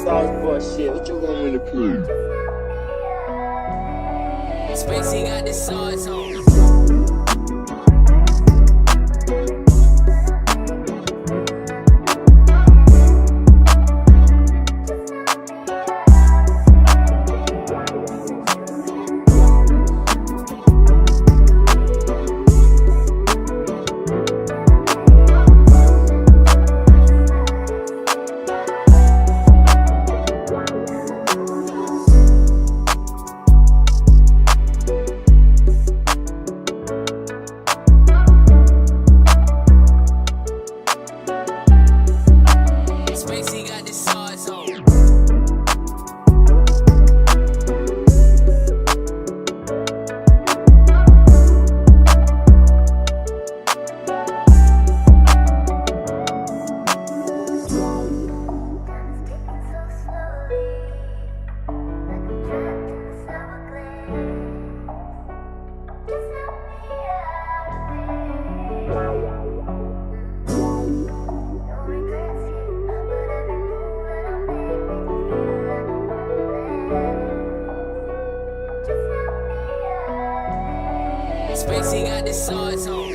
Sauce boy shit, what you want me to prove? Spacey got the sauce on. Spacey got the sauce on.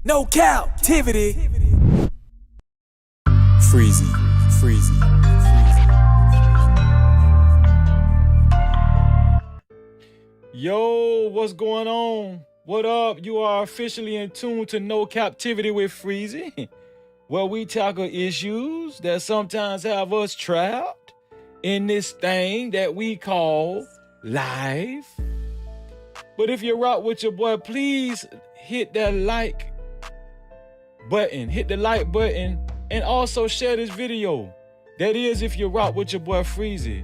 No Cap-tivity. Freezy. Yo, what's going on? What up? You are officially in tune to No Cap-tivity with Freezy, where we tackle issues that sometimes have us trapped in this thing that we call life. But if you rock with your boy, please hit that like button, hit the like button, and also share this video. That is if you rock with your boy Freezy.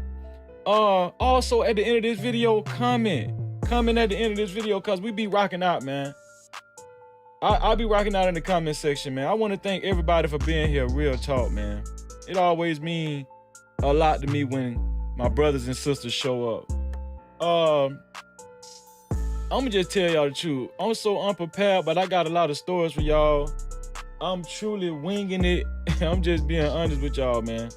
Also at the end of this video, comment at the end of this video, cause we be rocking out, man. I'll be rocking out in the comment section, man. I want to thank everybody for being here. Real talk, man. It always means a lot to me when my brothers and sisters show up. I'ma just tell y'all the truth. I'm so unprepared, but I got a lot of stories for y'all. I'm truly winging it. I'm just being honest with y'all, man.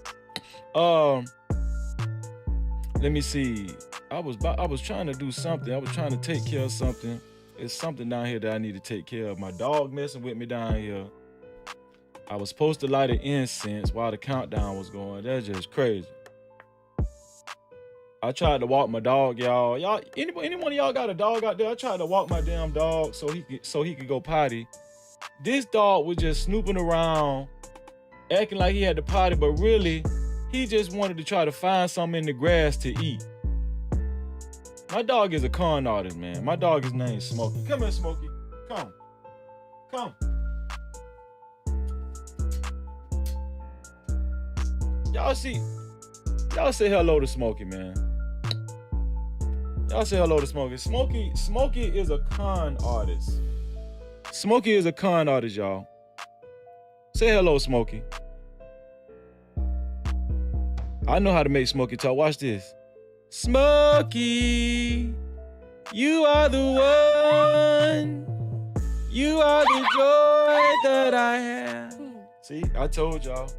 Let me see. I was trying to do something. I was trying to take care of something. It's something down here that I need to take care of. My dog messing with me down here. I was supposed to light an incense while the countdown was going. That's just crazy. I tried to walk my dog, y'all. Any one of y'all got a dog out there? I tried to walk my damn dog so he could go potty. This dog was just snooping around, acting like he had to potty, but really, he just wanted to try to find something in the grass to eat. My dog is a con artist, man. My dog is named Smokey. Come here, Smokey. Come. Y'all say hello to Smokey, man. Y'all say hello to Smokey. Smokey is a con artist. Smokey is a con artist, y'all. Say hello, Smokey. I know how to make Smokey talk. Watch this. Smokey, you are the one. You are the joy that I have. See, I told y'all.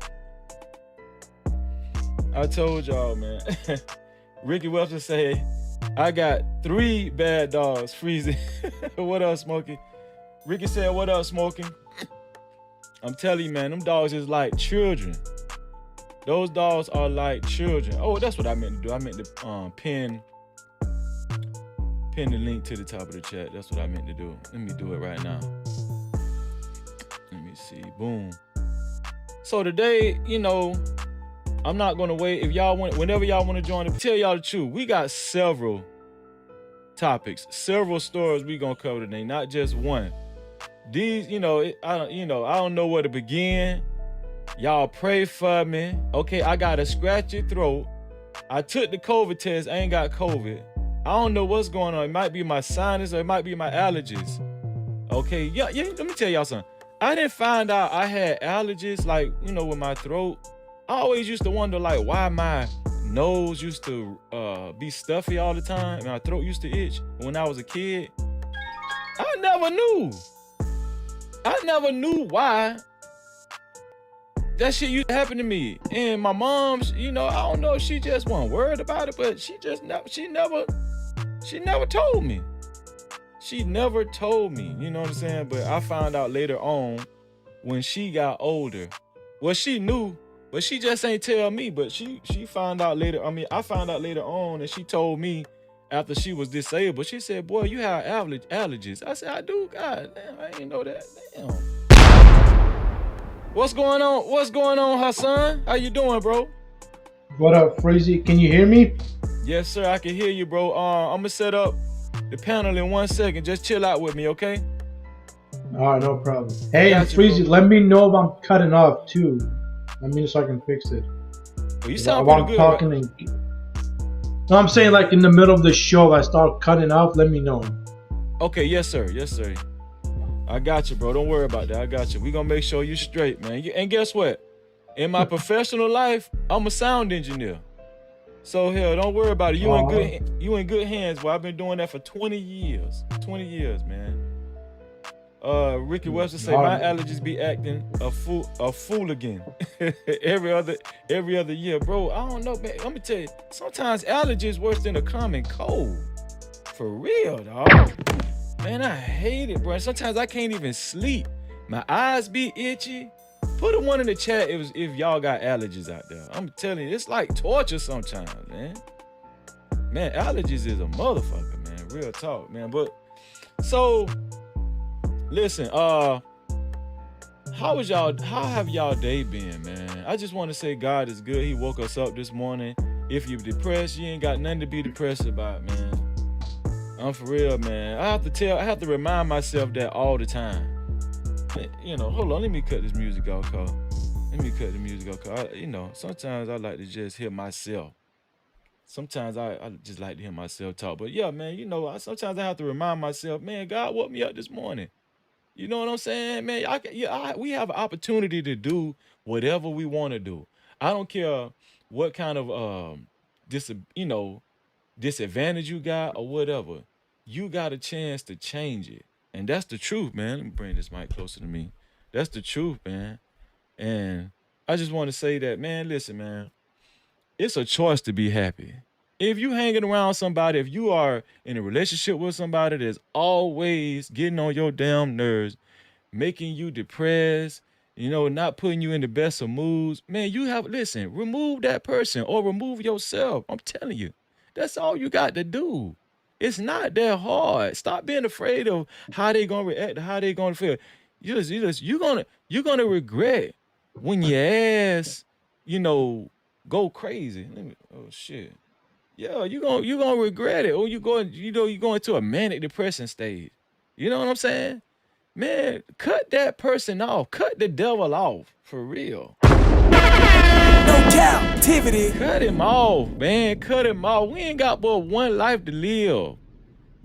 Man. Ricky Webster say, I got 3 bad dogs. Freezing. What up, Smokey? Ricky said, what up, Smokey? I'm telling you, man, them dogs is like children. Those dogs are like children. Oh, that's what I meant to do. I meant to pin the link to the top of the chat. That's what I meant to do. Let me do it right now. Let me see. Boom. So today, you know, I'm not gonna wait. If y'all want, whenever y'all want to join, tell y'all the truth. We got several topics, several stories we gonna cover today, not just one. These, I don't know where to begin. Y'all pray for me. Okay, I got a scratchy throat. I took the COVID test. I ain't got COVID. I don't know what's going on. It might be my sinus or it might be my allergies. Okay, yeah. Let me tell y'all something. I didn't find out I had allergies, like, with my throat. I always used to wonder, like, why my nose used to be stuffy all the time and my throat used to itch when I was a kid. I never knew why that shit used to happen to me. And my mom, I don't know if she just wasn't worried about it, but she never told me. She never told me, you know what I'm saying? But I found out later on when she got older. Well, she knew, but she just ain't tell me. But she found out later. I found out later on, and she told me after she was disabled. She said, boy, you have allergies. I said, I do? God damn, I ain't know that. Damn. What's going on, Hassan? How you doing, bro? What up, Freezy? Can you hear me? Yes, sir, I can hear you, bro. I'm gonna set up the panel in 1 second. Just chill out with me, okay? All right, no problem. Hey, and Freezy, let me know if I'm cutting off too. Let me know so I can fix it. Well, you sound pretty good. Talking right? No, I'm saying like in the middle of the show, I start cutting off. Let me know. Okay, yes, sir. I got you, bro. Don't worry about that. I got you. We gonna make sure you straight, man. And guess what? In my professional life, I'm a sound engineer. So hell, don't worry about it. You in good hands, boy. I've been doing that for 20 years. 20 years, man. Ricky Webster say my allergies be acting a fool again. every other year, bro. I don't know, man. Let me tell you, sometimes allergies worse than a common cold. For real, dog. Man, I hate it, bro. Sometimes I can't even sleep. My eyes be itchy. Put a one in the chat if y'all got allergies out there. I'm telling you, it's like torture sometimes, man. Man, allergies is a motherfucker, man. Real talk, man. But so listen, how have y'all day been, man? I just want to say God is good. He woke us up this morning. If you're depressed, you ain't got nothing to be depressed about, man. I'm for real, man. I have to remind myself that all the time. Hold on, let me cut this music off, cause sometimes I like to just hear myself. Sometimes I just like to hear myself talk. But yeah, man, sometimes I have to remind myself, man, God woke me up this morning. You know what I'm saying, man? We have an opportunity to do whatever we want to do. I don't care what kind of disadvantage you got or whatever. You got a chance to change it. And that's the truth, man. Let me bring this mic closer to me. That's the truth, man. And I just want to say that, man, listen, man. It's a choice to be happy. If you hanging around somebody, if you are in a relationship with somebody that's always getting on your damn nerves, making you depressed, not putting you in the best of moods, man, remove that person or remove yourself. I'm telling you, that's all you got to do. It's not that hard. Stop being afraid of how they gonna react, how they gonna feel. You're gonna regret when your ass, go crazy. Oh shit. Yeah, you gonna regret it. Or you go into a manic depression stage. You know what I'm saying? Man, cut that person off. Cut the devil off. For real. No Cap-tivity. Cut him off, man. Cut him off. We ain't got but one life to live.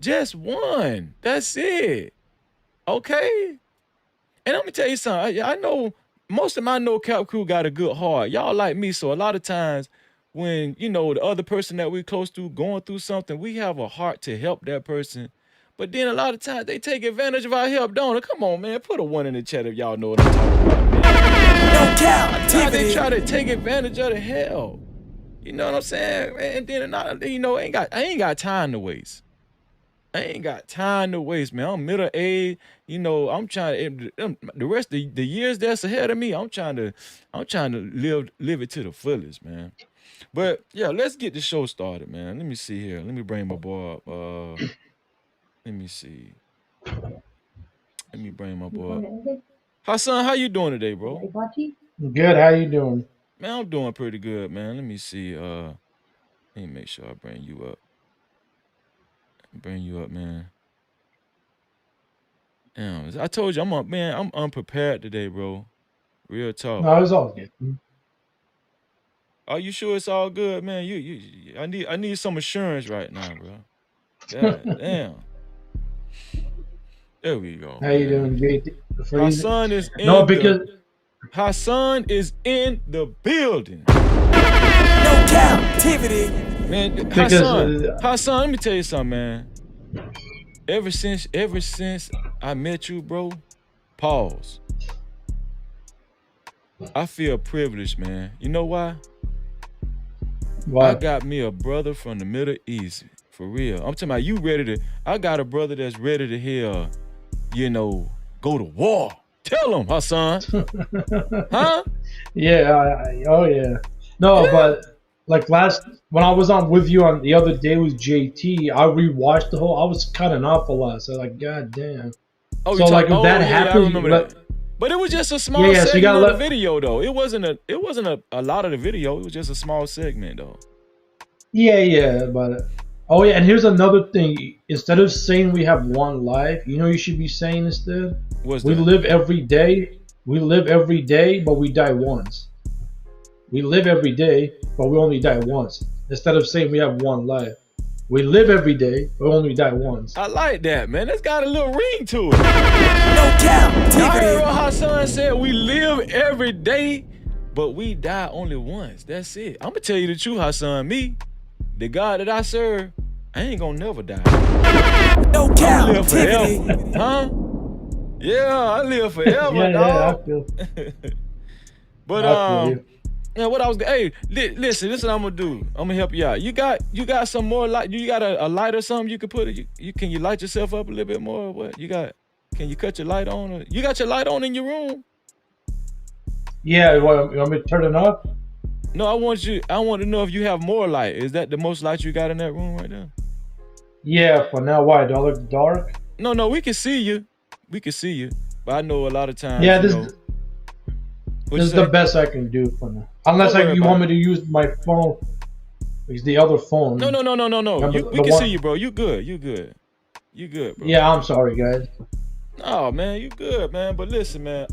Just one. That's it. Okay? And let me tell you something. I know most of my No Cap crew got a good heart. Y'all like me, so a lot of times when, you know, the other person that we're close to going through something, we have a heart to help that person. But then a lot of times they take advantage of our help, don't they? Come on, man. Put a 1 in the chat if y'all know what I'm talking about, man. No cap, They try to take advantage of the help. You know what I'm saying? And then, you know, I ain't got time to waste. I ain't got time to waste, man. I'm middle age. You know, I'm trying to, the rest of the years that's ahead of me, I'm trying to live it to the fullest, man. But yeah, let's get the show started, man. Let me see here. Let me bring my boy up. Let me see. Let me bring my boy up. Hassan, how you doing today, bro? Good. How you doing? Man, I'm doing pretty good, man. Let me see. Let me make sure I bring you up. Man. Damn, I told you I'm unprepared today, bro. Real talk. No, it's all good. Are you sure it's all good, man? I need some assurance right now, bro. God damn. There we go. How you doing, JT? Hassan is in Hassan is in the building. No captivity. Man, Hassan, let me tell you something, man. Ever since I met you, bro, pause. I feel privileged, man. You know why? Why? I got me a brother from the Middle East, for real. I'm talking about I got a brother that's ready to hear, you know, go to war. Tell him, Hassan. Huh? Yeah. Oh yeah. No, but like when I was on with you on the other day with JT, I rewatched I was cutting off a lot. So like, god damn. Oh, so like if that happens, I remember that. But it was just a small segment of the video, though. It wasn't a lot of the video. It was just a small segment, though. Yeah, but and here's another thing. Instead of saying we have one life, you know, you should be saying instead. We live every day. We live every day, but we die once. We live every day, but we only die once. Instead of saying we have one life, we live every day, but only die once. I like that, man. It's got a little ring to it. No cap. I heard what Hassan said. We live every day, but we die only once. That's it. I'm gonna tell you the truth, Hassan. Me, the God that I serve, I ain't gonna never die. No cap. I live forever, huh? Yeah, I live forever, dog. I feel. But yeah, what I was listen, this is what I'm gonna do. I'm gonna help you out. You got some more light? You got a light or something you could put it? Can you light yourself up a little bit more? Or what you got? Can you cut your light on? Or, you got your light on in your room? Yeah, you want me to turn it off? No, I want to know if you have more light. Is that the most light you got in that room right now? Yeah, for now. Why? Do I look dark? No, we can see you. We can see you. But I know a lot of times. Yeah, this is the best I can do for now. Unless you want me to use my phone. It's the other phone. No. We can see you, bro. You good, bro. Yeah, I'm sorry, guys. Oh, man, you good, man. But listen, man.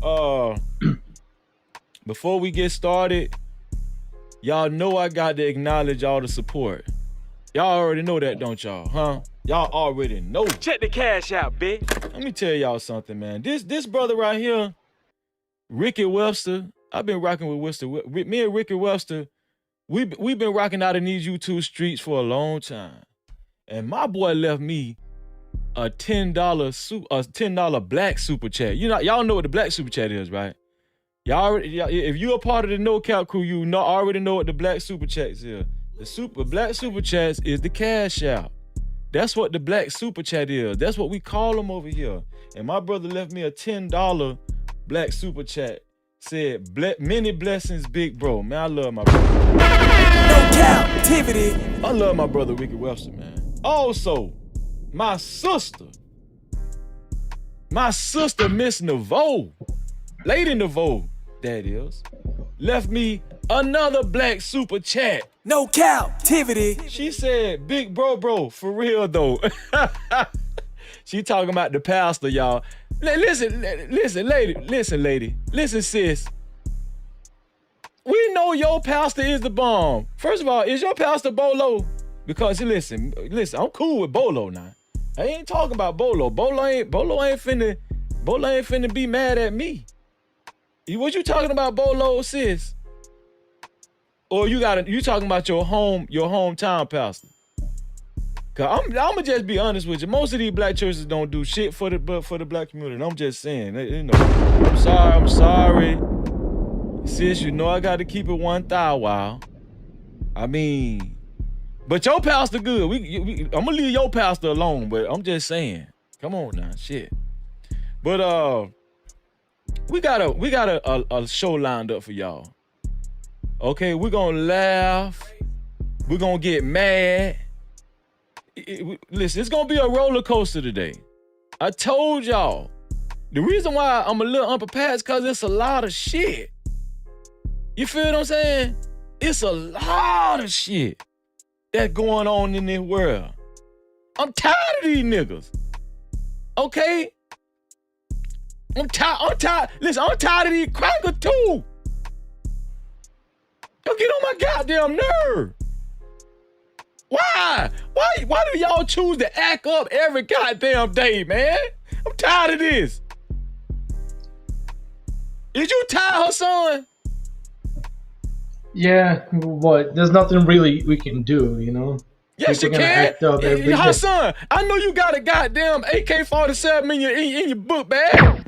Before we get started, y'all know I got to acknowledge all the support. Y'all already know that, don't y'all? Huh? Y'all already know. Check the cash out, bitch. Let me tell y'all something, man. This brother right here, Ricky Webster. I've been rocking with Webster. Me and Ricky Webster, we've been rocking out in these YouTube streets for a long time. And my boy left me a $10 black super chat. Y'all know what the black super chat is, right? If you're a part of the No Cap crew, you already know what the black super chats is. The black super chats is the cash out. That's what the black super chat is. That's what we call them over here. And my brother left me a $10 black super chat. Said, many blessings, big bro. Man, I love my brother. No captivity. I love my brother, Ricky Webster, man. Also, my sister, Miss Naveau, Lady Naveau, that is, left me another black super chat. No captivity. She said, big bro, for real though. She talking about the pastor, y'all. Listen, lady. Listen, sis. We know your pastor is the bomb. First of all, is your pastor Bolo? Because listen, I'm cool with Bolo now. I ain't talking about Bolo. Bolo ain't finna be mad at me. What you talking about, Bolo, sis? Or you talking about your hometown pastor? Cause I'm gonna just be honest with you. Most of these black churches don't do shit for the black community. And I'm just saying, you know, I'm sorry. Sis, you know I gotta keep it 1,000. I mean, but your pastor good. I'm gonna leave your pastor alone, but I'm just saying. Come on now, shit. But we got a show lined up for y'all. Okay, we're gonna laugh. We're gonna get mad. Listen, it's gonna be a roller coaster today. I told y'all. The reason why I'm a little unprepared is because it's a lot of shit. You feel what I'm saying? It's a lot of shit that's going on in this world. I'm tired of these niggas. Okay? I'm tired. Listen, I'm tired of these crackers too. Don't get on my goddamn nerve. Why? Why do y'all choose to act up every goddamn day, man? I'm tired of this. Did you tie her son? Yeah, but there's nothing really we can do, you know? Yes, you can. Act up every her day. son, I know you got a goddamn AK-47 in your book bag.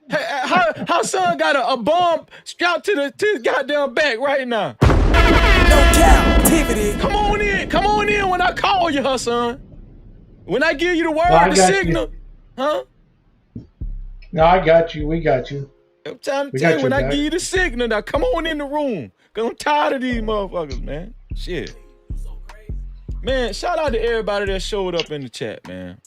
Her son got a bomb strapped to his goddamn back right now. No Cap-tivity. Come on in when I call you, her son. When I give you the word, the signal. Huh? No, I got you. We got you. I'm trying to tell you, when I give you the signal, now come on in the room. Cause I'm tired of these motherfuckers, man. Shit. Man, shout out to everybody that showed up in the chat, man.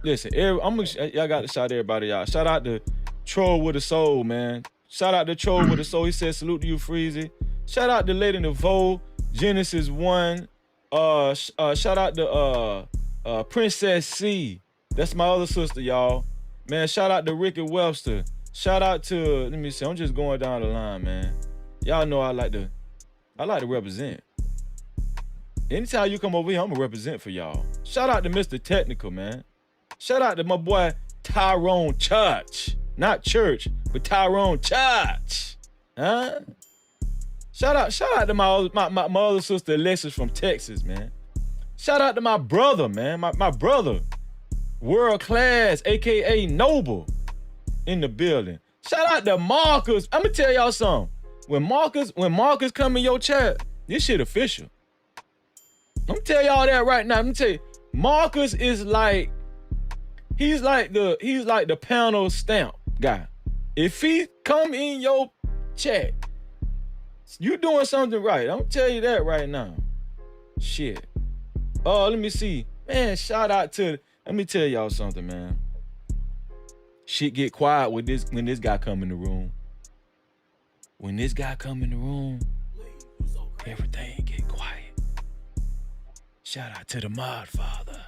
Listen, y'all got to shout everybody, y'all. Shout out to Troll with a Soul, man. Shout out to Troll with a Soul. He said, salute to you, Freezy. Shout out to Lady Nevo, Genesis 1. Shout out to Princess C. That's my other sister, y'all. Man, shout out to Ricky Webster. Shout out to, let me see, I'm just going down the line, man. Y'all know I like to represent. Anytime you come over here, I'm gonna represent for y'all. Shout out to Mr. Technical, man. Shout out to my boy Tyrone Church. Not church, but Tyrone Church. Huh? Shout out to my other sister Alexis from Texas, man. Shout out to my brother, man. My brother. World Class, aka Noble, in the building. Shout out to Marcus. I'm gonna tell y'all something. When Marcus come in your chat, this shit official. I'm gonna tell y'all that right now. I'm gonna tell you, Marcus is like, he's like the panel stamp guy. If he come in your chat, you doing something right. I'm gonna tell you that right now. Shit. Let me see. Man, shout out to, let me tell y'all something, man. Shit get quiet when this guy come in the room. When this guy come in the room, everything get quiet. Shout out to the mod father.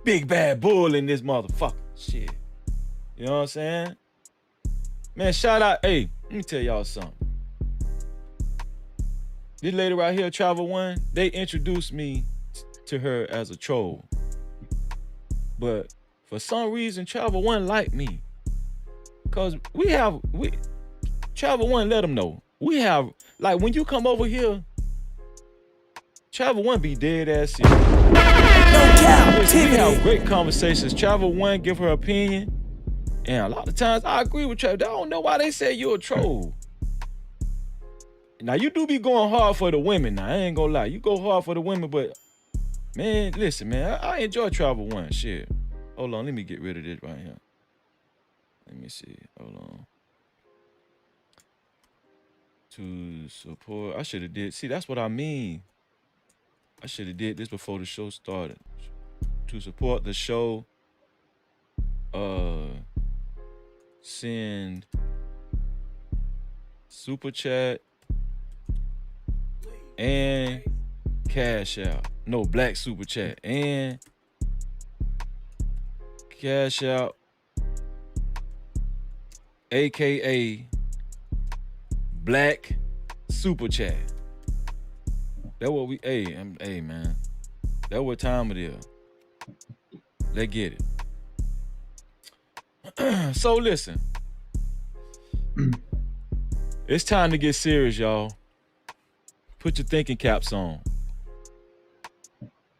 Big bad bull in this motherfucker. Shit. You know what I'm saying? Man, shout out. Hey, let me tell y'all something. This lady right here, Travel One, they introduced me to her as a troll. But for some reason, Travel One liked me. Cause Travel One let them know. We have, like, when you come over here, Travel One be dead ass serious. No Cap-tivity. We have great conversations. Travel One give her opinion. And a lot of times I agree with Travel. I don't know why they say you're a troll. Now you do be going hard for the women now. I ain't gonna lie. You go hard for the women, but man, listen, man, I enjoy Travel One. Shit. Hold on, let me get rid of this right here. Let me see. Hold on. To support, I should have did. See, that's what I mean. I should have did this before the show started. To support the show, send super chat and cash out. No, black super chat and cash out, aka black super chat. That's what we, hey man. That's what time it is. Let's get it. So listen. It's time to get serious, y'all. Put your thinking caps on.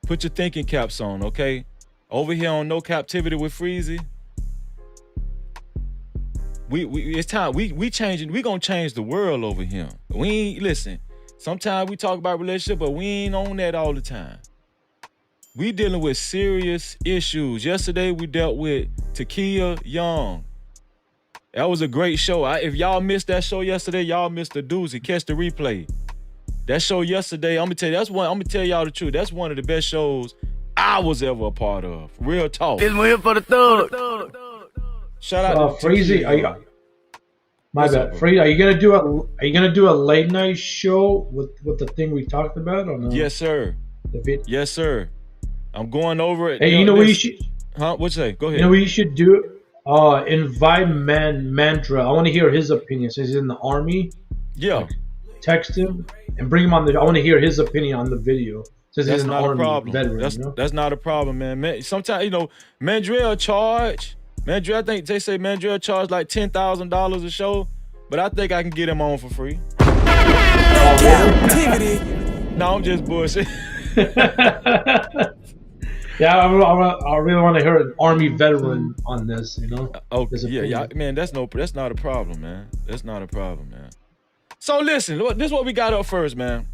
Put your thinking caps on, okay? Over here on No Captivity with Freezy. It's time. We changing. We gonna change the world over here. We ain't listen. Sometimes we talk about relationship, but we ain't on that all the time. We dealing with serious issues. Yesterday we dealt with Takia Young. That was a great show. If y'all missed that show yesterday, y'all missed the doozy. Catch the replay. That show yesterday, I'm gonna tell you, I'm gonna tell y'all the truth. That's one of the best shows I was ever a part of. Real talk. This one here for the thug. Shout out to Freezy. My bad. Freezy, are you gonna do a late night show with the thing we talked about or no? Yes, sir. Yes, sir. I'm going over it. Hey, you know what you should? Huh? What you say? Go ahead. You know what you should do? Invite Mandra. I want to hear his opinion. Since he's in the army. Yeah. Text him and bring him on I want to hear his opinion on the video. Since That's he's an not army a problem. veteran. That's not a problem, man. Sometimes, Mandrell charge. I think they say Mandrell charge like $10,000 a show, but I think I can get him on for free. Captivity. No, I'm just bullshit. Yeah, I really want to hear an army veteran on this, Oh, yeah, man, that's not a problem, man. That's not a problem, man. So listen, this is what we got up first, man.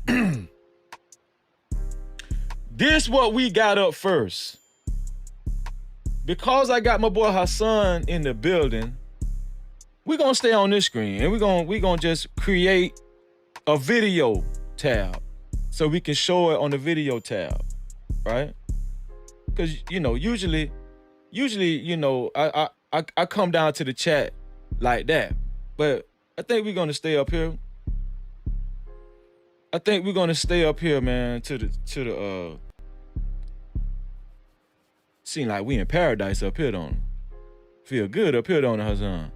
This what we got up first. Because I got my boy Hassan in the building, we're gonna stay on this screen and we're gonna just create a video tab so we can show it on the video tab, right? Because usually, I come down to the chat like that, but I think we're gonna stay up here. I think we're gonna stay up here, man. To the seem like we in paradise up here, don't it? Feel good up here, don't it, Hassan?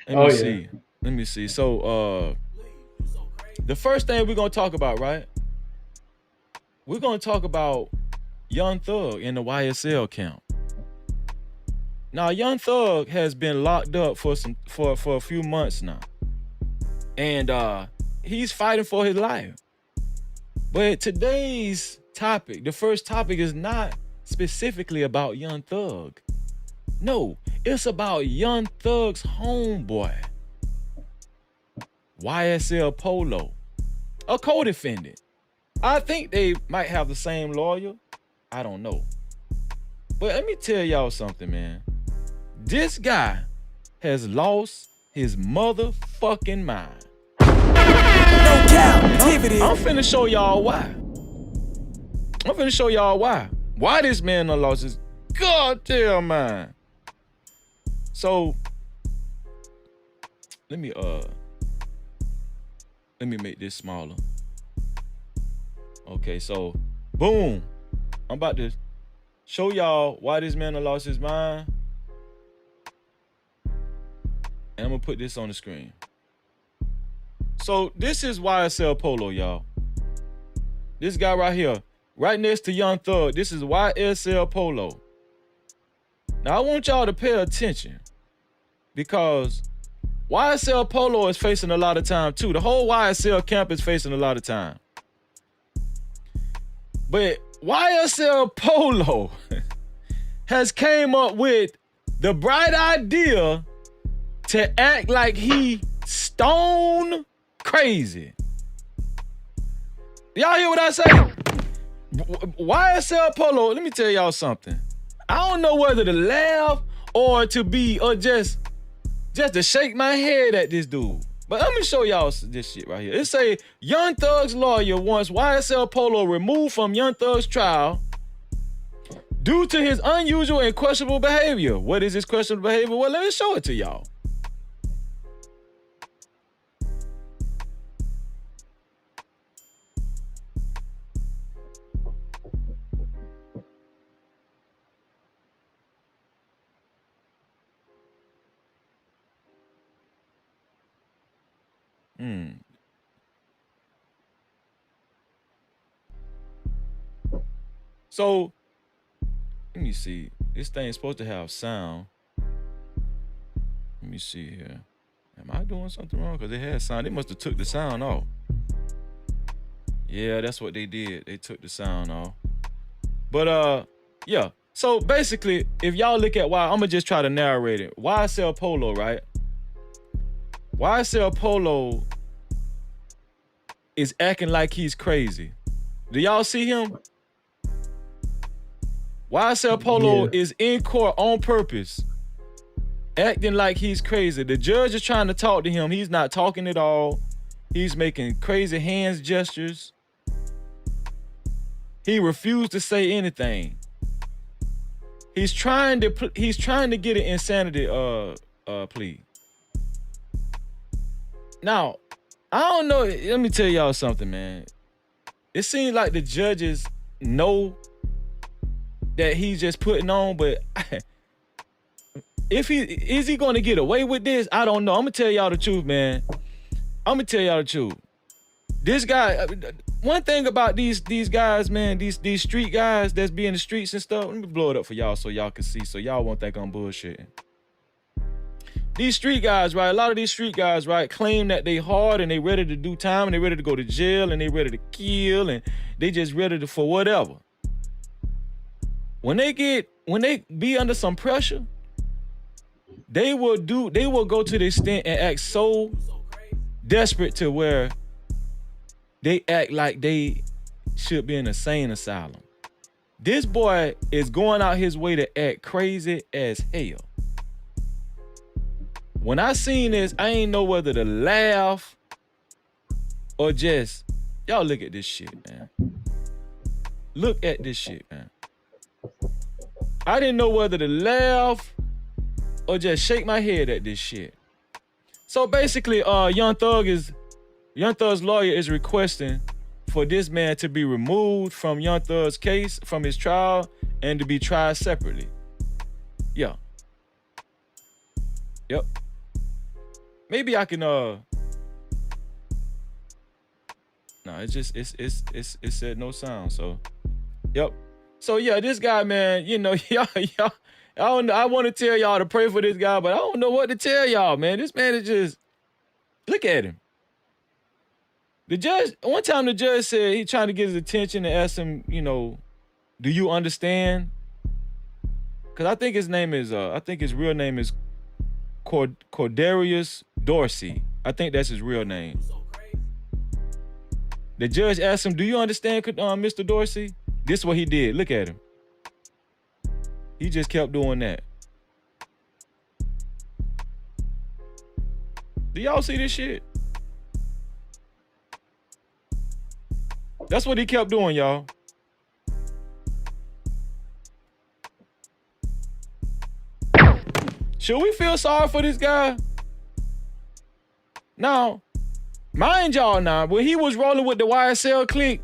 Let me see. So, the first thing we're gonna talk about, right? We're gonna talk about Young Thug in the YSL camp. Now, Young Thug has been locked up for a few months now, and he's fighting for his life. But today's topic, the first topic, is not specifically about Young Thug. No, it's about Young Thug's homeboy, YSL Polo, a co-defendant. I think they might have the same lawyer. I don't know. But let me tell y'all something, man. This guy has lost his motherfucking mind. No captivity. I'm finna show y'all why. Why this man done lost his goddamn mind. So, let me make this smaller. Okay, so, boom. I'm about to show y'all why this man done lost his mind. And I'm gonna put this on the screen. So this is YSL Polo, y'all. This guy right here, right next to Young Thug, this is YSL Polo. Now I want y'all to pay attention because YSL Polo is facing a lot of time too. The whole YSL camp is facing a lot of time. But YSL Polo has came up with the bright idea to act like he stone crazy. Y'all hear what I say? YSL Polo, let me tell y'all something. I don't know whether to laugh or just to shake my head at this dude. But let me show y'all this shit right here. It say Young Thug's lawyer wants YSL Polo removed from Young Thug's trial due to his unusual and questionable behavior. What is his questionable behavior? Well, let me show it to y'all. So, let me see. This thing's supposed to have sound. Let me see here. Am I doing something wrong? Because it had sound. They must have took the sound off. Yeah, that's what they did. They took the sound off. But yeah. So basically, if y'all look at why, I'm gonna just try to narrate it. YSL Polo, right? YSL Polo is acting like he's crazy. Do y'all see him? YSL Polo is in court on purpose, acting like he's crazy. The judge is trying to talk to him. He's not talking at all. He's making crazy hands gestures. He refused to say anything. He's trying to get an insanity plea. Now, I don't know. Let me tell y'all something, man. It seems like the judges know that he's just putting on, but is he going to get away with this? I don't know. I'm gonna tell y'all the truth, man. I'm gonna tell y'all the truth. This guy. One thing about these guys, man, these street guys that's be in the streets and stuff. Let me blow it up for y'all so y'all can see, so y'all won't think I'm bullshitting. These street guys, right? A lot of these street guys, right, claim that they hard and they ready to do time and they ready to go to jail and they ready to kill and they just ready to for whatever. When they be under some pressure, they will go to the extent and act so desperate to where they act like they should be in a insane asylum. This boy is going out his way to act crazy as hell. When I seen this, I ain't know whether to laugh or just, y'all look at this shit, man. Look at this shit, man. I didn't know whether to laugh or just shake my head at this shit. So basically, Young Thug's lawyer is requesting for this man to be removed from Young Thug's case, from his trial, and to be tried separately. Yeah. Yep. Maybe I can no, it said no sound, so yep. So yeah, this guy, man, you know, y'all, I want to tell y'all to pray for this guy, but I don't know what to tell y'all, man. This man is just, look at him. The judge, one time the judge said he trying to get his attention and ask him, you know, do you understand? Cause I think his real name is Cordarius Dorsey. I think that's his real name. The judge asked him, do you understand, Mr. Dorsey? This is what he did. Look at him. He just kept doing that. Do y'all see this shit? That's what he kept doing, y'all. Should we feel sorry for this guy? Now, mind y'all now, when he was rolling with the YSL clique,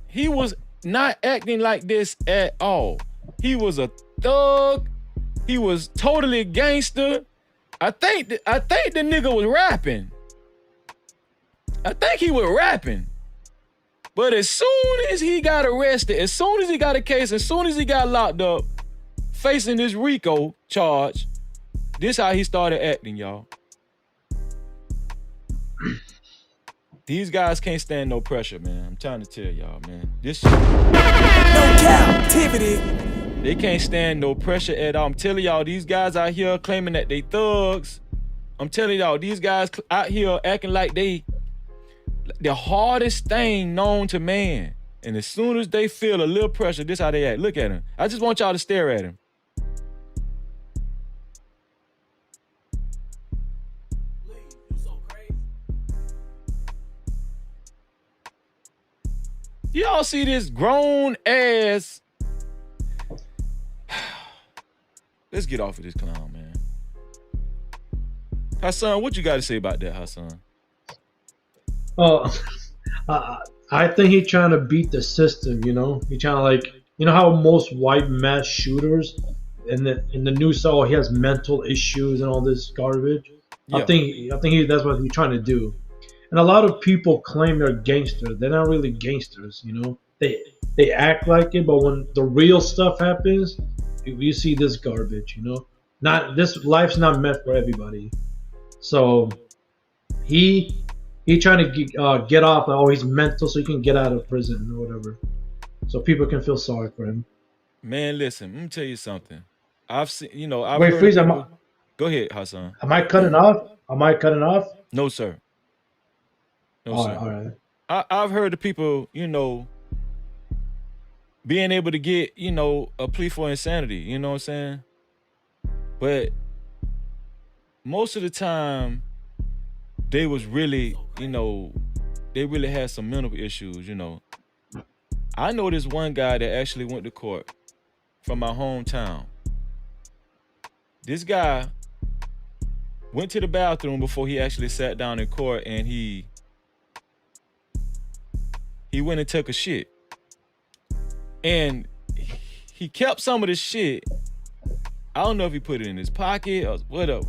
he was not acting like this at all. He was a thug. He was totally gangster. I think the nigga was rapping. I think he was rapping. But as soon as he got arrested, as soon as he got a case, as soon as he got locked up, facing this RICO charge, this how he started acting, y'all. These guys can't stand no pressure, man. I'm trying to tell y'all, man. This shit, No Cap-tivity. They can't stand no pressure at all. I'm telling y'all, these guys out here claiming that they thugs. I'm telling y'all, these guys out here acting like they the hardest thing known to man. And as soon as they feel a little pressure, this how they act. Look at him. I just want y'all to stare at him. Y'all see this grown ass. Let's get off of this clown, man. Hassan, what you got to say about that, Hassan? I think he's trying to beat the system, you know? He's trying to, like, you know how most white mass shooters in the news say, oh, he has mental issues and all this garbage? Yeah. I think that's what he's trying to do. And a lot of people claim they're gangsters. They're not really gangsters, you know? They act like it, but when the real stuff happens, you see this garbage, you know? This life's not meant for everybody. So he He trying to get off. Oh, he's mental, so he can get out of prison or whatever. So people can feel sorry for him. Man, listen, let me tell you something. I've seen, I've Wait, heard Freeze, people. Go ahead, Hassan. Am I cutting off? Am I cutting off? No, sir. No, sir. All right. I've heard the people, being able to get, a plea for insanity. You know what I'm saying? But most of the time, they was really, they really had some mental issues. I know this one guy that actually went to court from my hometown. This guy went to the bathroom before he actually sat down in court, and he went and took a shit. And he kept some of the shit. I don't know if he put it in his pocket or whatever.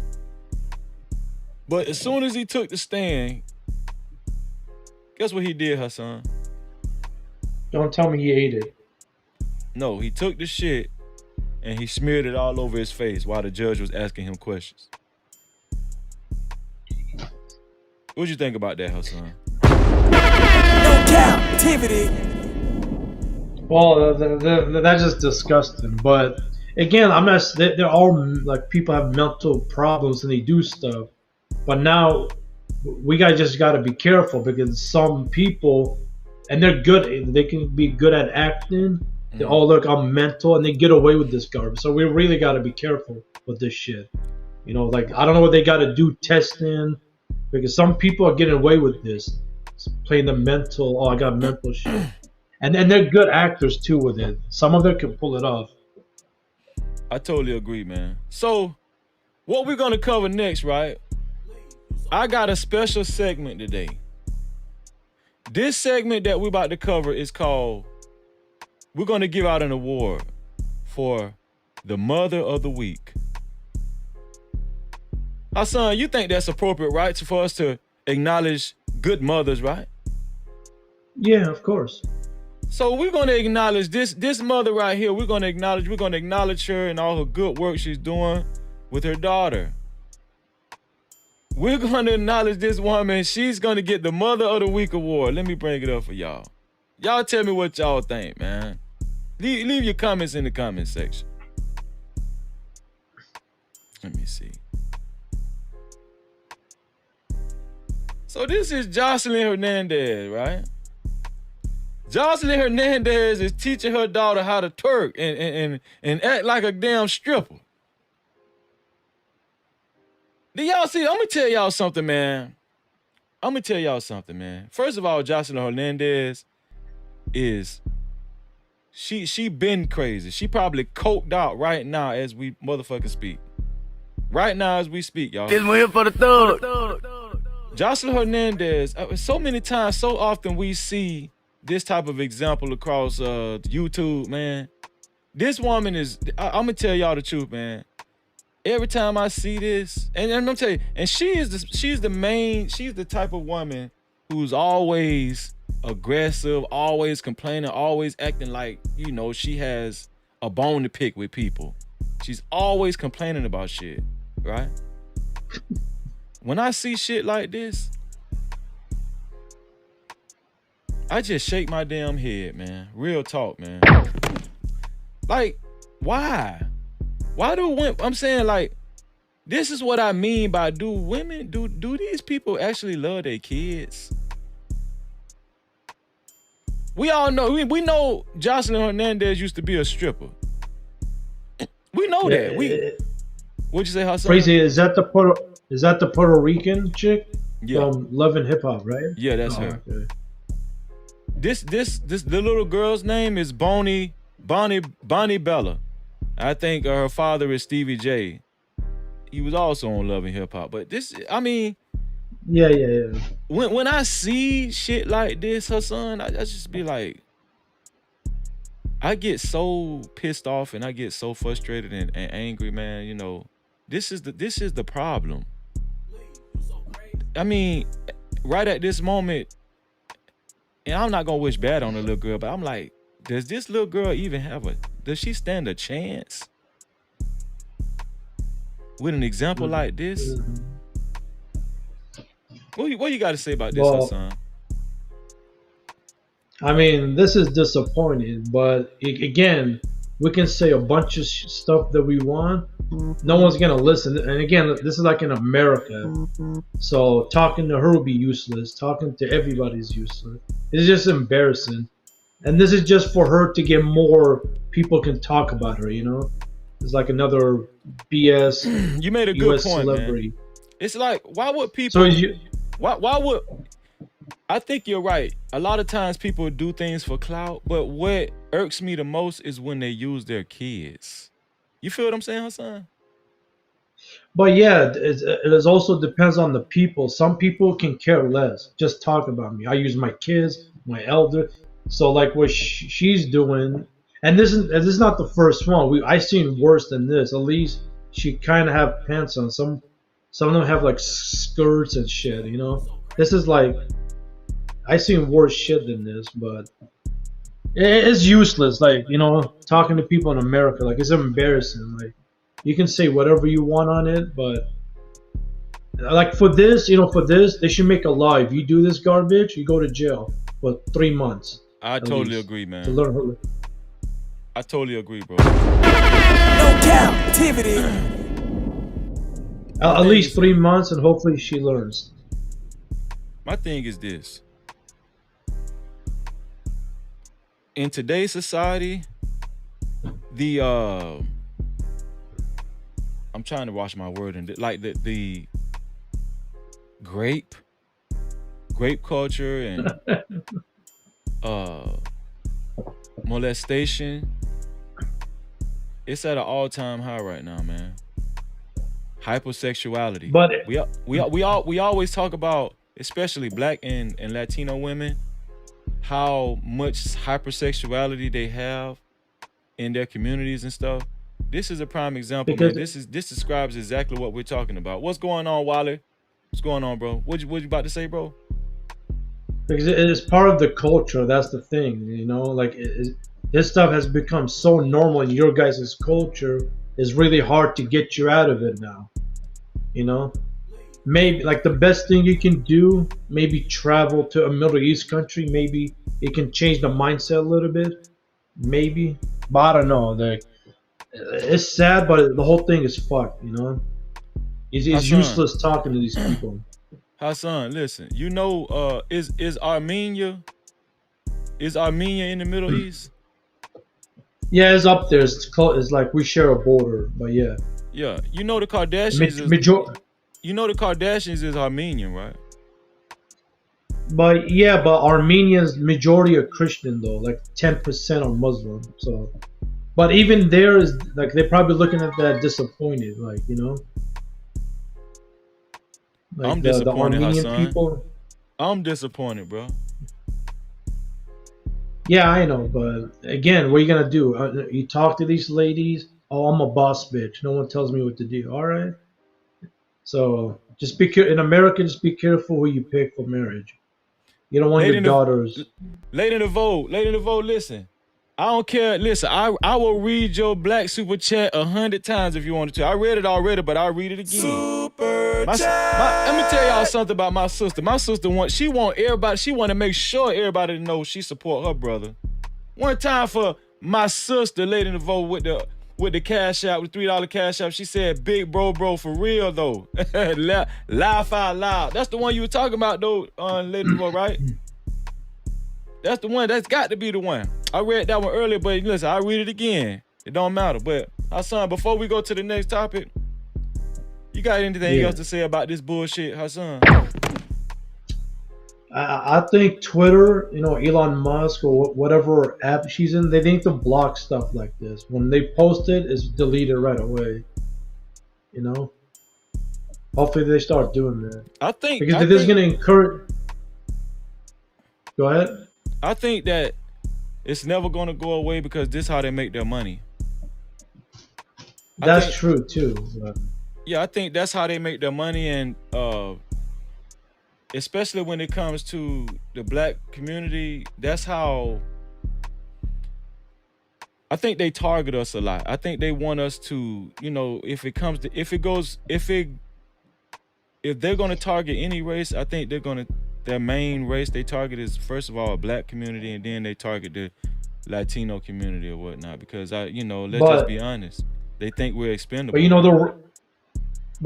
But as soon as he took the stand, guess what he did, Hassan? Don't tell me he ate it. No, he took the shit and he smeared it all over his face while the judge was asking him questions. What'd you think about that, Hassan? No Cap-tivity. Well, that's just disgusting. But again, I'm not. They're all like people have mental problems and they do stuff. But now we just got to be careful because some people, and they're good. They can be good at acting. They all look, I'm mental, and they get away with this garbage. So we really got to be careful with this shit. Like I don't know what they got to do testing, because some people are getting away with this, playing the mental. Oh, I got mental shit, and they're good actors too with it. Some of them can pull it off. I totally agree, man. So, what we're gonna cover next, right? I got a special segment today. This segment that we're about to cover is called, we're going to give out an award for the Mother of the Week. Hassan, you think that's appropriate, right? For us to acknowledge good mothers, right? Yeah, of course. So we're going to acknowledge this mother right here. We're going to acknowledge her and all her good work she's doing with her daughter. We're going to acknowledge this woman. She's going to get the Mother of the Week award. Let me bring it up for y'all. Y'all tell me what y'all think, man. Leave your comments in the comment section. Let me see. So this is Jocelyn Hernandez, right? Jocelyn Hernandez is teaching her daughter how to twerk and act like a damn stripper. Do y'all see? I'm gonna tell y'all something, man. First of all, Jocelyn Hernandez is she been crazy. She probably coked out right now as we motherfucking speak. Right now as we speak, y'all. This one here for the thug. Jocelyn Hernandez. So many times, so often we see this type of example across YouTube, man. This woman is. I'm gonna tell y'all the truth, man. Every time I see this, and I'm gonna tell you, and she's the type of woman who's always aggressive, always complaining, always acting like, she has a bone to pick with people. She's always complaining about shit, right? When I see shit like this, I just shake my damn head, man. Real talk, man. Like, why? Why do women, I'm saying, like, this is what I mean by do these people actually love their kids? We all know, we know Jocelyn Hernandez used to be a stripper. We know that. What'd you say, Hassan? Crazy, is that the Puerto Rican chick? Yeah. From Love and Hip Hop, right? Yeah, that's her. Okay. The little girl's name is Bonnie Bella. I think her father is Stevie J. He was also on Love and Hip Hop. But this, I mean, yeah. When I see shit like this, her son, I just be like, I get so pissed off and I get so frustrated and angry, man. This is the problem. I mean, right at this moment, and I'm not gonna wish bad on the little girl, but I'm like, does this little girl even does she stand a chance with an example like this? What you got to say about this, Well, Hassan? I mean, this is disappointing, but again, we can say a bunch of stuff that we want. No one's gonna listen. And again, this is like in America, so talking to her will be useless. Talking to everybody is useless. It's just embarrassing, and this is just for her to get more people can talk about her. You know, it's like another BS. You made a good US point, celebrity. man. It's like, why would people? So you, Why would? I think you're right. A lot of times people do things for clout, but what irks me the most is when they use their kids. You feel what I'm saying, Hassan? but yeah, it also depends on the people. Some people can care less. Just talk about me. I use my kids, my elder. So like what she's doing, and this is not the first one. I seen worse than this. At least she kind of have pants on. Some of them have like skirts and shit. You know, this is like I seen worse shit than this, but it's useless. Like, you know, talking to people in America, like it's embarrassing. Like you can say whatever you want on it, but like for this, you know, for this, they should make a law. If you do this garbage, you go to jail for 3 months. I totally agree, man. To learn her. I totally agree, bro. No Cap-tivity. At least 3 months, and hopefully she learns. My thing is this. In today's society, I'm trying to watch my word, and like the grape culture and molestation, it's at an all-time high right now, man. Hypersexuality. But we always talk about, especially Black and Latino women, how much hypersexuality they have in their communities and stuff. This is a prime example, man. This describes exactly what we're talking about. What's going on, Wally? What's going on, bro? What you about to say, bro? because it is part of the culture. That's the thing, you know. Like this stuff has become so normal in your guys' culture. It's really hard to get you out of it now. You know, maybe like the best thing you can do, maybe travel to a Middle East country. Maybe it can change the mindset a little bit. Maybe, but I don't know. Like, it's sad, but the whole thing is fucked. You know, it's useless talking to these people. Hassan, listen. You know, is Armenia in the Middle East? Yeah, it's up there. It's close. It's like we share a border, but yeah. Yeah, you know the Kardashians. You know the Kardashians is Armenian, right? But yeah, but Armenians majority are Christian though, like 10% are Muslim. So, but even there is like they're probably looking at that disappointed, like, you know. Like I'm disappointed, the Armenian Hassan. people. I'm disappointed, bro. Yeah, I know, but again, what are you gonna do? You talk to these ladies. Oh, I'm a boss bitch. No one tells me what to do. All right. So just be careful in America. Just be careful who you pick for marriage. You don't want your daughters. Late in the vote. Listen, I don't care. Listen, I will read your black super chat 100 times if you wanted to. I read it already, but I'll read it again. Let me tell y'all something about my sister. My sister she want to make sure everybody knows she support her brother. One time for my sister, late in the vote with the cash out, with $3 cash out, she said, "Big bro, for real though." Laugh out loud. That's the one you were talking about though, late in the vote, right? That's the one. That's got to be the one. I read that one earlier, but listen, I read it again. It don't matter. But Hassan, before we go to the next topic, you got anything else to say about this bullshit, Hassan? I think Twitter, you know, Elon Musk or whatever app she's in, they need to block stuff like this. When they post it, it's deleted right away. You know? Hopefully they start doing that. Because this is going to encourage... Go ahead. I think that it's never going to go away because this is how they make their money. That's true too. But... Yeah, I think that's how they make their money, and especially when it comes to the black community, that's how I think they target us a lot. I think they want us to, you know, if it if they're gonna target any race, I think their main race they target is first of all a black community, and then they target the Latino community or whatnot. Because let's just be honest, they think we're expendable. But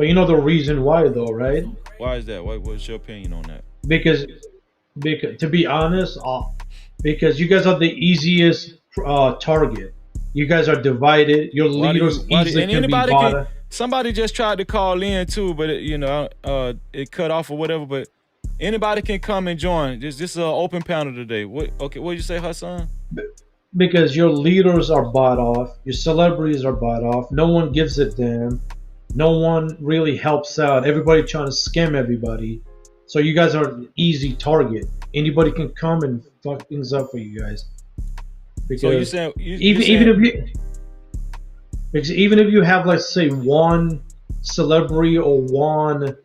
you know the reason why though, right? Why is that? What's your opinion on that? Because to be honest, because you guys are the easiest target. You guys are divided. Your leaders easily can be bought. Somebody just tried to call in too, but it cut off or whatever. But anybody can come and join. This is an open panel today. What did you say, Hassan? Because your leaders are bought off. Your celebrities are bought off. No one gives a damn. No one really helps out. Everybody trying to scam everybody. So you guys are an easy target. Anybody can come and fuck things up for you guys. Because so you saying even if you have, let's say, one celebrity or one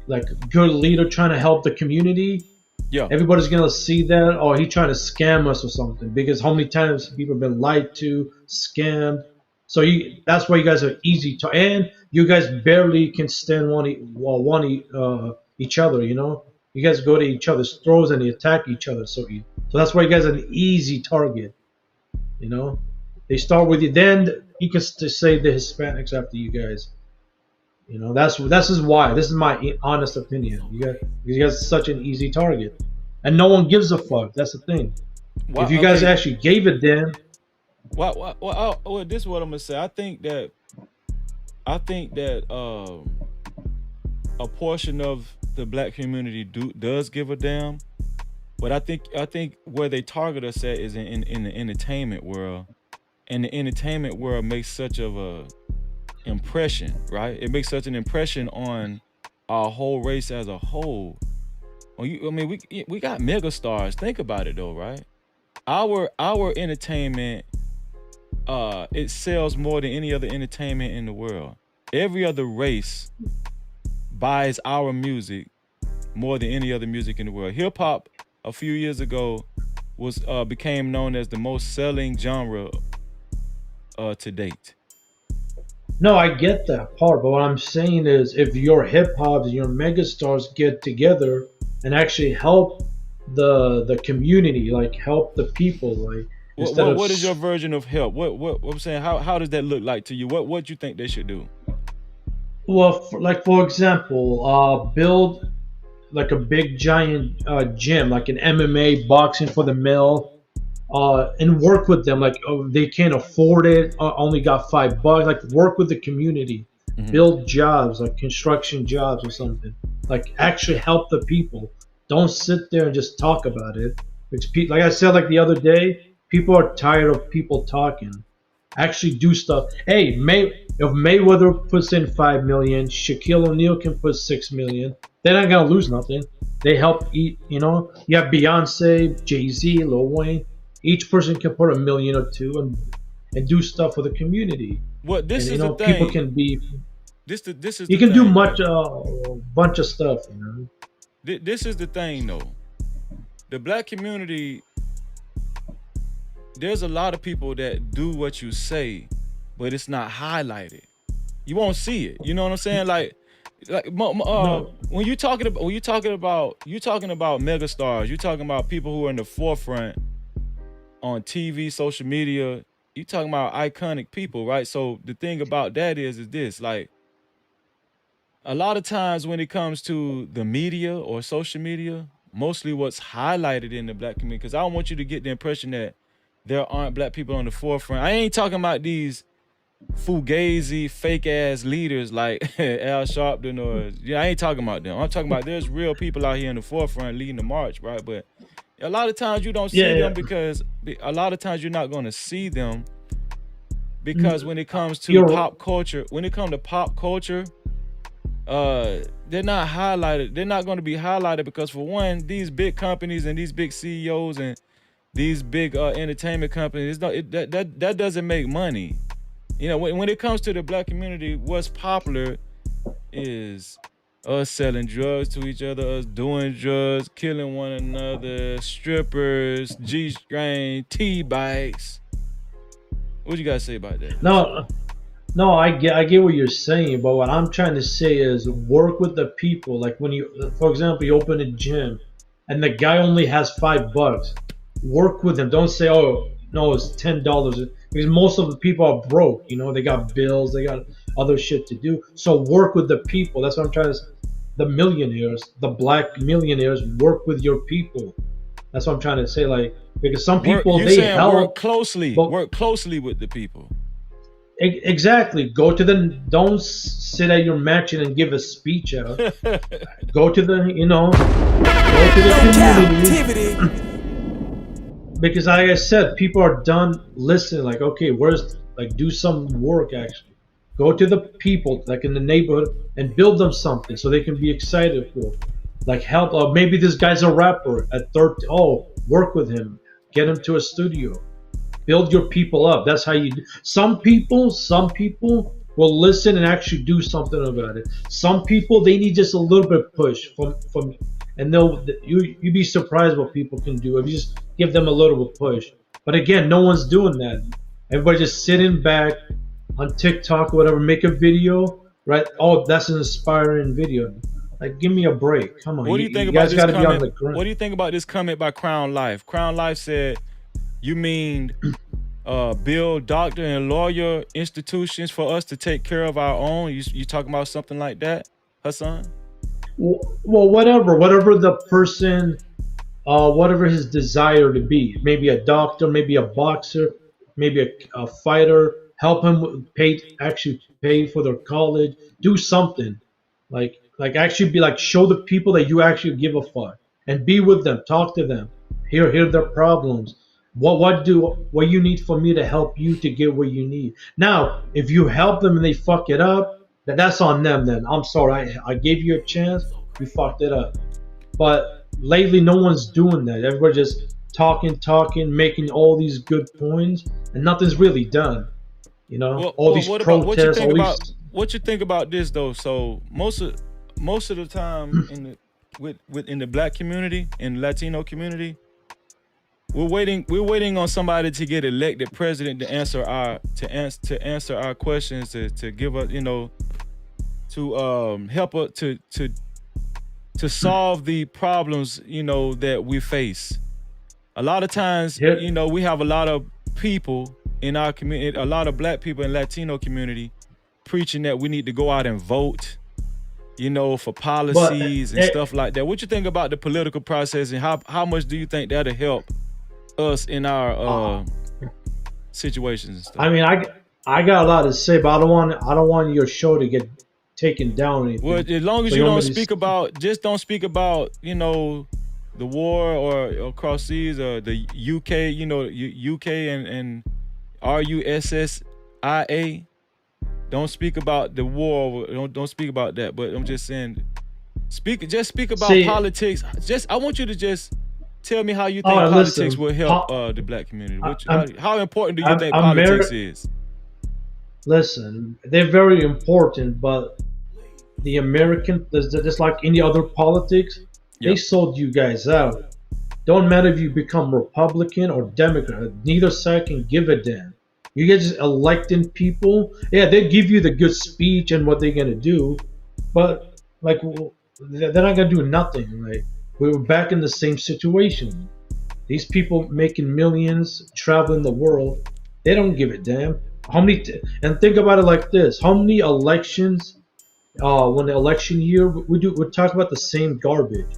like good leader trying to help the community, everybody's gonna see that, oh, he's trying to scam us or something. Because how many times people have been lied to, scammed. So that's why you guys are easy to, and you guys barely can stand each other. You guys go to each other's throats and they attack each other. So that's why you guys are an easy target. They start with you, then you can say the Hispanics after you guys. This is why. This is my honest opinion. You guys are such an easy target, and no one gives a fuck. That's the thing. If you guys actually gave a damn. Well, this is what I'm gonna say. I think that a portion of the black community does give a damn, but I think where they target us at is in the entertainment world, and the entertainment world makes such of a impression, right? It makes such an impression on our whole race as a whole. We got mega stars. Think about it though, right? Our entertainment. It sells more than any other entertainment in the world. Every other race buys our music more than any other music in the world. Hip hop a few years ago became known as the most selling genre to date. No, I get that part, but what I'm saying is, if your hip hop and your megastars get together and actually help the community, like help the people, like. What is your version of help? What I'm saying? How does that look like to you? What you think they should do? Well, for example, build like a big giant gym, like an MMA, boxing for the male, and work with them. Like, they can't afford it, only got $5. Like, work with the community, build jobs, like construction jobs or something. Like, actually help the people. Don't sit there and just talk about it. Like I said, like the other day. People are tired of people talking. Actually do stuff. Hey, if Mayweather puts in $5 million, Shaquille O'Neal can put $6 million. They're not gonna lose nothing. They help eat. You have Beyonce, Jay-Z, Lil Wayne. Each person can put $1 million or $2 million and do stuff for the community. Well, this is the thing. People can be. This is. You can do bunch of stuff. This is the thing, though. The black community. There's a lot of people that do what you say, but it's not highlighted. You won't see it. You know what I'm saying? When you're talking about megastars, you're talking about people who are in the forefront on TV, social media. You're talking about iconic people, right? So the thing about that is this, like, a lot of times when it comes to the media or social media, mostly what's highlighted in the black community, because I don't want you to get the impression that there aren't black people on the forefront. I ain't talking about these fugazi, fake ass leaders like Al Sharpton I ain't talking about them. I'm talking about there's real people out here in the forefront leading the march, right? But a lot of times you don't see them because a lot of times you're not going to see them because when it comes to pop culture, they're not highlighted. They're not going to be highlighted because, for one, these big companies and these big CEOs and these big entertainment companies, that doesn't make money. When it comes to the black community, what's popular is us selling drugs to each other, us doing drugs, killing one another, strippers, G-string, T-bikes. What you guys say about that? No, No, I get what you're saying, but what I'm trying to say is work with the people. Like when you, for example, you open a gym, and the guy only has $5. Work with him. Don't say, oh no, it's $10, because most of the people are broke. You know, they got bills, they got other shit to do. So work with the people. That's what I'm trying to. The millionaires, the black millionaires, work with your people. That's what I'm trying to say. Like, because some people they help. Work closely with the people. Exactly. Go to the. Don't sit at your mansion and give a speech out. Go to the. Go to the community. Because, like I said, people are done listening. Like, okay, do some work actually. Go to the people, like in the neighborhood, and build them something so they can be excited for. Like help. Or maybe this guy's a rapper at 30. Oh, work with him. Get him to a studio. Build your people up. That's how you do. Some people will listen and actually do something about it. Some people, they need just a little bit of push from and you'd be surprised what people can do if you just give them a little bit of push. But again, no one's doing that. Everybody just sitting back on TikTok or whatever, make a video, right? Oh, that's an inspiring video. Like, give me a break. Come on. What do you think about this comment? What do you think about this comment by Crown Life? Crown Life said, "You mean build doctor and lawyer institutions for us to take care of our own?" You talking about something like that, Hassan? Well, whatever the person, whatever his desire to be. Maybe a doctor, maybe a boxer, maybe a fighter. Help him pay for their college. Do something, like actually be like, show the people that you actually give a fuck and be with them, talk to them, hear their problems. What you need for me to help you to get what you need. Now, if you help them and they fuck it up, that's on them. Then I'm sorry, I gave you a chance, you fucked it up. But lately, no one's doing that. Everybody just talking, making all these good points, and nothing's really done. You know, all these protests. What you think about this though? So most of the time in the black community, in the Latino community, we're waiting on somebody to get elected president to answer our questions, to give us, to help us to solve the problems, that we face. A lot of times, we have a lot of people in our community, a lot of black people in Latino community, preaching that we need to go out and vote, for policies and stuff like that. What you think about the political process, and how much do you think that'll help us in our situations and stuff? I mean, I got a lot to say, but I don't want your show to get taken down or anything. Well, as long as you don't speak about the war or across seas or the UK, UK and RUSSIA. Don't speak about the war. Don't speak about that. But I'm just saying, speak about politics. I want you to just tell me how you think politics will help the black community. How important do you think politics is? Listen, they're very important, but the American, just like any other politics, they sold you guys out. Don't matter if you become Republican or Democrat. Neither side can give a damn. You guys just electing people. Yeah, they give you the good speech and what they're gonna do, but like they're not gonna do nothing. Like, we're back in the same situation. These people making millions, traveling the world, they don't give a damn. And think about it like this: how many elections? When the election year, we talk about the same garbage.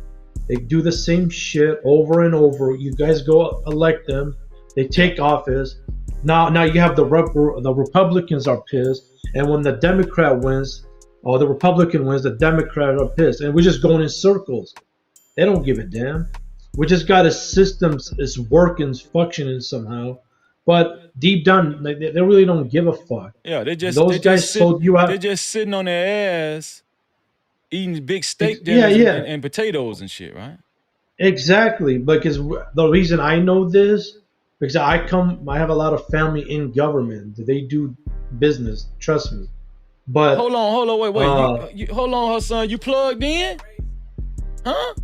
They do the same shit over and over. You guys go elect them. They take office. Now you have the Republicans are pissed, and when the Democrat wins, or the Republican wins, the Democrat are pissed, and we're just going in circles. They don't give a damn. We just got a system is working, functioning somehow, but deep down, they really don't give a fuck. Yeah, those guys sold you out. They're just sitting on their ass, eating big steak dinners and potatoes and shit, right? Exactly, because the reason I know this, because I have a lot of family in government. They do business, trust me. But hold on, wait. Hold on, Hassan. You plugged in? Huh?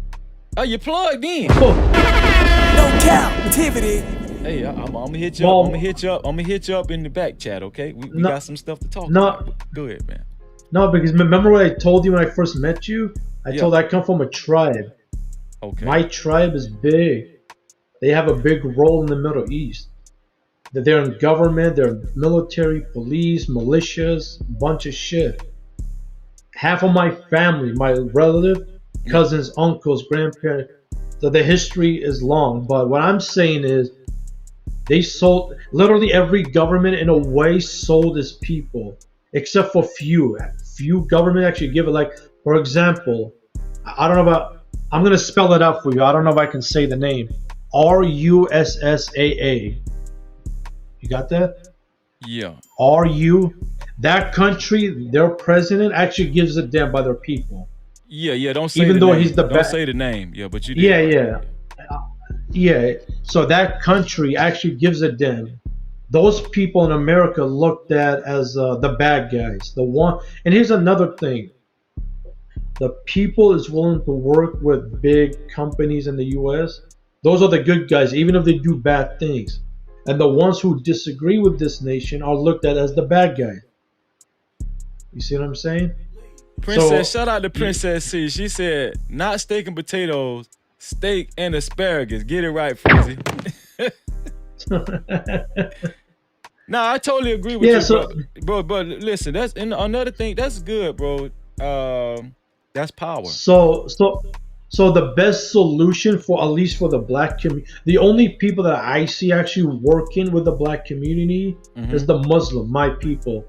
Are you plugged in? No Cap-tivity. Hey, I'm gonna hit you up. I'm gonna hit you up in the back chat. Okay, we got some stuff to talk about. Go ahead, man. No, because remember what I told you when I first met you? I told I come from a tribe. Okay. My tribe is big. They have a big role in the Middle East. That they're in government, they're military, police, militias, bunch of shit. Half of my family, my relative, cousins, uncles, grandparents, so the history is long. But what I'm saying is, they sold, literally every government in a way sold its people, except for few. Few government actually give it, like, for example, I don't know about, I'm going to spell it out for you. I don't know if I can say the name. RUSSAA. You got that? Yeah. That country, their president actually gives a damn by their people. Yeah. Don't say even the though name. He's the don't say the name. Yeah, but you did. Yeah. So that country actually gives a damn. Those people in America looked at as the bad guys. The one. And here's another thing. The people is willing to work with big companies in the U.S. Those are the good guys, even if they do bad things. And the ones who disagree with this nation are looked at as the bad guys. You see what I'm saying? Princess, shout out to Princess C. She said, not steak and potatoes, steak and asparagus. Get it right, Freezy. Nah, I totally agree with you, bro. But listen, that's another thing. That's good, bro. That's power. So the best solution for, at least for the black community, the only people that I see actually working with the black community is the Muslim, my people.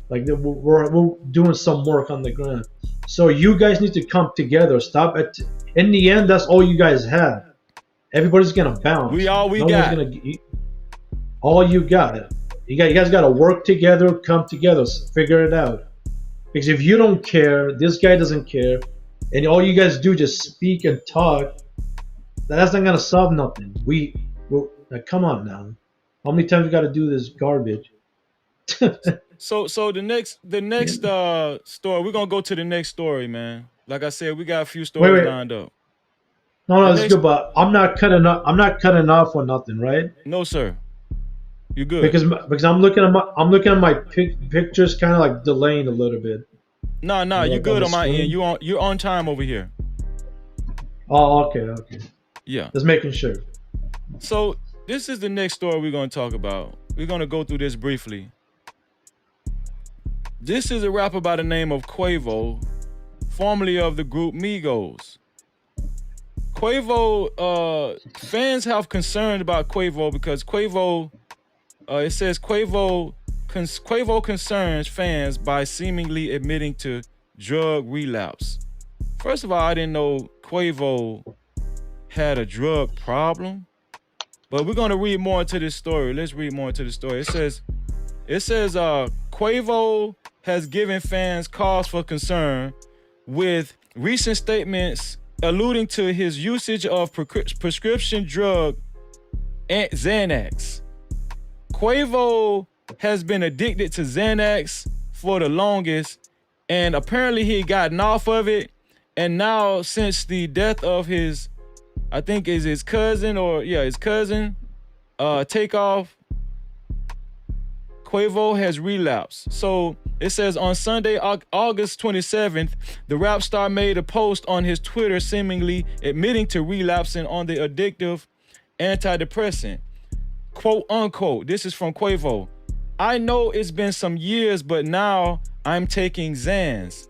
Like we're doing some work on the ground. So you guys need to come together. Stop at. In the end, that's all you guys have. Everybody's gonna bounce. We got. All you got. You guys got to work together, come together, figure it out. Because if you don't care, this guy doesn't care, and all you guys do just speak and talk, that's not gonna solve nothing. Come on now. How many times we got to do this garbage? So the next story, we're gonna go to the next story, man. Like I said, we got a few stories lined up. No, it's good, but I'm not cutting off or nothing, right? No, sir. You good? Because I'm looking at my pictures, kind of like delaying a little bit. No, you good on my end. You're on time over here. Oh, okay. Yeah. Just making sure. So this is the next story we're gonna talk about. We're gonna go through this briefly. This is a rapper by the name of Quavo, formerly of the group Migos. Quavo, fans have concern about Quavo because Quavo, it says Quavo concerns fans by seemingly admitting to drug relapse. First of all, I didn't know Quavo had a drug problem, but we're gonna read more into this story. Let's read more into the story. It says, Quavo has given fans cause for concern with recent statements alluding to his usage of prescription drug Xanax. Quavo has been addicted to Xanax for the longest, and apparently he had gotten off of it. And now, since the death of his cousin, Takeoff, Quavo has relapsed. So it says on Sunday, August 27th, the rap star made a post on his Twitter seemingly admitting to relapsing on the addictive antidepressant. Quote unquote, this is from Quavo. I know it's been some years, but now I'm taking Xans.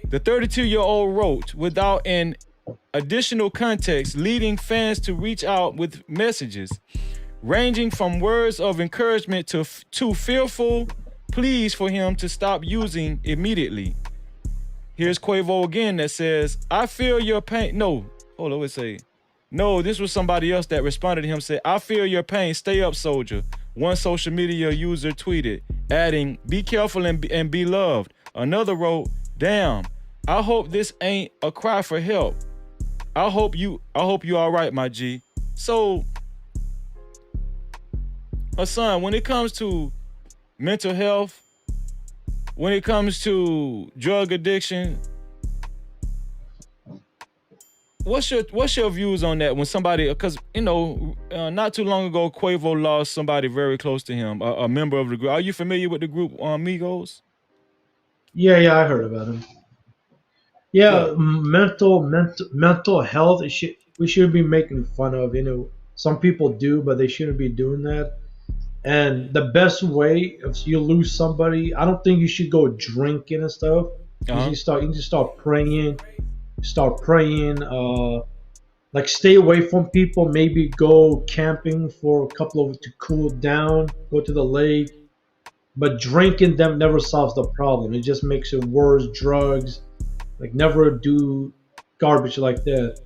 The 32-year-old wrote without an additional context, leading fans to reach out with messages ranging from words of encouragement to fearful pleas for him to stop using immediately. Here's Quavo again that says, I feel your pain. No, this was somebody else that responded to him, said, I feel your pain, stay up, soldier. One social media user tweeted, adding, be careful and be loved. Another wrote, damn, I hope this ain't a cry for help. I hope you all right, my G. So, Hassan, when it comes to mental health, when it comes to drug addiction, what's your views on that when somebody, because not too long ago Quavo lost somebody very close to him, a member of the group. Are you familiar with the group Migos? Yeah, I heard about him. Yeah, mental health. We shouldn't be making fun of. Some people do, but they shouldn't be doing that. And the best way if you lose somebody, I don't think you should go drinking and stuff. You just start praying. Like stay away from people. Maybe go camping for a couple of to cool down. Go to the lake. But drinking them never solves the problem. It just makes it worse. Drugs, like never do garbage like that.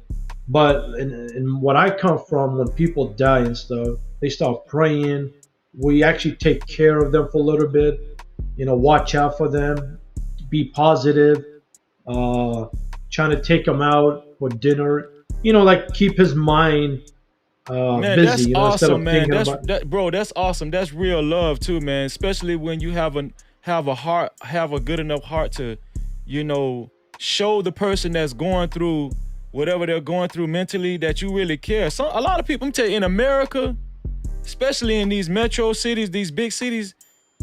But in what I come from, when people die and stuff, they start praying. We actually take care of them for a little bit. Watch out for them. Be positive. Trying to take them out for dinner. Like keep his mind man, busy. That's awesome, man. Bro, that's awesome. That's real love too, man. Especially when you have a good enough heart to, show the person that's going through whatever they're going through mentally that you really care. A lot of people, I'm telling you, in America, especially in these metro cities, these big cities,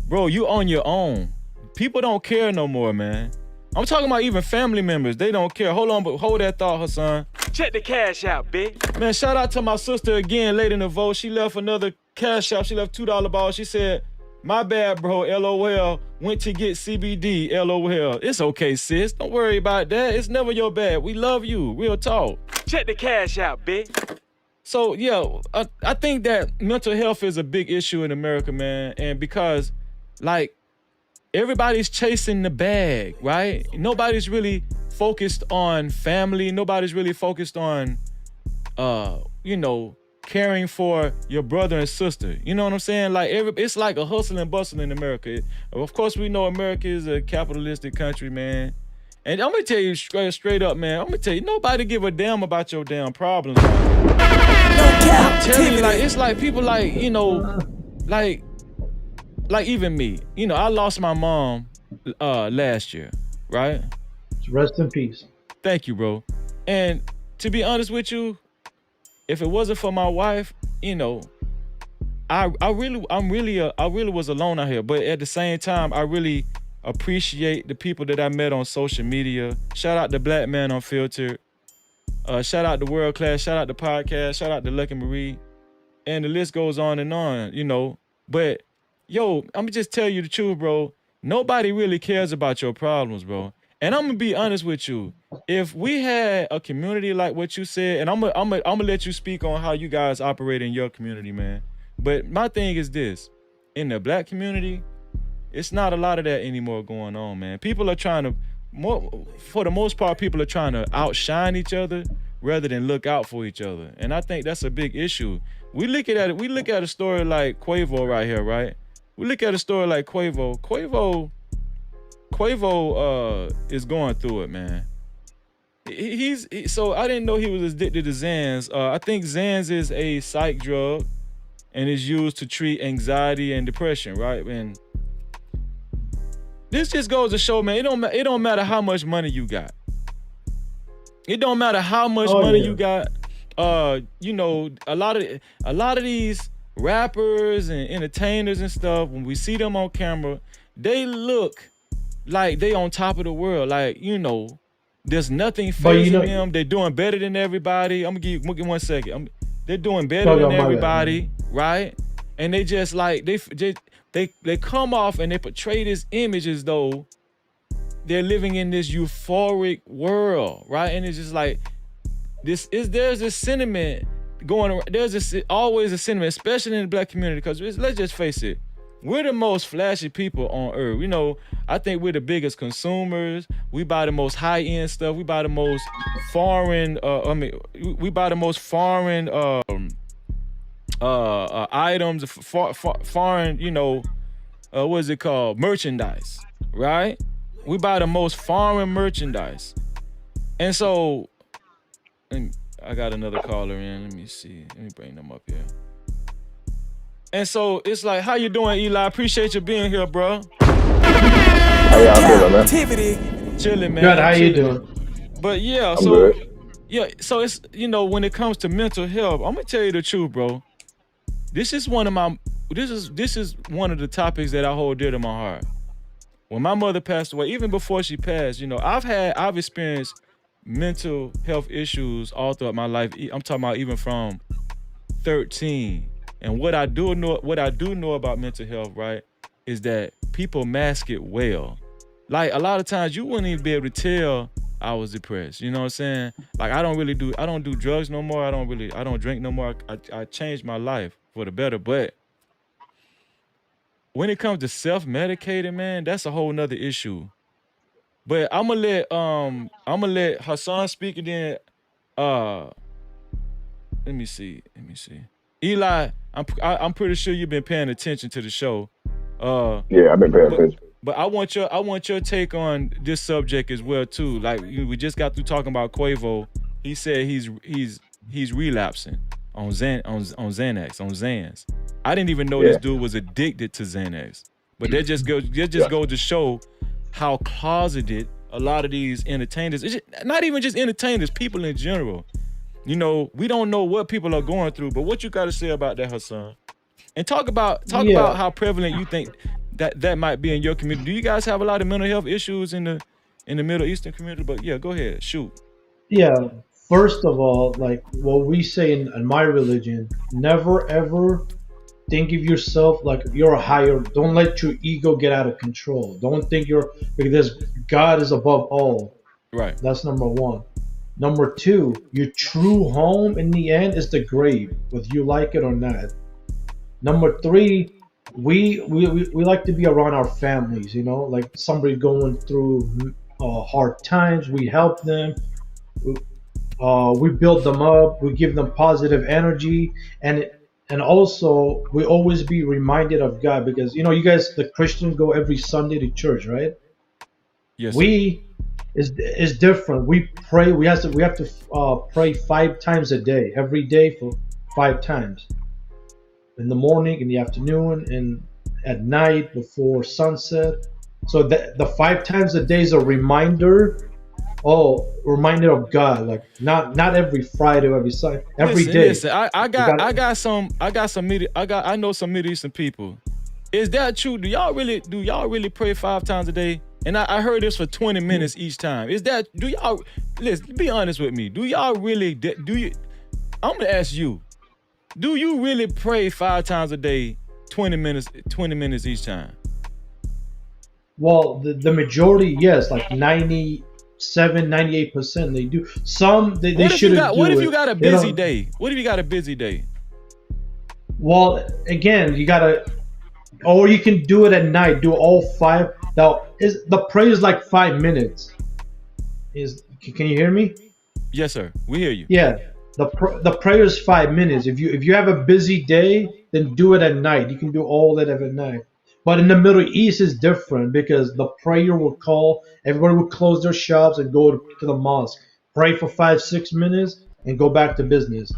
bro, you on your own. People don't care no more, man. I'm talking about even family members. They don't care. Hold on, but hold that thought, Hassan. Check the cash out, bitch. Man, shout out to my sister again late in the vote. She left another cash out. She left $2 ball. She said, my bad, bro, LOL. Went to get CBD, LOL. It's okay, sis. Don't worry about that. It's never your bad. We love you. Real talk. Check the cash out, bitch. So, yeah, I think that mental health is a big issue in America, man. And because, like, everybody's chasing the bag, right? Nobody's really focused on family. Nobody's really focused on, caring for your brother and sister. You know what I'm saying? Like it's like a hustle and bustle in America. Of course, we know America is a capitalistic country, man. And I'm gonna tell you straight up, man. I'm gonna tell you, nobody give a damn about your damn problems. Man. I'm telling you, like it's like people like like even me. I lost my mom last year, right? Rest in peace. Thank you, bro. And to be honest with you, if it wasn't for my wife, I really was alone out here. But at the same time, I really appreciate the people that I met on social media. Shout out to Black Man Unfiltered. Shout out to World Class. Shout out to Podcast. Shout out to Lucky Marie. And the list goes on and on, But, yo, I'm going to just tell you the truth, bro. Nobody really cares about your problems, bro. And I'm gonna be honest with you. If we had a community like what you said, and I'm gonna let you speak on how you guys operate in your community, man. But my thing is this: in the Black community, it's not a lot of that anymore going on, man. People are trying to, for the most part, people are trying to outshine each other rather than look out for each other. And I think that's a big issue. We look at a story like Quavo right here, right? We look at a story like Quavo. Quavo is going through it, man. So I didn't know he was addicted to Xans. I think Xans is a psych drug and is used to treat anxiety and depression, right? And this just goes to show, man, it don't matter how much money you got. It don't matter how much money you got. A lot of these rappers and entertainers and stuff, when we see them on camera, they look like they on top of the world. Like, there's nothing fazing them. They're doing better than everybody. I'm gonna give 1 second. They're doing better than everybody, right? And they just like they come off and they portray this image as though they're living in this euphoric world, right? And it's just like there's a sentiment going around. There's always a sentiment, especially in the Black community, because let's just face it, we're the most flashy people on earth. I think we're the biggest consumers. We buy the most high-end stuff. We buy the most foreign. We buy the most foreign items, foreign. What is it called? Merchandise, right? We buy the most foreign merchandise, and so. I got another caller in. Let me see. Let me bring them up here. And so it's like, how you doing, Eli? Appreciate you being here, bro. How y'all feeling, man? Cap-tivity. Chilling, man. Good. How you doing? But yeah, I'm good. Yeah, so it's, when it comes to mental health, I'm gonna tell you the truth, bro. This is one of the topics that I hold dear to my heart. When my mother passed away, even before she passed, I've experienced mental health issues all throughout my life. I'm talking about even from 13. And what I do know about mental health, right, is that people mask it well. Like a lot of times you wouldn't even be able to tell I was depressed. You know what I'm saying? Like I don't do drugs no more. I don't drink no more. I changed my life for the better. But when it comes to self-medicating, man, that's a whole nother issue. But I'm gonna let Hassan speak, and then let me see. Eli, I'm pretty sure you've been paying attention to the show. Yeah, I've been paying attention. But I want your take on this subject as well too. Like we just got through talking about Quavo. He said he's relapsing on Xanax. I didn't even know this dude was addicted to Xanax. But that just goes to show how closeted a lot of these entertainers, not even just entertainers, people in general. We don't know what people are going through, but what you got to say about that, Hassan? And talk about how prevalent you think that might be in your community. Do you guys have a lot of mental health issues in the Middle Eastern community? But yeah, go ahead, shoot. Yeah, first of all, like what we say in my religion, never ever think of yourself like you're higher. Don't let your ego get out of control. Don't think because God is above all. Right. That's number one. Number two, your true home in the end is the grave, whether you like it or not. Number three, we like to be around our families, like somebody going through hard times, we help them, we build them up, we give them positive energy, and also we always be reminded of God, because you guys, the Christians, go every Sunday to church, right? Yes. Is different. We pray. We have to pray 5 times a day, every day for 5 times. In the morning, in the afternoon, and at night before sunset. So the 5 times a day is a reminder. Reminder of God. Like not every Friday or every Sunday, every day. Listen, I know some Middle Eastern people. Is that true? Do y'all really pray 5 times a day? And I heard this for 20 minutes each time. Listen, be honest with me. I'm gonna ask you, do you really pray 5 times a day, 20 minutes each time? Well, the majority, yes, like 97, 98% they do. Some they shouldn't do it. What if you got a busy day? What if you got a busy day? Well, again, you gotta, or you can do it at night. Do all 5. Now, the prayer is like 5 minutes. Can you hear me? Yes, sir. We hear you. Yeah, the prayer is 5 minutes. If you have a busy day, then do it at night. You can do all that at night. But in the Middle East, it's different, because the prayer will call. Everybody will close their shops and go to the mosque, pray for 5-6 minutes, and go back to business.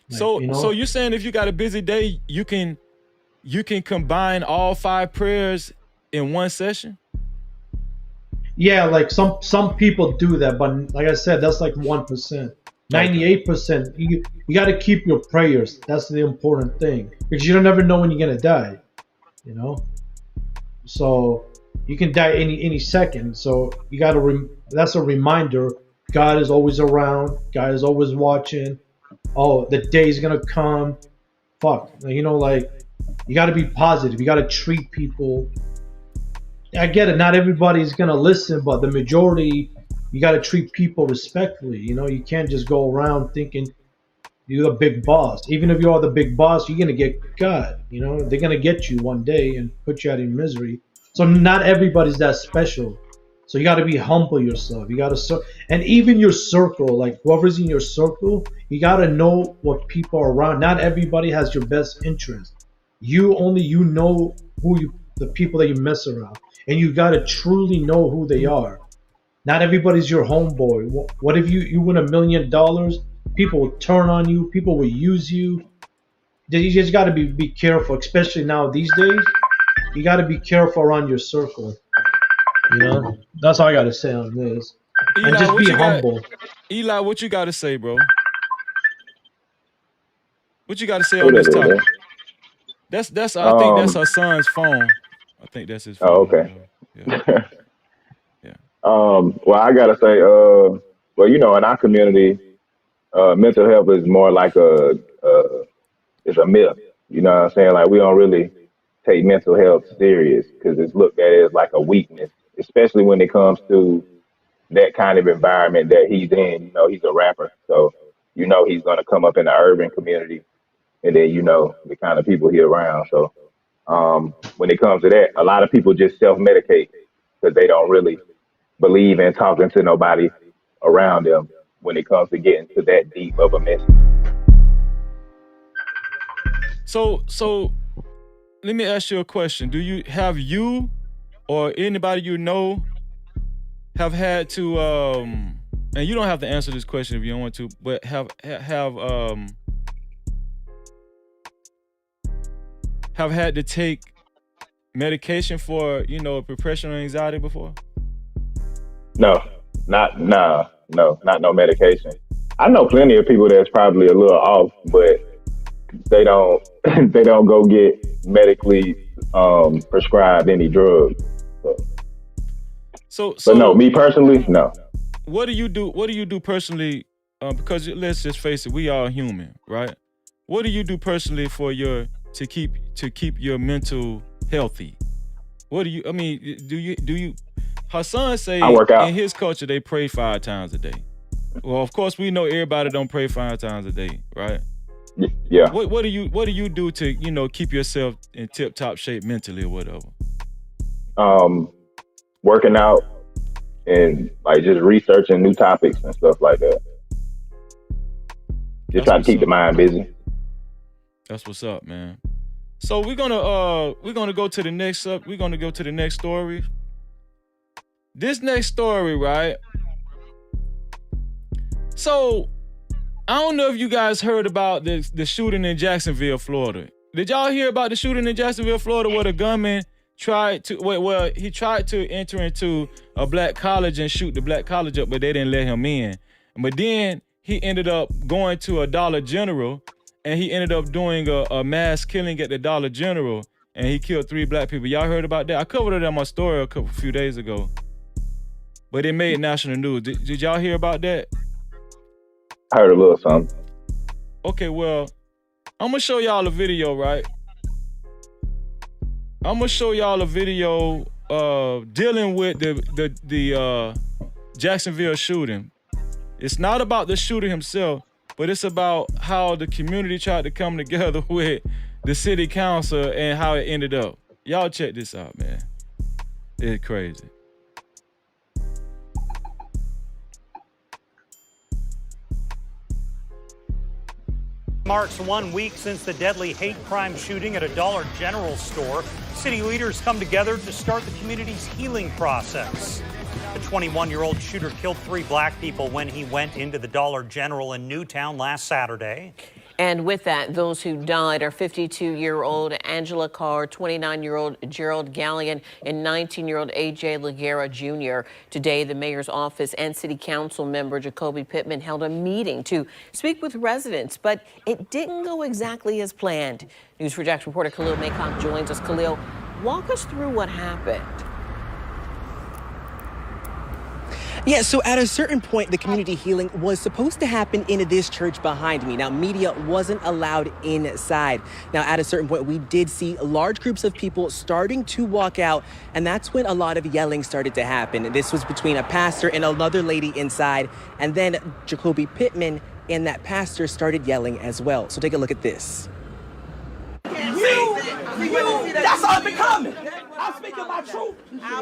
So you're saying if you got a busy day, you can combine all 5 prayers in one session? Yeah, like some people do that, but like I said, that's like 1%. 98%, you got to keep your prayers. That's the important thing, because you don't never know when you're gonna die. So you can die any second. So you got to. That's a reminder. God is always around. God is always watching. Oh, the day's gonna come. Fuck, like you got to be positive. You got to treat people. I get it. Not everybody's gonna listen, but the majority, you got to treat people respectfully. You can't just go around thinking you're the big boss. Even if you are the big boss, you're gonna get God. They're gonna get you one day and put you out in misery. So not everybody's that special. So you got to be humble yourself. You got to, and even your circle, like whoever's in your circle, you got to know what people are around. Not everybody has your best interest. You know the people that you mess around, and you got to truly know who they are. Not everybody's your homeboy. What if you win $1 million? People will turn on you. People will use you. You just got to be careful, especially now these days. You got to be careful around your circle. That's all I got to say on this. And just be humble. Eli, what you got to say, bro? What you got to say on this topic? That's. I think that's her son's phone. I think that's his phone. Oh, okay. Yeah. Yeah. Well, I gotta say, well, you know, in our community, mental health is more like it's a myth. You know what I'm saying? Like, we don't really take mental health serious because it's looked at as like a weakness, especially when it comes to that kind of environment that he's in. You know, he's a rapper, so you know he's gonna come up in the urban community, and then you know the kind of people he around. So when it comes to that, a lot of people just self-medicate because they don't really believe in talking to nobody around them when it comes to getting to that deep of a message. So let me ask you a question. Have you or anybody you know have had to and you don't have to answer this question if you don't want to, but have had to take medication for, you know, depression or anxiety before? No, not no medication. I know plenty of people that's probably a little off, but they don't go get medically prescribed any drugs. So but no, me personally, no. What do you do personally? Because let's just face it, we all human, right? What do you do personally for to keep your mental healthy? What do you? I mean, do you? Her son say I work out. In his culture they pray 5 times a day. Well, of course we know everybody don't pray 5 times a day, right? Yeah. What do you do to, you know, keep yourself in tip top shape mentally or whatever? Working out and like just researching new topics and stuff like that. Just try to keep the mind busy. That's what's up, man. So we're gonna go to the next up. We're gonna go to the next story. This next story, right? So I don't know if you guys heard about the shooting in Jacksonville, Florida. Did y'all hear about the shooting in Jacksonville, Florida, where the gunman tried to enter into a black college and shoot the black college up, but they didn't let him in. But then he ended up going to a Dollar General, and he ended up doing a mass killing at the Dollar General, and he killed 3 black people. Y'all heard about that? I covered it on my story a few days ago, but it made national news. Did y'all hear about that? I heard a little something. Okay, well, I'm gonna show y'all a video, right? I'm gonna show y'all a video dealing with the Jacksonville shooting. It's not about the shooter himself, but it's about how the community tried to come together with the city council and how it ended up. Y'all check this out, man. It's crazy. Marks 1 week since the deadly hate crime shooting at a Dollar General store. City leaders come together to start the community's healing process. The 21-year-old shooter killed 3 black people when he went into the Dollar General in Newtown last Saturday. And with that, those who died are 52-year-old Angela Carr, 29-year-old Gerald Gallion, and 19-year-old A.J. Laguerra Jr. Today, the mayor's office and city council member Jacoby Pittman held a meeting to speak with residents, but it didn't go exactly as planned. News4Jax reporter Khalil Maycock joins us. Khalil, walk us through what happened. Yeah, so at a certain point, the community healing was supposed to happen in this church behind me. Now, media wasn't allowed inside. Now, at a certain point, we did see large groups of people starting to walk out, and that's when a lot of yelling started to happen. This was between a pastor and another lady inside, and then Jacoby Pittman and that pastor started yelling as well. So take a look at this. That's all becoming. I'm speaking my truth. I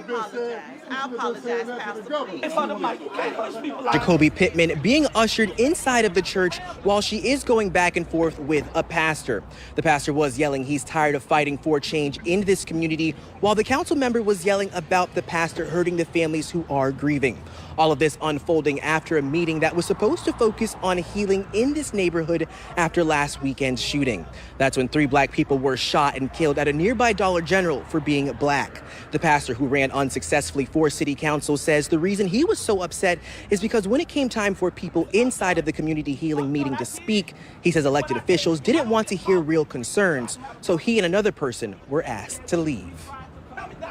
apologize, Pastor. In front of Mike, you can't push people like Jacoby Pittman being ushered inside of the church while she is going back and forth with a pastor. The pastor was yelling he's tired of fighting for change in this community, while the council member was yelling about the pastor hurting the families who are grieving. All of this unfolding after a meeting that was supposed to focus on healing in this neighborhood after last weekend's shooting. That's when 3 black people were shot and killed at a nearby Dollar General for being black. The pastor, who ran unsuccessfully for city council, says the reason he was so upset is because when it came time for people inside of the community healing meeting to speak, he says elected officials didn't want to hear real concerns, so he and another person were asked to leave.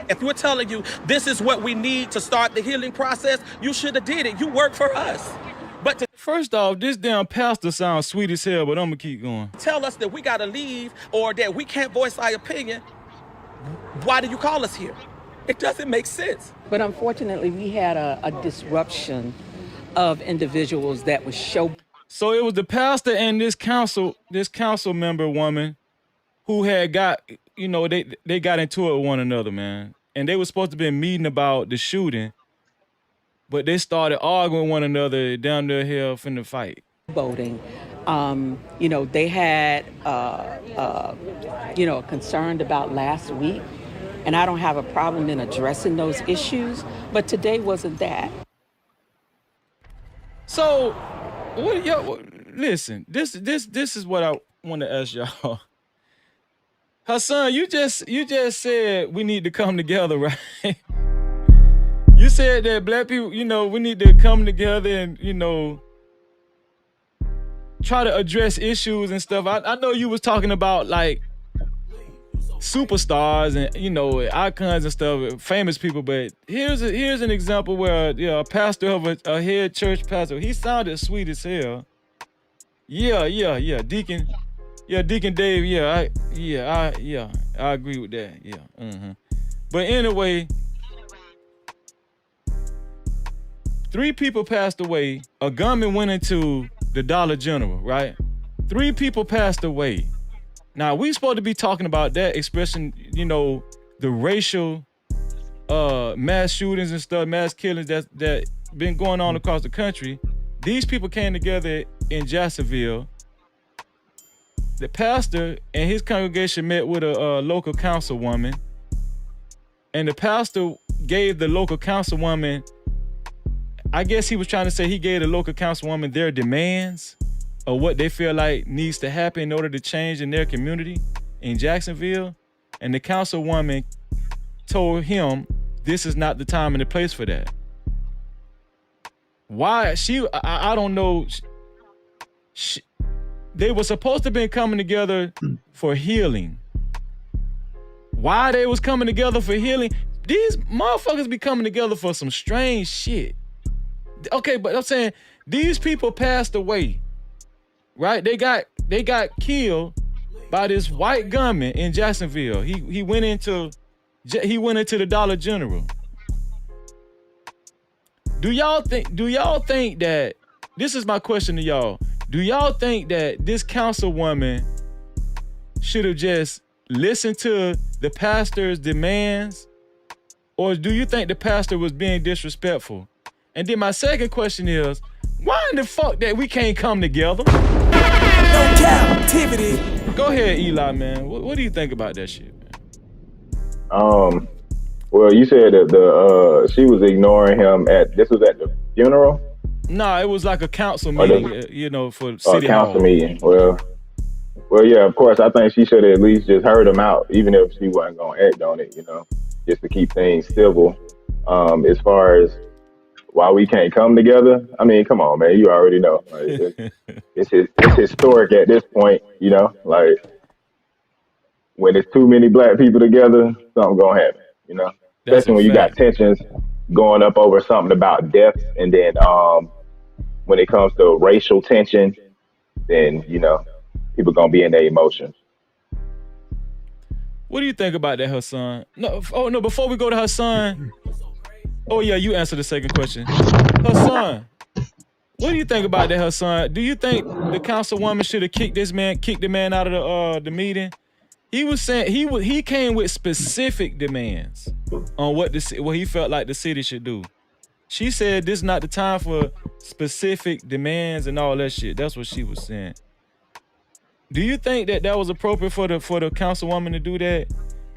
If we're telling you this is what we need to start the healing process, you should have did it. You work for us. But to First off, this damn pastor sounds sweet as hell, but I'm gonna keep going. tell us that we got to leave or that we can't voice our opinion, why do you call us here? It doesn't make sense. But unfortunately, we had a disruption of individuals that was show. So it was the pastor and this council member woman who had got, you know, they got into it with one another, man. And they were supposed to be meeting about the shooting, but they started arguing with one another down the hill from the fight. Voting. You know, they had, concerned about last week, and I don't have a problem in addressing those issues, but today wasn't that. So, what y'all listen? This is what I want to ask y'all. Hassan, you just said we need to come together, right? You said that black people, you know, we need to come together and, you know, try to address issues and stuff. I know you was talking about like superstars and, you know, icons and stuff, famous people, but here's an example where, you know, a pastor of a head church pastor, he sounded sweet as hell. Yeah, Deacon Dave, I agree with that. Yeah. But anyway, 3 people passed away. A gunman went into the Dollar General, right? 3 people passed away. Now, we supposed to be talking about that, expressing, you know, the racial mass shootings and stuff, mass killings that been going on across the country. These people came together in Jacksonville. The pastor and his congregation met with a local councilwoman, and the pastor gave the local councilwoman, I guess he was trying to say he gave the local councilwoman their demands of what they feel like needs to happen in order to change in their community in Jacksonville. And the councilwoman told him this is not the time and the place for that. Why? I don't know. They were supposed to be coming together for healing. Why they was coming together for healing? These motherfuckers be coming together for some strange shit. Okay, but I'm saying these people passed away, right? They got killed by this white gunman in Jacksonville. He went into the Dollar General. Do y'all think that, this is my question to y'all, do y'all think that this councilwoman should have just listened to the pastor's demands? Or do you think the pastor was being disrespectful? And then my second question is, why in the fuck that we can't come together? No Cap-tivity. Go ahead, Eli, man. What do you think about that shit, man? Well, you said that she was ignoring him this was at the funeral? Nah, it was like a council meeting, you know, for city hall. Council meeting. Well, yeah, of course, I think she should have at least just heard him out, even if she wasn't going to act on it, you know, just to keep things civil. As far as why we can't come together, I mean, come on, man, you already know. Like, it's historic at this point, you know, like when it's too many black people together, something's going to happen, you know, especially when you got tensions going up over something about death. And then when it comes to racial tension, then, you know, people going to be in their emotions. What do you think about that, Hassan? No, before we go to Hassan. Oh yeah, you answer the second question. Hassan, what do you think about that, Hassan? Do you think the councilwoman should have kicked the man out of the meeting? He was saying he came with specific demands on what he felt like the city should do. She said this is not the time for specific demands and all that shit. That's what she was saying. Do you think that was appropriate for the councilwoman to do that?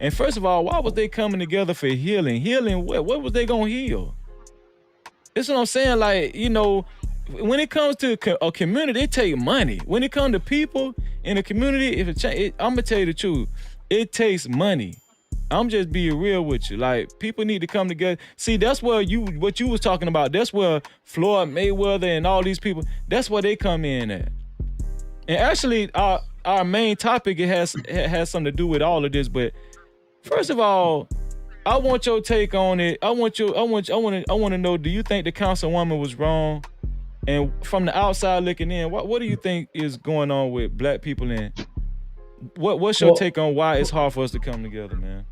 And first of all, why was they coming together for healing? Healing what? What was they gonna heal? That's what I'm saying. Like, you know, when it comes to a community, it takes money. When it comes to people in a community, I'm gonna tell you the truth, it takes money. I'm just being real with you. Like, people need to come together. See, that's where what you was talking about. That's where Floyd Mayweather and all these people, that's where they come in at. And actually, our main topic, it has something to do with all of this. But first of all, I want your take on it. I want to know, do you think the councilwoman was wrong? And from the outside looking in, what do you think is going on with black people? And what's your take on why it's hard for us to come together, man?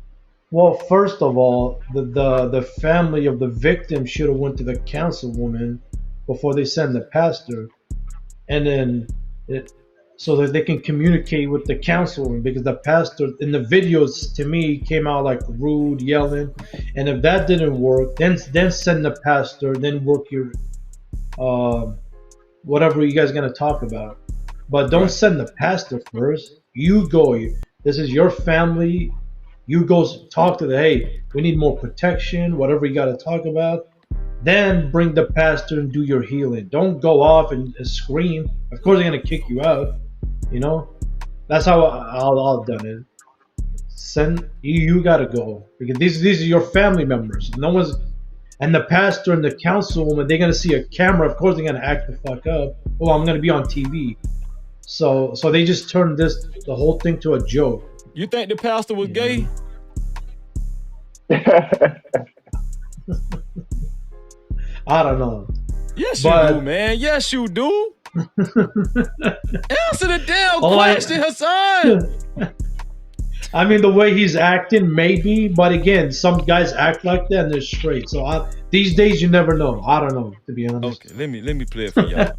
Well, first of all, the family of the victim should have went to the councilwoman before they send the pastor, and then so that they can communicate with the councilwoman, because the pastor in the videos to me came out like rude, yelling, and if that didn't work, then send the pastor, then work your whatever you guys are gonna talk about, but don't send the pastor first. You go. This is your family. You go talk to hey, we need more protection, whatever you got to talk about. Then bring the pastor and do your healing. Don't go off and scream. Of course, they're going to kick you out. You know? That's how I've done it. You got to go. Because these are your family members. No one's... And the pastor and the councilwoman, they're going to see a camera. Of course, they're going to act the fuck up. Oh, I'm going to be on TV. So they just turned the whole thing to a joke. You think the pastor was gay? I don't know. Yes, you do, man. Yes, you do. Answer the damn question, Hassan. I mean, the way he's acting, maybe. But again, some guys act like that and they're straight. So these days, you never know. I don't know, to be honest. Okay, let me play it for y'all.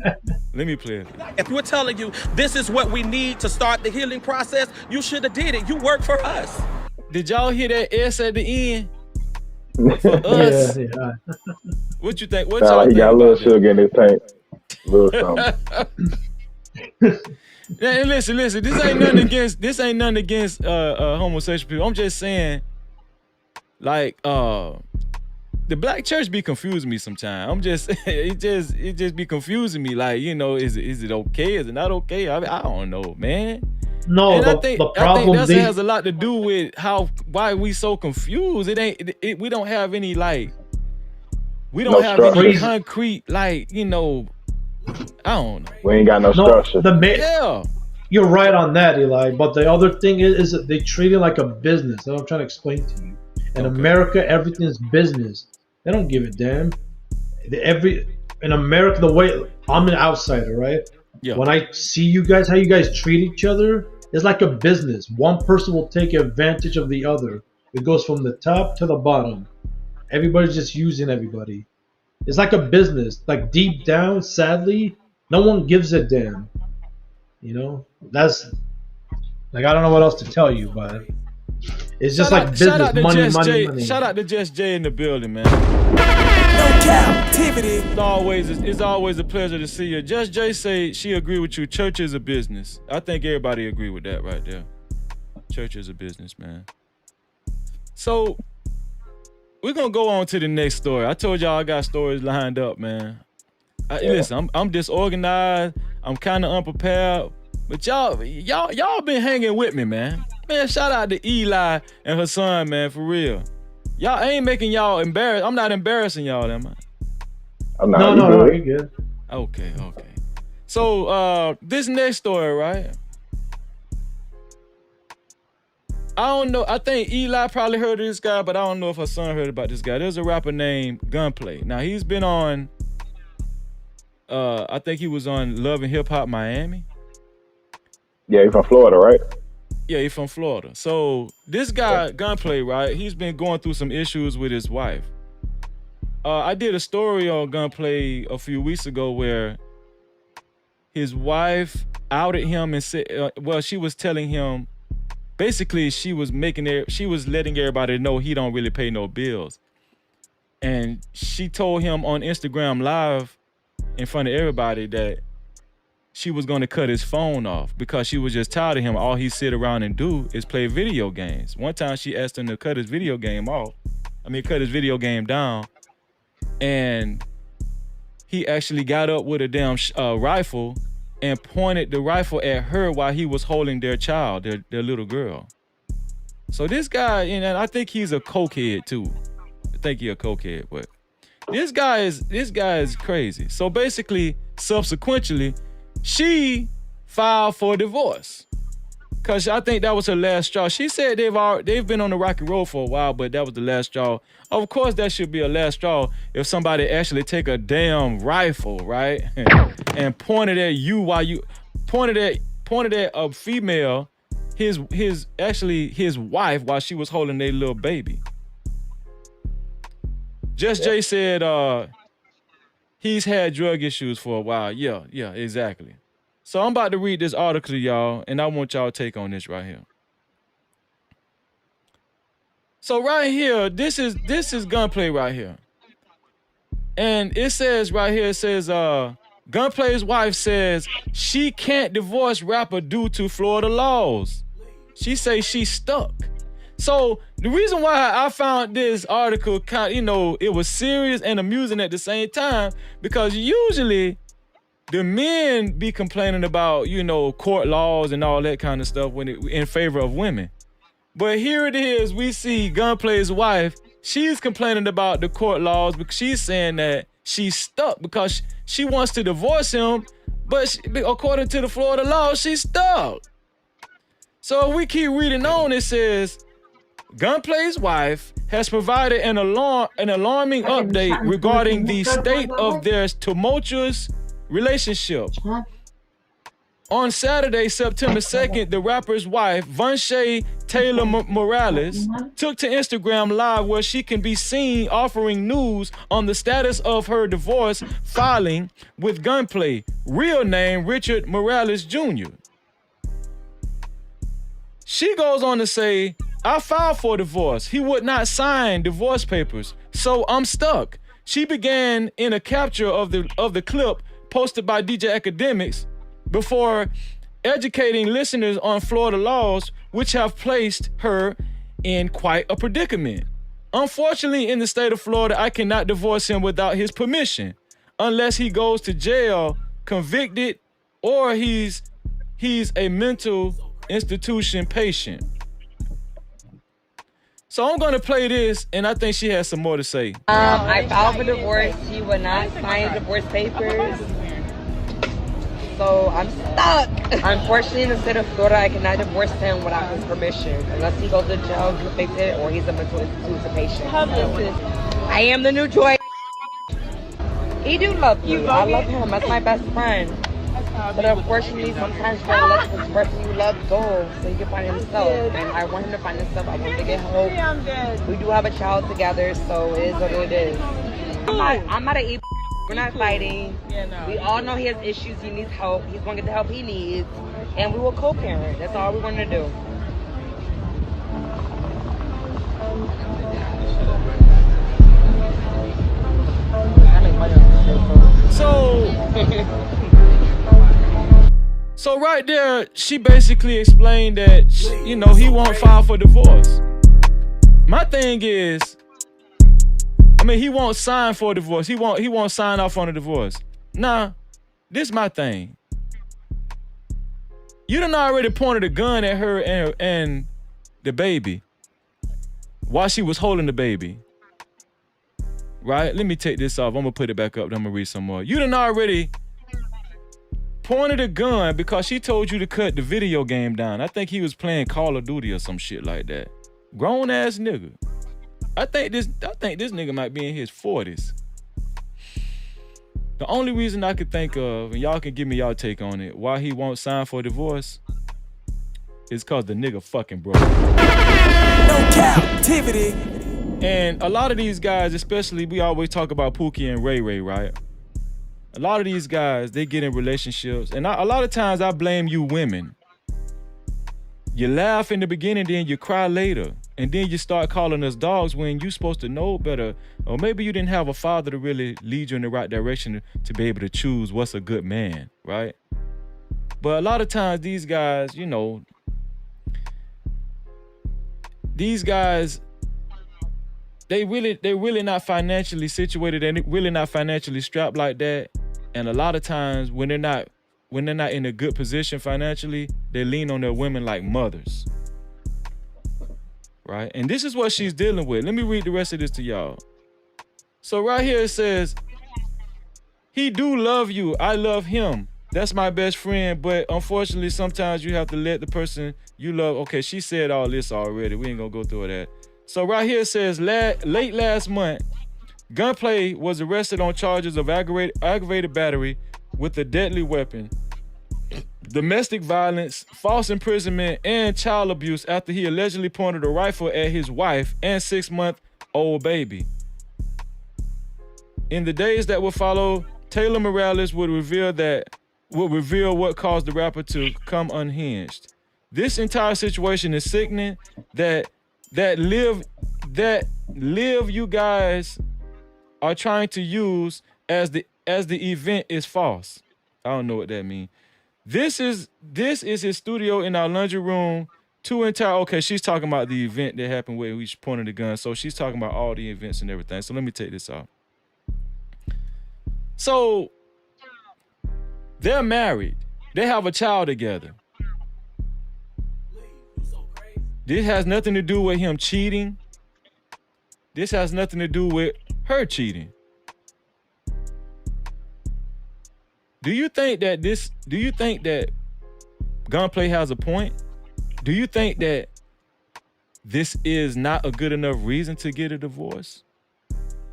Let me play it. If we're telling you this is what we need to start the healing process, you should have did it. You work for us. Did y'all hear that S at the end? For us. Yeah. What you think? What y'all think? He got a little sugar in his tank. A little something. Yeah, listen. This ain't nothing against homosexual people. I'm just saying, like, the black church be confusing me sometimes. It just be confusing me. Like, you know, is it okay? Is it not okay? I don't know, man. No, and the problem I think that has a lot to do with why we so confused. We don't have any any concrete, like, you know, I don't know. We ain't got no structure. Yeah. You're right on that, Eli. But the other thing is that they treat it like a business. That's what I'm trying to explain to you. In America, everything is business. They don't give a damn. In America, the way I'm an outsider, right? Yeah. When I see you guys, how you guys treat each other, it's like a business. One person will take advantage of the other. It goes from the top to the bottom. Everybody's just using everybody. It's like a business. Like, deep down, sadly, no one gives a damn. You know, that's like, I don't know what else to tell you, but it's just like business, money. Shout out to Just Jay in the building, man. No Cap-tivity. It's always a pleasure to see you. Just Jay say she agree with you. Church is a business. I think everybody agree with that right there. Church is a business, man. So we're gonna go on to the next story. I told y'all I got stories lined up, man. Listen, I'm disorganized. I'm kind of unprepared, but y'all been hanging with me, man. Man, shout out to Eli and her son, man, for real. Y'all ain't making y'all embarrassed. I'm not embarrassing y'all, am I? I'm not. No, you're good. Okay. So this next story, right? I don't know. I think Eli probably heard of this guy, but I don't know if her son heard about this guy. There's a rapper named Gunplay. Now, he's been on, I think he was on Love and Hip Hop Miami. Yeah, he's from Florida, right? Yeah, he's from Florida. So this guy, Gunplay, right? He's been going through some issues with his wife. I did a story on Gunplay a few weeks ago where his wife outed him and said, she was telling him, basically she was letting everybody know he don't really pay no bills. And she told him on Instagram Live in front of everybody that she was going to cut his phone off because she was just tired of him. All he sit around and do is play video games. One time she asked him to cut his video game down. And he actually got up with a damn rifle and pointed the rifle at her while he was holding their child, their little girl. So this guy, and I think he's a cokehead too. I think he's a cokehead, but this guy is crazy. So basically, subsequently, she filed for divorce. Cause I think that was her last straw. She said they've been on the rocky road for a while, but that was the last straw. Of course, that should be a last straw if somebody actually take a damn rifle, right, and pointed at you while you pointed at a female, his wife, while she was holding their little baby. Just Jay said he's had drug issues for a while. Yeah, exactly. So I'm about to read this article to y'all, and I want y'all to take on this right here. So right here, this is Gunplay right here. And it says right here, Gunplay's wife says she can't divorce rapper due to Florida laws. She says she's stuck. So the reason why I found this article it was serious and amusing at the same time, because usually the men be complaining about, court laws and all that kind of stuff in favor of women. But here it is, we see Gunplay's wife, she's complaining about the court laws because she's saying that she's stuck because she wants to divorce him, but according to the Florida law, she's stuck. So if we keep reading on, it says, Gunplay's wife has provided an alarming update regarding the state of their tumultuous relationship. On Saturday, September 2nd, the rapper's wife, Winfrey Taylor Morales, took to Instagram Live where she can be seen offering news on the status of her divorce filing with Gunplay, real name Richard Morales Jr. She goes on to say, I filed for divorce. He would not sign divorce papers, so I'm stuck. She began in a capture of the clip posted by DJ Academics before educating listeners on Florida laws, which have placed her in quite a predicament. Unfortunately, in the state of Florida, I cannot divorce him without his permission, unless he goes to jail, convicted, or he's a mental institution patient. So I'm gonna play this, and I think she has some more to say. I filed for divorce. He would not sign divorce papers. So I'm stuck. Unfortunately, in the state of Florida, I cannot divorce him without his permission, unless he goes to jail, convicted, or he's a mental institution patient. I am the new Joy. He do love you. I love him. That's my best friend. But unfortunately, sometimes you gotta let this person you love go so he can find himself. And I want him to find himself. I want him to get help. We do have a child together, so it is what it is. I'm not an We're not fighting. We all know he has issues. He needs help. He's going to get the help he needs. And we will co-parent. That's all we're going to do. So right there, she basically explained that, he won't file for divorce. My thing is, he won't sign for a divorce. He won't sign off on a divorce. Nah, this is my thing. You done already pointed a gun at her and the baby while she was holding the baby. Right? Let me take this off. I'm gonna put it back up. Then I'm gonna read some more. You done already pointed a gun because she told you to cut the video game down. I think he was playing Call of Duty or some shit like that. Grown ass nigga. I think this nigga might be in his 40s. The only reason I could think of, and y'all can give me y'all take on it, why he won't sign for a divorce is cause the nigga fucking broke. No Cap-tivity. And a lot of these guys, especially, we always talk about Pookie and Ray Ray, right? A lot of these guys, they get in relationships, and a lot of times I blame you women. You laugh in the beginning, then you cry later. And then you start calling us dogs when you're supposed to know better. Or maybe you didn't have a father to really lead you in the right direction to be able to choose what's a good man, right? But a lot of times these guys, these guys, they really not financially situated and really not financially strapped like that. And a lot of times when they're not in a good position financially, they lean on their women like mothers. right? And this is what she's dealing with. Let me read the rest of this to y'all. So right here it says, he do love you. I love him. That's my best friend, but unfortunately, sometimes you have to let the person you love. Okay, she said all this already. We ain't gonna go through that. So right here it says, late last month, Gunplay was arrested on charges of aggravated battery with a deadly weapon, domestic violence, false imprisonment, and child abuse after he allegedly pointed a rifle at his wife and 6-month-old baby. In the days that would follow, Taylor Morales would reveal what caused the rapper to come unhinged. This entire situation is sickening. That live you guys are trying to use as the event is false. I don't know what that means. This is his studio in our laundry room. Okay, she's talking about the event that happened where we pointed the gun. So she's talking about all the events and everything. So let me take this off. So they're married. They have a child together. This has nothing to do with him cheating. This has nothing to do with her cheating. Do you think that Gunplay has a point? Do you think that this is not a good enough reason to get a divorce?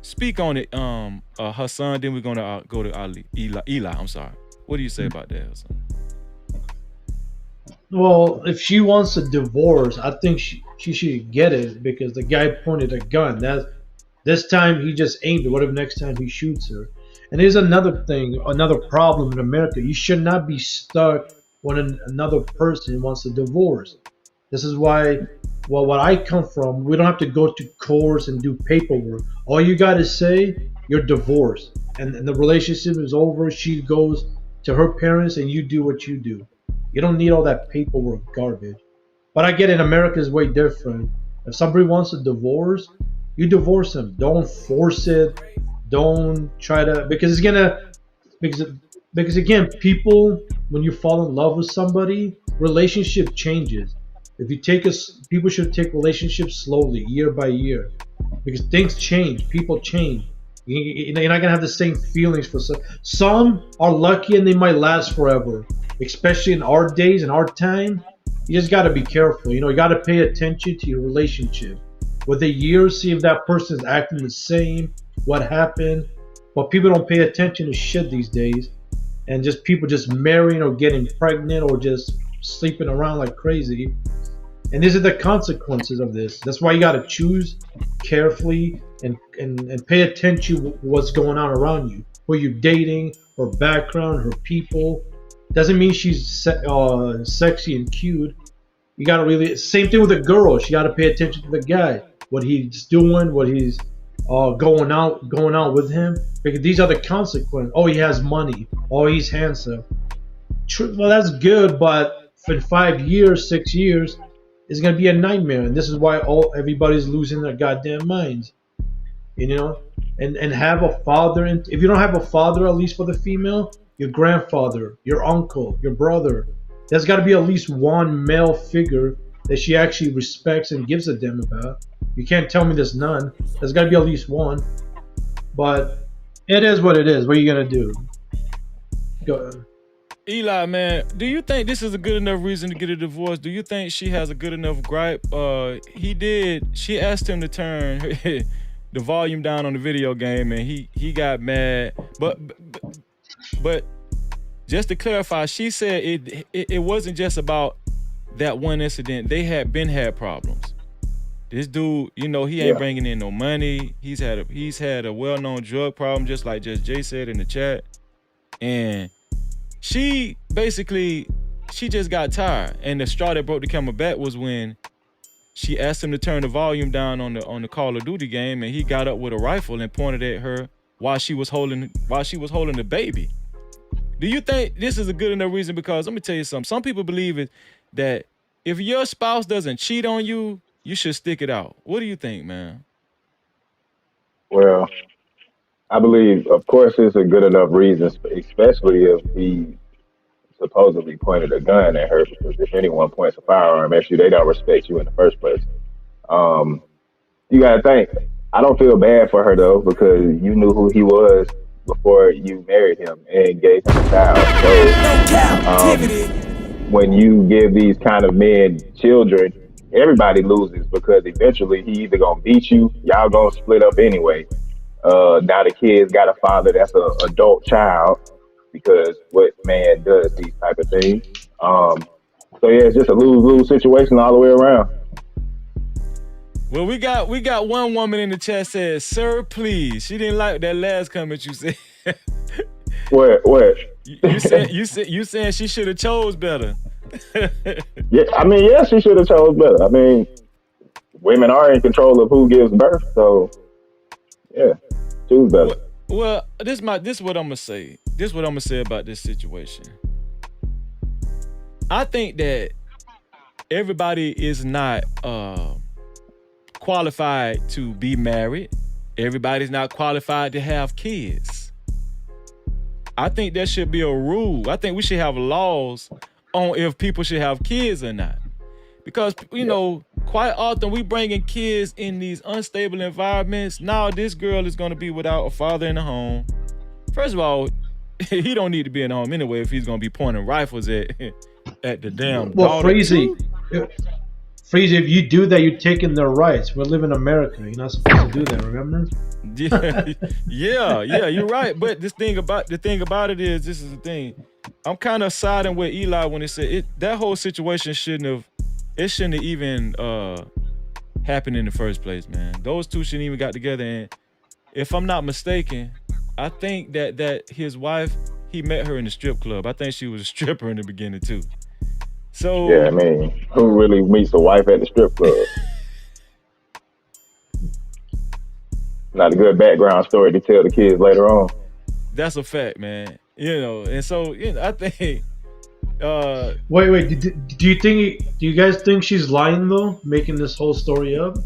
Speak on it, Hassan, then we're gonna go to Eli, I'm sorry. What do you say about that, Hassan? Well, if she wants a divorce, I think she should get it because the guy pointed a gun. This time he just aimed it. What if next time he shoots her? And here's another thing, another problem in America. You should not be stuck when another person wants a divorce. This is why, well, what I come from, we don't have to go to courts and do paperwork. All you got to say, you're divorced. And the relationship is over. She goes to her parents and you do what you do. You don't need all that paperwork garbage. But I get it, America's way different. If somebody wants a divorce, you divorce them. Don't force it. Don't try to, because again, people, when you fall in love with somebody, relationship changes. People should take relationships slowly, year by year, because things change, people change. You're not gonna have the same feelings for some. Some are lucky and they might last forever, especially in our days and our time. You just gotta be careful. You gotta pay attention to your relationship. With the years, see if that person is acting the same. What happened? But people don't pay attention to shit these days, and just people just marrying or getting pregnant or just sleeping around like crazy. And these are the consequences of this. That's why you got to choose carefully and pay attention to what's going on around you. Who you're dating, her background, her people. Doesn't mean she's sexy and cute. You got to really, same thing with a girl. She got to pay attention to the guy. What he's doing, what he's going out with him. Because these are the consequences. Oh, he has money. Oh, he's handsome. Well, that's good, but for 5 years, 6 years, it's gonna be a nightmare, and this is why everybody's losing their goddamn minds, and have a father. And if you don't have a father, at least for the female, your grandfather, your uncle, your brother, there's got to be at least one male figure that she actually respects and gives a damn about. You can't tell me there's none. There's got to be at least one. But it is what it is. What are you gonna do? Go ahead. Eli, man, do you think this is a good enough reason to get a divorce? Do you think she has a good enough gripe? She asked him to turn the volume down on the video game, and he got mad. But just to clarify, she said it wasn't just about that one incident. They had problems. This dude, he ain't bringing in no money. He's had a well-known drug problem, just like Jay said in the chat, and she just got tired, and the straw that broke the camel back was when she asked him to turn the volume down on the Call of Duty game, and he got up with a rifle and pointed at her while she was holding the baby. Do you think this is a good enough reason? Because let me tell you something. Some people believe that if your spouse doesn't cheat on you, you should stick it out. What do you think, man? Well, I believe, of course, it's a good enough reason, especially if he supposedly pointed a gun at her, because if anyone points a firearm at you, they don't respect you in the first place. You gotta think. I don't feel bad for her though, because you knew who he was before you married him and gave him a child. So when you give these kind of men children, everybody loses, because eventually he either gonna beat you, y'all gonna split up anyway. Now the kid's got a father that's a adult child, because what man does these type of things. So yeah, it's just a lose-lose situation all the way around. Well, we got one woman in the chat said, "Sir, please." She didn't like that last comment you said. What? You saying she should have chose better. Yeah, I mean, yeah, she should have chose better. I mean, women are in control of who gives birth, so yeah, choose better. Well, this is what I'm gonna say. This is what I'm gonna say about this situation. I think that everybody is not qualified to be married. Everybody's not qualified to have kids. I think there should be a rule. I think we should have laws on if people should have kids or not. Because, you know, quite often we bring in kids in these unstable environments. Now this girl is going to be without a father in the home. First of all, he don't need to be in the home anyway if he's going to be pointing rifles at the damn Well, daughter. Freezy, if you do that, you're taking their rights. We live in America. You're not supposed to do that, remember? Yeah, you're right. But the thing about it is, this is the thing. I'm kind of siding with Eli when he said that whole situation shouldn't have even happened in the first place, man. Those two shouldn't even got together. And if I'm not mistaken, I think that his wife, he met her in the strip club. I think she was a stripper in the beginning too. So yeah, I mean, who really meets a wife at the strip club? Not a good background story to tell the kids later on. That's a fact, man. You know, and so I think. Wait. Do you guys think she's lying though, making this whole story up?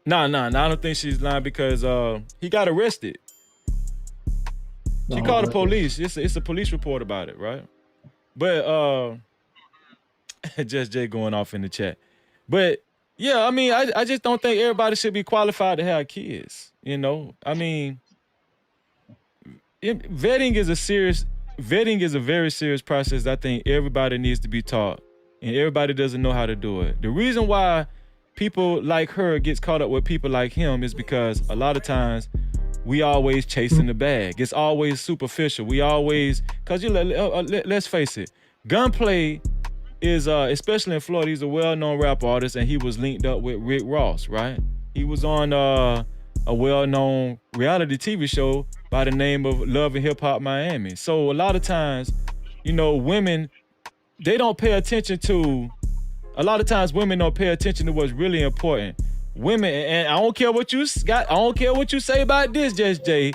No. I don't think she's lying because he got arrested. She called the police. It's a police report about it, right? But just Jay going off in the chat. But yeah, I mean, I just don't think everybody should be qualified to have kids. You know, I mean, vetting is a very serious process. I think everybody needs to be taught, and everybody doesn't know how to do it. The reason why people like her gets caught up with people like him is because a lot of times we always chasing the bag. It's always superficial. We always, cause let's face it, Gunplay is especially in Florida, he's a well-known rap artist, and he was linked up with Rick Ross, right? He was on a well-known reality TV show by the name of Love and Hip Hop Miami. So a lot of times, you know, women don't pay attention to what's really important. Women, and I don't care what you say about this, Just Jay.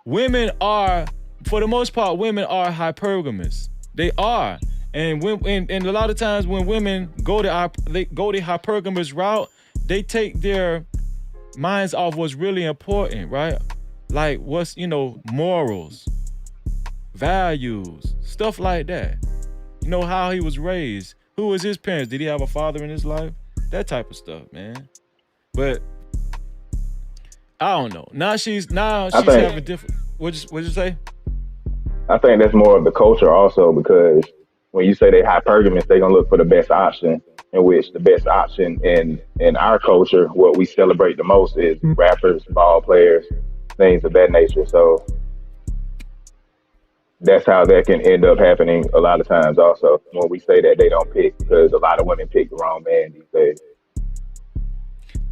Women are, for the most part, hypergamous. They are. And a lot of times when women go the hypergamous route, they take their minds off what's really important, right? Like what's, you know, morals, values, stuff like that. You know, how he was raised. Who was his parents? Did he have a father in his life? That type of stuff, man. But I don't know. Now she's having different. What'd you say? I think that's more of the culture also, because when you say they hypergamous, they're gonna look for the best option, in which the best option in our culture, what we celebrate the most is rappers, ball players, things of that nature. So that's how that can end up happening a lot of times also, when we say that they don't pick, because a lot of women pick the wrong man these days.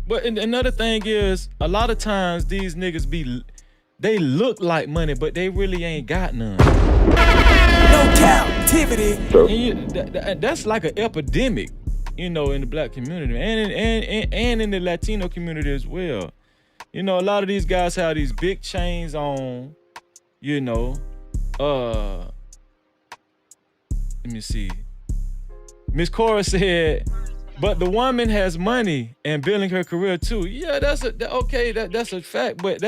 But another thing is, a lot of times these niggas they look like money, but they really ain't got none. No Cap-tivity. And that's like an epidemic, you know, in the black community and in the Latino community as well. You know, a lot of these guys have these big chains on, you know. Let me see. Miss Cora said, but the woman has money and building her career too. Yeah, that's a fact, but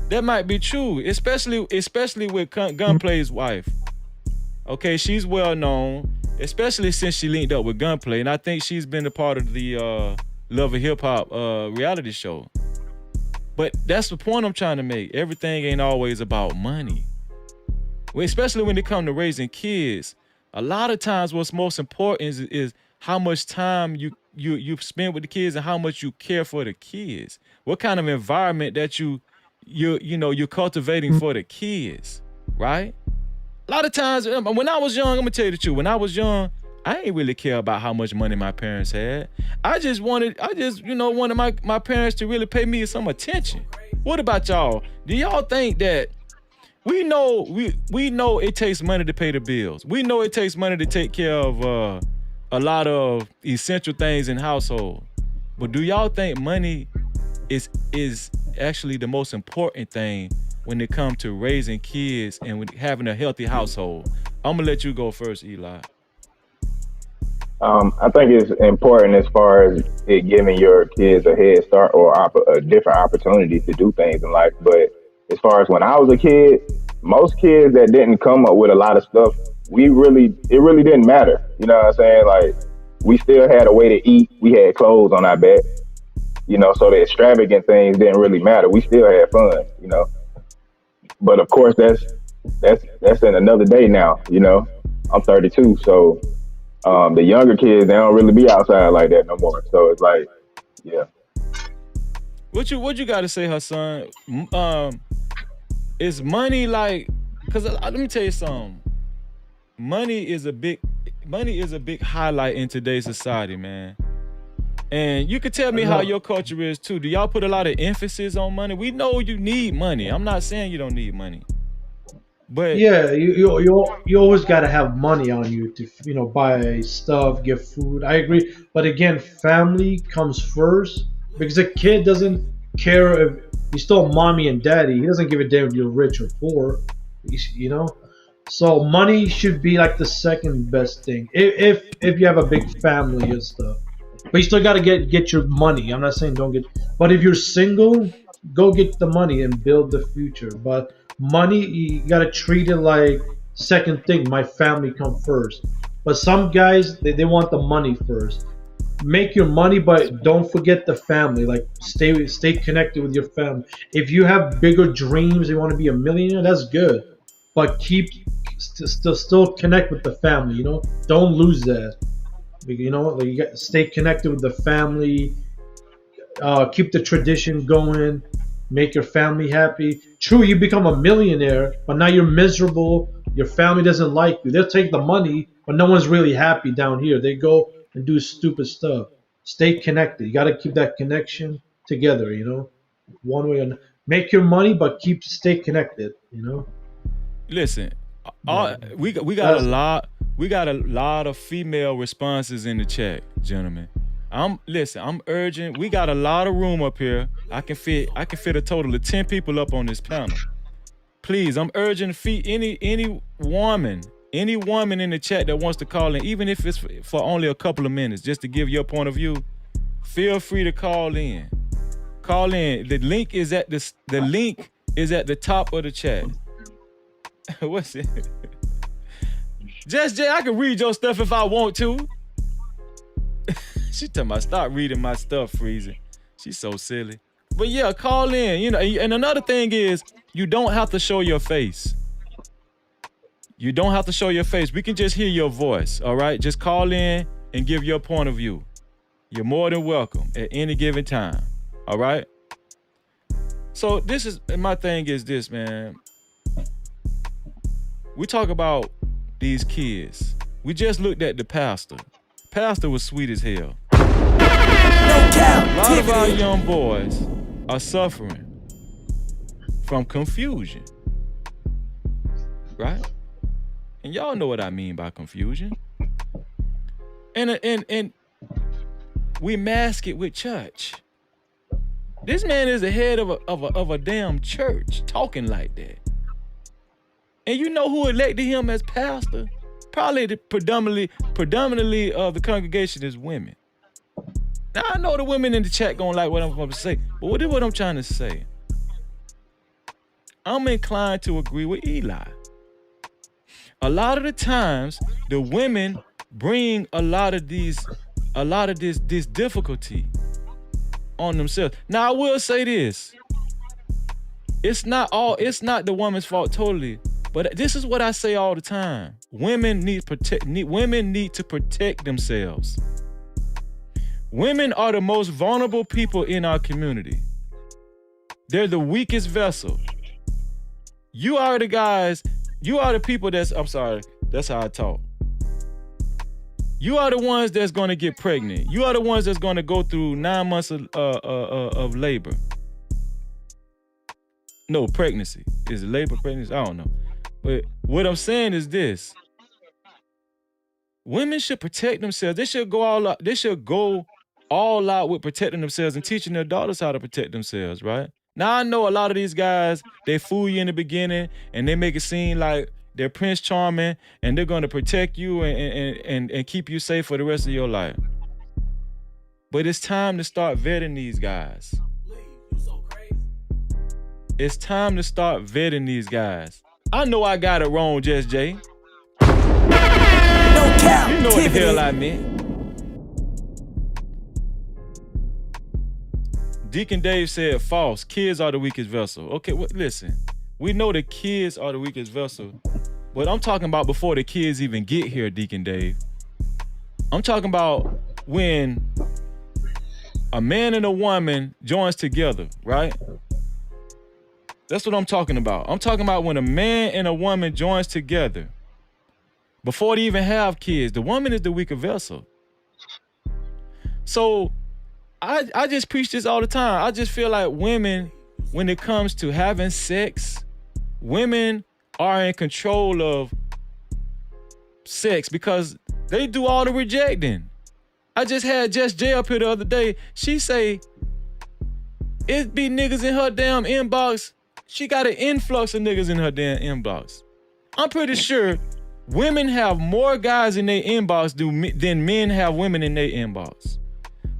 that might be true, especially with Gunplay's wife. Okay, she's well known, especially since she linked up with Gunplay, and I think she's been a part of the Love and Hip Hop reality show. But that's the point I'm trying to make. Everything ain't always about money. Well, especially when it comes to raising kids. A lot of times what's most important is how much time you spend with the kids and how much you care for the kids. What kind of environment that you're cultivating for the kids, right? A lot of times, when I was young, I'm gonna tell you the truth. When I was young, I ain't really care about how much money my parents had. I just wanted my parents to really pay me some attention. What about y'all? Do y'all think that we know it takes money to pay the bills? We know it takes money to take care of a lot of essential things in household. But do y'all think money is actually the most important thing when it comes to raising kids and when having a healthy household? I'm gonna let you go first, Eli. I think it's important as far as it giving your kids a head start or a different opportunity to do things in life. But as far as when I was a kid, most kids that didn't come up with a lot of stuff, it really didn't matter. You know what I'm saying? Like, we still had a way to eat. We had clothes on our back. So the extravagant things didn't really matter. We still had fun. But of course, that's in another day now. I'm 32, so the younger kids, they don't really be outside like that no more. So it's like, yeah. What you got to say, Hassan? Is money like? Because let me tell you something. Money is a big highlight in today's society, man. And you could tell me how your culture is too. Do y'all put a lot of emphasis on money? We know you need money. I'm not saying you don't need money. But yeah, you always got to have money on you to buy stuff, get food. I agree, but again, family comes first because a kid doesn't care if you still mommy and daddy. He doesn't give a damn if you're rich or poor, So money should be like the second best thing if you have a big family and stuff. But you still got to get your money. I'm not saying don't get, but if you're single, go get the money and build the future. But money, you gotta treat it like second thing. My family come first. But some guys, they want the money first. Make your money, but don't forget the family. Like stay connected with your family. If you have bigger dreams, you want to be a millionaire, that's good. But still connect with the family. Don't lose that. You got to stay connected with the family. Keep the tradition going. Make your family happy. True, you become a millionaire, but now you're miserable. Your family doesn't like you. They'll take the money, but no one's really happy down here. They go and do stupid stuff. Stay connected. You got to keep that connection together, one way or another. Make your money, but stay connected, Listen, we got a lot of female responses in the chat, gentlemen. I'm urging. We got a lot of room up here. I can fit a total of 10 people up on this panel. Please, I'm urging any woman in the chat that wants to call in, even if it's for only a couple of minutes, just to give your point of view. Feel free to call in. Call in. The link is at the top of the chat. What's it? Just Jay, I can read your stuff if I want to. She talking about stop reading my stuff, Freezy. She's so silly. But yeah, call in. And another thing is, you don't have to show your face. You don't have to show your face. We can just hear your voice, all right? Just call in and give your point of view. You're more than welcome at any given time, all right? So my thing is this, man. We talk about these kids. We just looked at the pastor. Pastor was sweet as hell. A lot of our young boys are suffering from confusion, right? And y'all know what I mean by confusion. And we mask it with church. This man is the head of a damn church talking like that. And you know who elected him as pastor? Probably the predominantly of the congregation is women. Now I know the women in the chat gonna like what I'm going to say, but what I'm trying to say? I'm inclined to agree with Eli. A lot of the times, the women bring a lot of this difficulty on themselves. Now I will say this. It's not the woman's fault totally, but this is what I say all the time. Women need to protect themselves. Women are the most vulnerable people in our community. They're the weakest vessel. You are the people I'm sorry, that's how I talk. You are the ones that's gonna get pregnant. You are the ones that's gonna go through 9 months of labor. No, pregnancy. Is it labor, pregnancy? I don't know. But what I'm saying is this. Women should protect themselves. They should go all out with protecting themselves and teaching their daughters how to protect themselves, right? Now, I know a lot of these guys, they fool you in the beginning and they make it seem like they're Prince Charming and they're going to protect you and keep you safe for the rest of your life. But it's time to start vetting these guys. It's time to start vetting these guys. I know I got it wrong, Just Jay. You know what the hell I meant. Deacon Dave said false. Kids are the weakest vessel. Okay, listen. We know the kids are the weakest vessel, but I'm talking about before the kids even get here, Deacon Dave. I'm talking about when a man and a woman joins together, right? That's what I'm talking about. I'm talking about when a man and a woman joins together. Before they even have kids, the woman is the weaker vessel. So I just preach this all the time. I just feel like women, when it comes to having sex, women are in control of sex because they do all the rejecting. I just had Just Jay up here the other day. She say, it be niggas in her damn inbox. She got an influx of niggas in her damn inbox. I'm pretty sure women have more guys in their inbox than men have women in their inbox.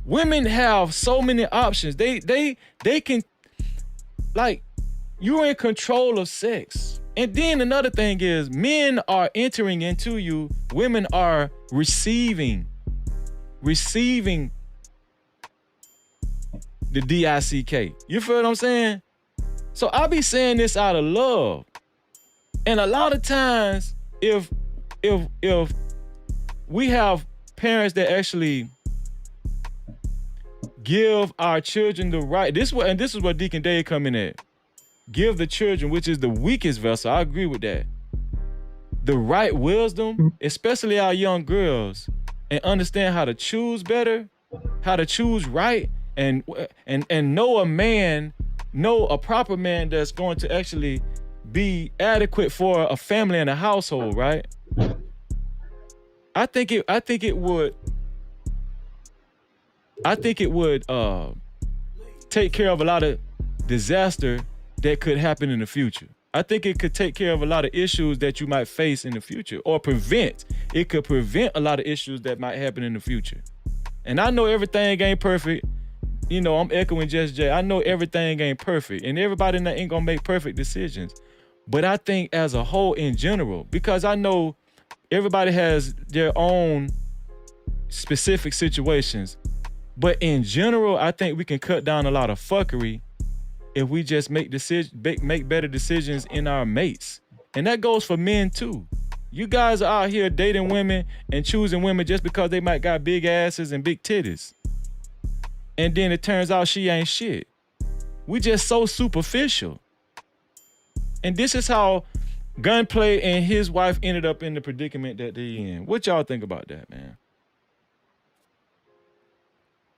Women have so many options. They can, like, you're in control of sex. And then another thing is men are entering into you. Women are receiving the DICK. You feel what I'm saying? So I be saying this out of love. And a lot of times, if we have parents that actually give our children the right, this is what Deacon Dave come in at. Give the children, which is the weakest vessel, I agree with that, the right wisdom, especially our young girls, and understand how to choose better, how to choose right, and know a proper man that's going to actually be adequate for a family and a household, right? I think it would take care of a lot of disaster that could happen in the future. I think it could take care of a lot of issues that you might face in the future, or it could prevent a lot of issues that might happen in the future. And I know everything ain't perfect. You know, I'm echoing Just Jay. I know everything ain't perfect, and everybody ain't gonna make perfect decisions. But I think as a whole, in general, because I know everybody has their own specific situations, but in general, I think we can cut down a lot of fuckery if we just make better decisions in our mates. And that goes for men too. You guys are out here dating women and choosing women just because they might got big asses and big titties. And then it turns out she ain't shit. We just so superficial. And this is how Gunplay and his wife ended up in the predicament that they in. What y'all think about that, man?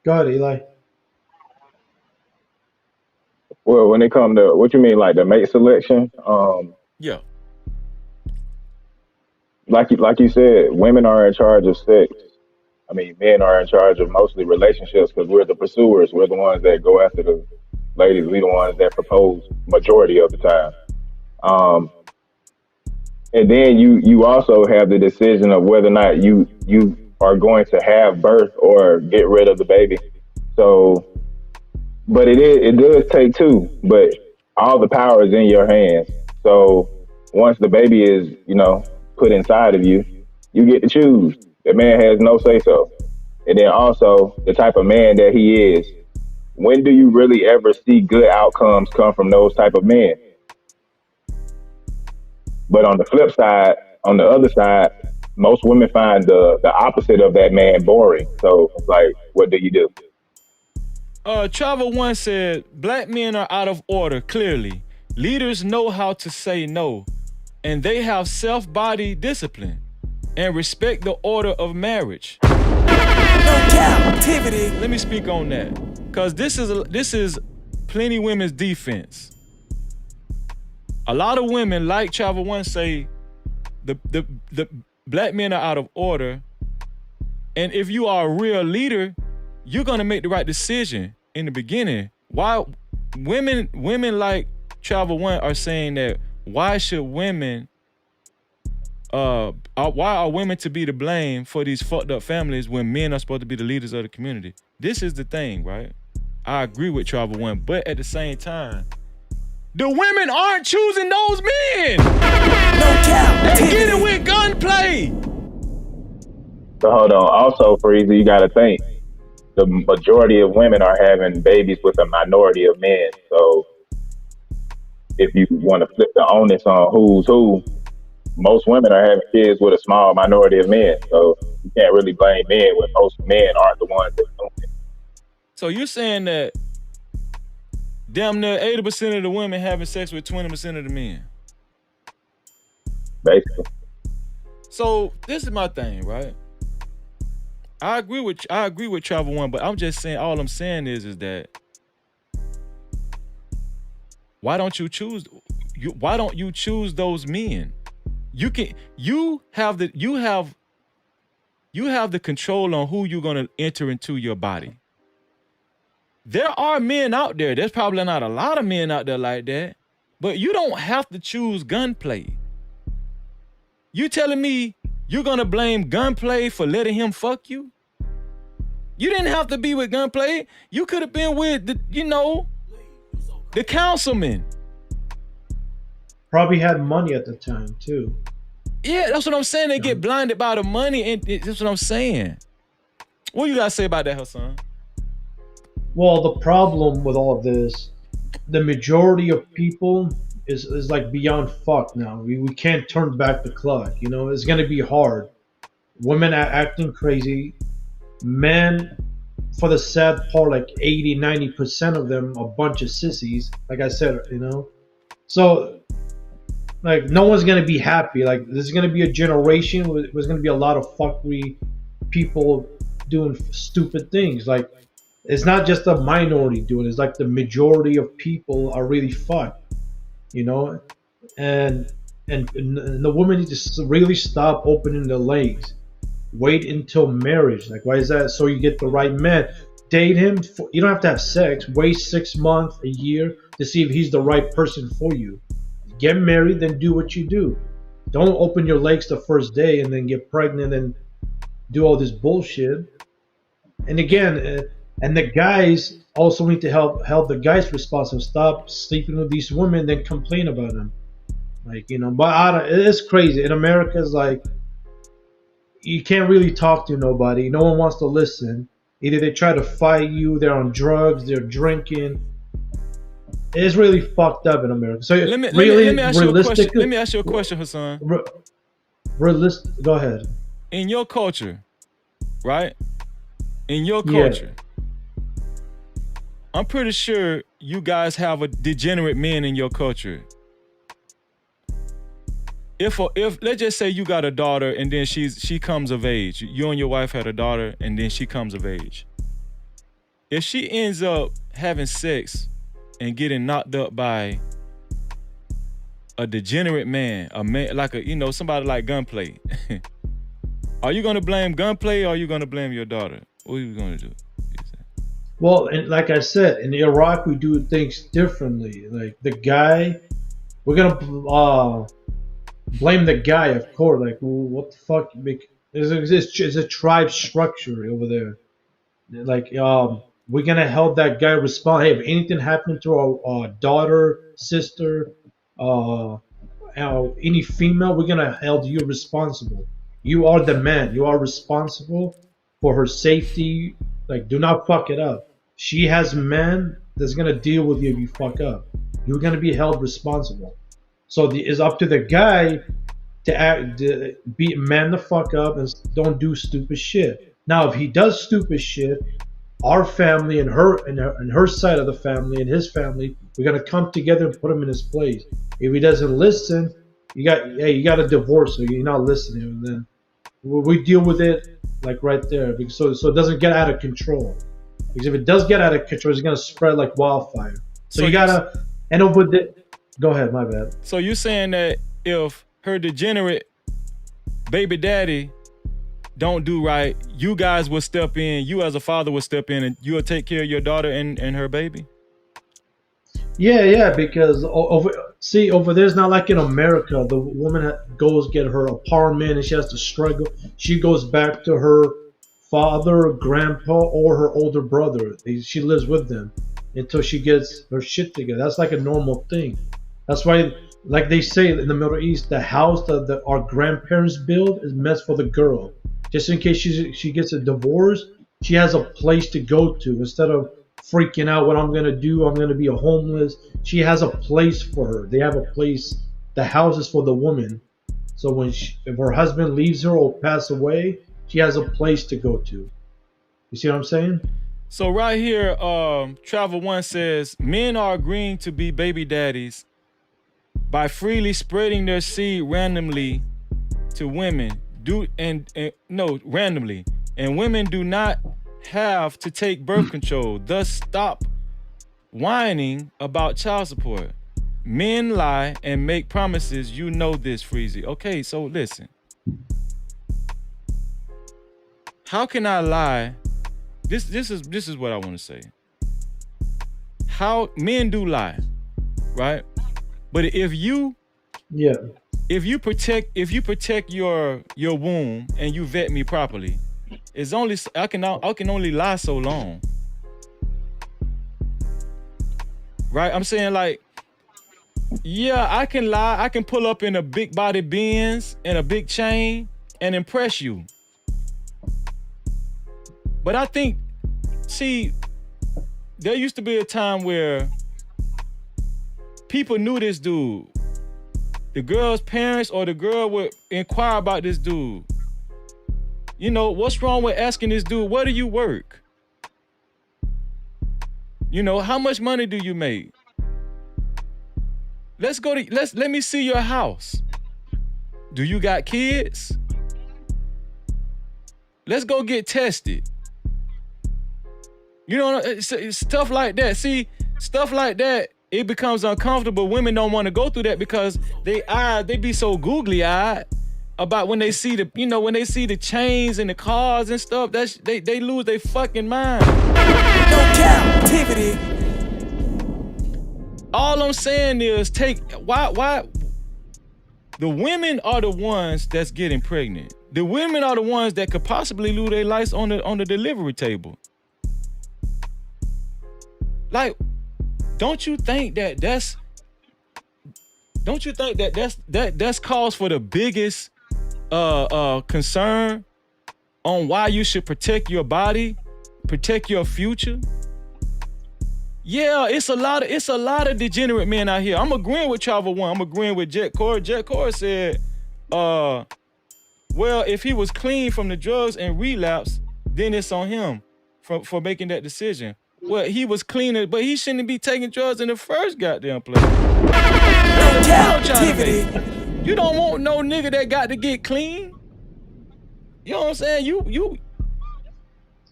Go ahead, Eli. Well, when it comes to what you mean, like the mate selection, yeah, like you said, women are in charge of sex. I mean, men are in charge of mostly relationships because we're the pursuers. We're the ones that go after the ladies. We're the ones that propose majority of the time. And then you also have the decision of whether or not you are going to have birth or get rid of the baby. So, but it does take two, but all the power is in your hands. So once the baby is, put inside of you, you get to choose. The man has no say so. And then also the type of man that he is, when do you really ever see good outcomes come from those type of men? But on the flip side, on the other side, most women find the opposite of that man boring. So it's like, what do you do? Travel One said, black men are out of order, clearly. Leaders know how to say no, and they have self-body discipline and respect the order of marriage. No Cap-tivity. Let me speak on that, because this is plenty women's defense. A lot of women, like Travel One, say the black men are out of order, and if you are a real leader, you're gonna make the right decision in the beginning. Why women like Travel One are saying that? Why should women? Why are women to be to blame for these fucked up families when men are supposed to be the leaders of the community? This is the thing, right? I agree with Travel One, but at the same time, the women aren't choosing those men. No cap. They get it with Gunplay. So hold on. Also, Freezy, you got to think the majority of women are having babies with a minority of men. So if you want to flip the onus on who's who, most women are having kids with a small minority of men. So you can't really blame men when most men aren't the ones that do it. So you're saying that damn near 80% of the women having sex with 20% of the men? Basically. So this is my thing, right? I agree with Travel One, but I'm just saying, all I'm saying is that why don't you choose those men? You have the control on who you're gonna enter into your body. There are men out there. There's probably not a lot of men out there like that, but you don't have to choose Gunplay. You telling me you're gonna blame Gunplay for letting him fuck you? You didn't have to be with Gunplay. You could have been with the councilman. Probably had money at the time too. Yeah, that's what I'm saying. They get blinded by the money, and that's what I'm saying. What you gotta say about that, Hassan? Well, the problem with all of this, the majority of people is like beyond fucked now. We can't turn back the clock. You know, it's gonna be hard. Women are acting crazy. Men, for the sad part, like 80-90% of them are a bunch of sissies. Like I said, you know. So, like, no one's gonna be happy. Like, there's gonna be a generation where there's gonna be a lot of fuckery, people doing stupid things. Like, it's not just a minority doing it. It's like the majority of people are really fucked, you know. And the women need to really stop opening their legs. Wait until marriage. Like, why is that? So you get the right man. Date him. You don't have to have sex. Wait 6 months, a year to see if he's the right person for you. Get married, then do what you do. Don't open your legs the first day and then get pregnant and do all this bullshit. And again, and the guys also need to help the guys responsible. Stop sleeping with these women, then complain about them. Like, you know, but it's crazy. In America, it's like, you can't really talk to nobody. No one wants to listen. Either they try to fight you, they're on drugs, they're drinking. It's really fucked up in America. So let me ask you a question, Hassan. Realistic. Go ahead. In your culture, right? In your culture, I'm pretty sure you guys have a degenerate men in your culture. If let's just say you got a daughter and then she comes of age. You and your wife had a daughter and then she comes of age. If she ends up having sex and getting knocked up by a degenerate man, a man like somebody like Gunplay, are you gonna blame Gunplay or are you gonna blame your daughter? What are you gonna do? Well, and like I said, in Iraq we do things differently. Like the guy, we're gonna blame the guy, of course. Like, what the fuck? It's a tribe structure over there. Like, we're gonna help that guy respond. Hey, if anything happened to our daughter, sister, any female, we're gonna hold you responsible. You are the man. You are responsible for her safety. Like, do not fuck it up. She has men that's gonna deal with you if you fuck up. You're gonna be held responsible. So it's up to the guy to be man the fuck up and don't do stupid shit. Now, if he does stupid shit, our family and her side of the family and his family, we're gonna come together and put him in his place. If he doesn't listen, you got a divorce, so you're not listening, and then we deal with it like right there, so it doesn't get out of control. Because if it does get out of control, it's gonna spread like wildfire. So you gotta end up with it. Go ahead, my bad. So you're saying that if her degenerate baby daddy don't do right, you guys will step in, you as a father will step in and you'll take care of your daughter and her baby? Yeah, because over there's not like in America. The woman goes get her apartment and she has to struggle. She goes back to her father, grandpa, or her older brother. She lives with them until she gets her shit together. That's like a normal thing. That's why, like they say in the Middle East, the house that our grandparents build is meant for the girl. Just in case she gets a divorce, she has a place to go to instead of freaking out what I'm gonna do. I'm gonna be a homeless. She has a place for her. They have a place. The house is for the woman. So if her husband leaves her or pass away, she has a place to go to. You see what I'm saying? So right here, Travel One says men are agreeing to be baby daddies by freely spreading their seed randomly to women. Randomly. And women do not have to take birth control. Thus stop whining about child support. Men lie and make promises. You know this, Freezy. Okay, so listen. How can I lie? This is what I want to say. How men do lie, right? But if you protect your womb and you vet me properly, it's only I can only lie so long. Right? I'm saying, like, yeah, I can lie. I can pull up in a big body Benz and a big chain and impress you. But I think, see, there used to be a time where people knew this dude. The girl's parents or the girl would inquire about this dude. You know, what's wrong with asking this dude, where do you work? You know, how much money do you make? Let me see your house. Do you got kids? Let's go get tested. You know, it's stuff like that. See, stuff like that, it becomes uncomfortable. Women don't want to go through that because they be so googly-eyed about when they see the chains and the cars and stuff. They lose their fucking mind. No Cap-tivity. All I'm saying is why the women are the ones that's getting pregnant. The women are the ones that could possibly lose their lives on the delivery table. Like, don't you think that's cause for the biggest concern on why you should protect your body, protect your future? Yeah, it's a lot of degenerate men out here. I'm agreeing with Travel One. I'm agreeing with Jet Core. Jet Core said, well, if he was clean from the drugs and relapse, then it's on him for making that decision. Well, he was clean, but he shouldn't be taking drugs in the first goddamn place. You don't want no nigga that got to get clean. You know what I'm saying? You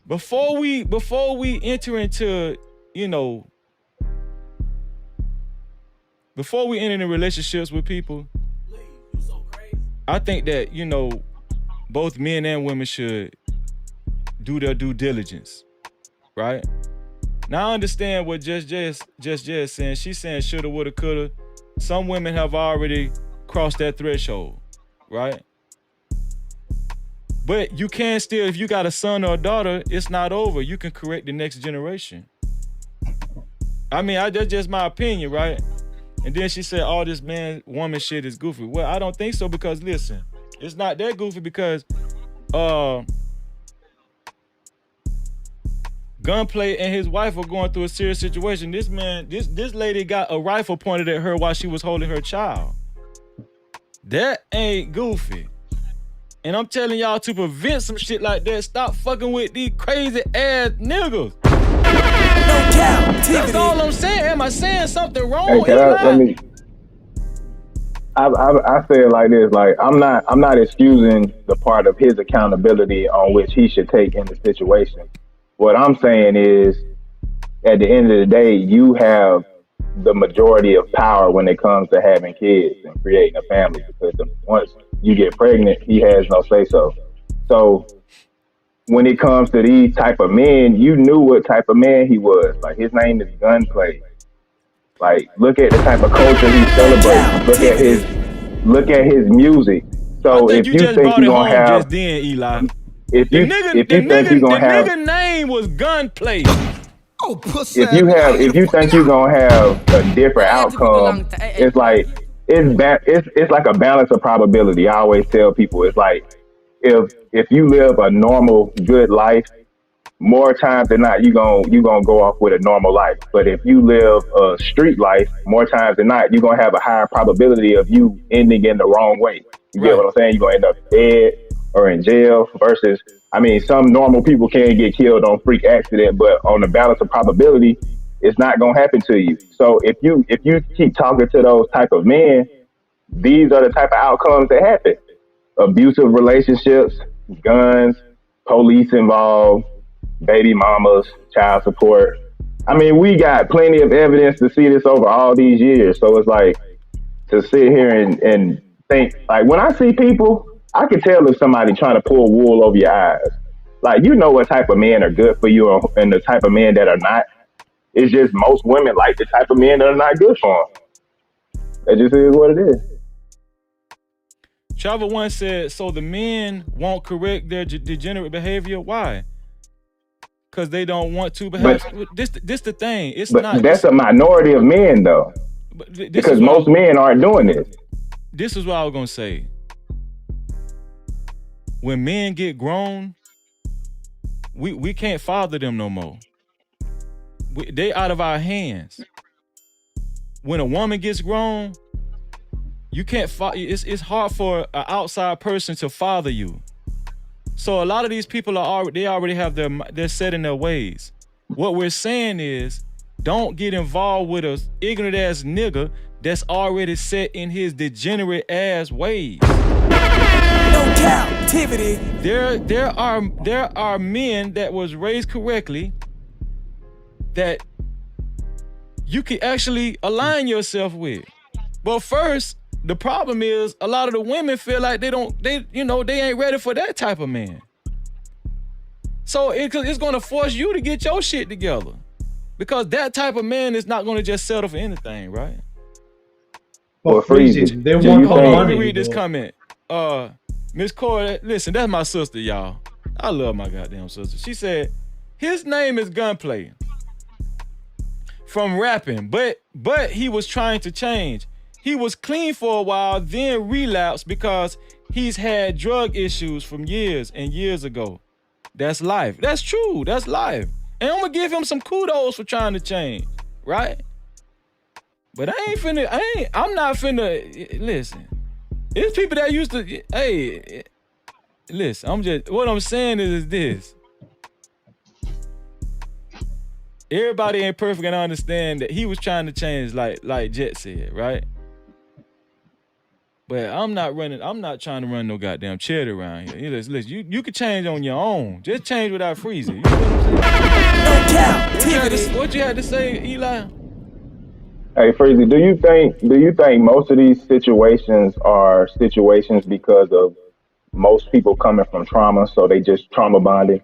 before we enter into, you know, before we enter into relationships with people, I think that, you know, both men and women should do their due diligence, right? Now I understand what Just is saying. She's saying shoulda, woulda, coulda. Some women have already crossed that threshold, right? But you can still, if you got a son or a daughter, it's not over. You can correct the next generation. I mean, that's just my opinion, right? And then she said all this woman shit is goofy. Well, I don't think so, because listen, it's not that goofy because Gunplay and his wife were going through a serious situation. This lady got a rifle pointed at her while she was holding her child. That ain't goofy. And I'm telling y'all to prevent some shit like that, stop fucking with these crazy ass niggas. No Cap-tivity. That's all I'm saying. Am I saying something wrong? Hey, I say it like this, like I'm not excusing the part of his accountability on which he should take in the situation. What I'm saying is, at the end of the day, you have the majority of power when it comes to having kids and creating a family, because once you get pregnant, he has no say so. So when it comes to these type of men, you knew what type of man he was. Like, his name is Gunplay. Like, look at the type of culture he celebrates. Look at his music. So if you think you're gonna have just then, Eli. If you think you're gonna have, the nigga name was Gunplay. Oh, pussy. If you think you're gonna have a different outcome, it's like it's like a balance of probability. I always tell people, it's like if you live a normal good life, more times than not you gonna go off with a normal life. But if you live a street life, more times than not you're gonna have a higher probability of you ending in the wrong way. You get what I'm saying? You're gonna end up dead or in jail versus, I mean, some normal people can get killed on freak accident, but on the balance of probability, it's not gonna happen to you. So if you keep talking to those type of men, these are the type of outcomes that happen. Abusive relationships, guns, police involved, baby mamas, child support. I mean, we got plenty of evidence to see this over all these years. So it's like, to sit here and think, like, when I see people, I can tell if somebody trying to pull wool over your eyes. Like, you know what type of men are good for you and the type of men that are not. It's just most women like the type of men that are not good for them. That just is what it is. Trevor once said, so the men won't correct their degenerate behavior. Why? Because they don't want to. But this the thing. It's not. That's a minority of men, though. Because most men aren't doing this. This is what I was gonna say. When men get grown, we can't father them no more. They out of our hands. When a woman gets grown, you can't. It's hard for an outside person to father you. So a lot of these people already have they're set in their ways. What we're saying is, don't get involved with a ignorant ass nigga that's already set in his degenerate ass ways. No Cap-tivity. There are men that was raised correctly that you can actually align yourself with. But first, the problem is a lot of the women feel like they ain't ready for that type of man. So it's gonna force you to get your shit together. Because that type of man is not gonna just settle for anything, right? Well, Freezy, they want hold on, money. let me read this comment. Miss Corey, listen, that's my sister, y'all. I love my goddamn sister. She said, his name is Gunplay from rapping, but he was trying to change. He was clean for a while, then relapsed because he's had drug issues from years and years ago. That's life. That's true. That's life. And I'm gonna give him some kudos for trying to change, right? But I'm not finna, listen. It's people that used to, hey, listen, what I'm saying is this. Everybody ain't perfect and understand that he was trying to change like Jet said, right? But I'm not trying to run no goddamn charity around here. Listen, you can change on your own. Just change without freezing. You know what I'm saying? What you had to say, Eli? Hey, Freezy, do you think most of these situations are situations because of most people coming from trauma, so they just trauma bonding?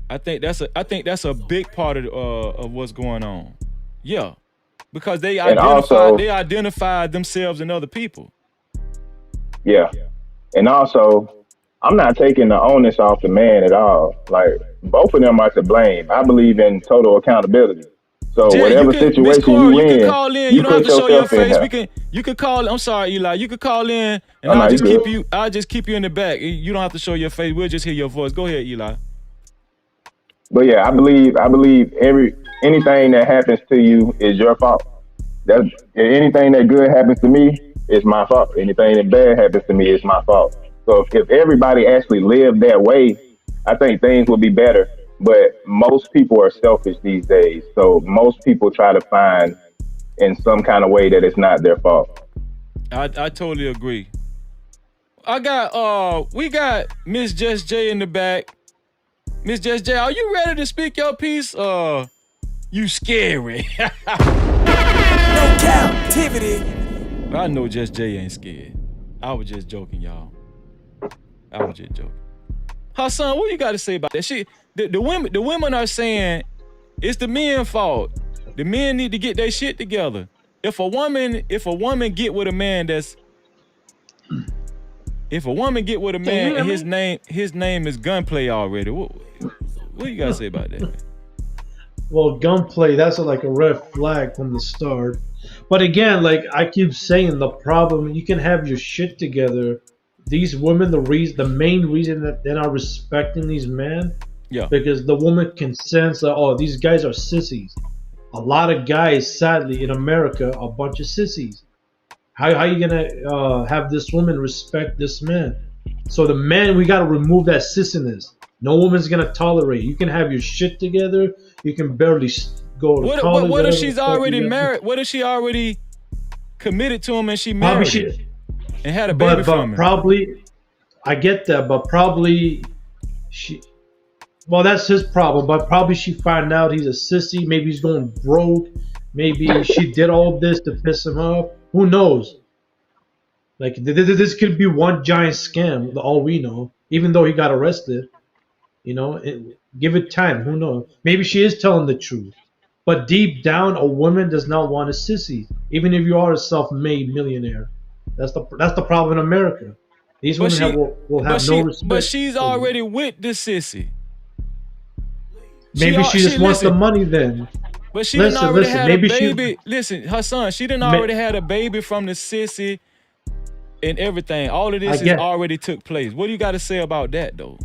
I think that's a big part of what's going on. Yeah, because they identify themselves and other people. Yeah, and also, I'm not taking the onus off the man at all. Like, both of them are to blame. I believe in total accountability. So whatever situation you in, you can call in. You don't have to show your face. You can call. I'm sorry, Eli. You can call in, and I'll just keep you in the back. You don't have to show your face. We'll just hear your voice. Go ahead, Eli. But yeah, I believe anything that happens to you is your fault. That's anything that good happens to me is my fault. Anything that bad happens to me is my fault. So if everybody actually lived that way, I think things would be better. But most people are selfish these days. So most people try to find in some kind of way that it's not their fault. I totally agree. We got Miss Just J in the back. Miss Just J, are you ready to speak your piece? You scary. No Cap-tivity. I know Just J ain't scared. I was just joking, y'all. I was just joking. Hassan, what you got to say about that? The women are saying it's the men's fault. The men need to get their shit together. If a woman get with a man and his name is Gunplay already, what you got to say about that? Well, Gunplay, that's like a red flag from the start. But again, like I keep saying, the problem, you can have your shit together. These women, the main reason that they're not respecting these men, because the woman can sense that, oh, these guys are sissies. A lot of guys, sadly, in America, are a bunch of sissies. How are you gonna have this woman respect this man? So the man, we gotta remove that sissiness. No woman's gonna tolerate. You can have your shit together. You can barely go to college. What if she's already married? What if she already committed to him and she married him and had a baby from him? Probably, I get that, but probably well, that's his problem, but probably she found out he's a sissy. Maybe he's going broke. Maybe she did all this to piss him off. Who knows? Like, this could be one giant scam, all we know, even though he got arrested. You know, give it time. Who knows? Maybe she is telling the truth. But deep down, a woman does not want a sissy, even if you are a self-made millionaire. That's the problem in America. These women will have no respect. But she's already with the sissy. Maybe she just wants the money then. But she didn't already had a baby. Listen, her son, she didn't already had a baby from the sissy and everything. All of this already took place. What do you got to say about that, though?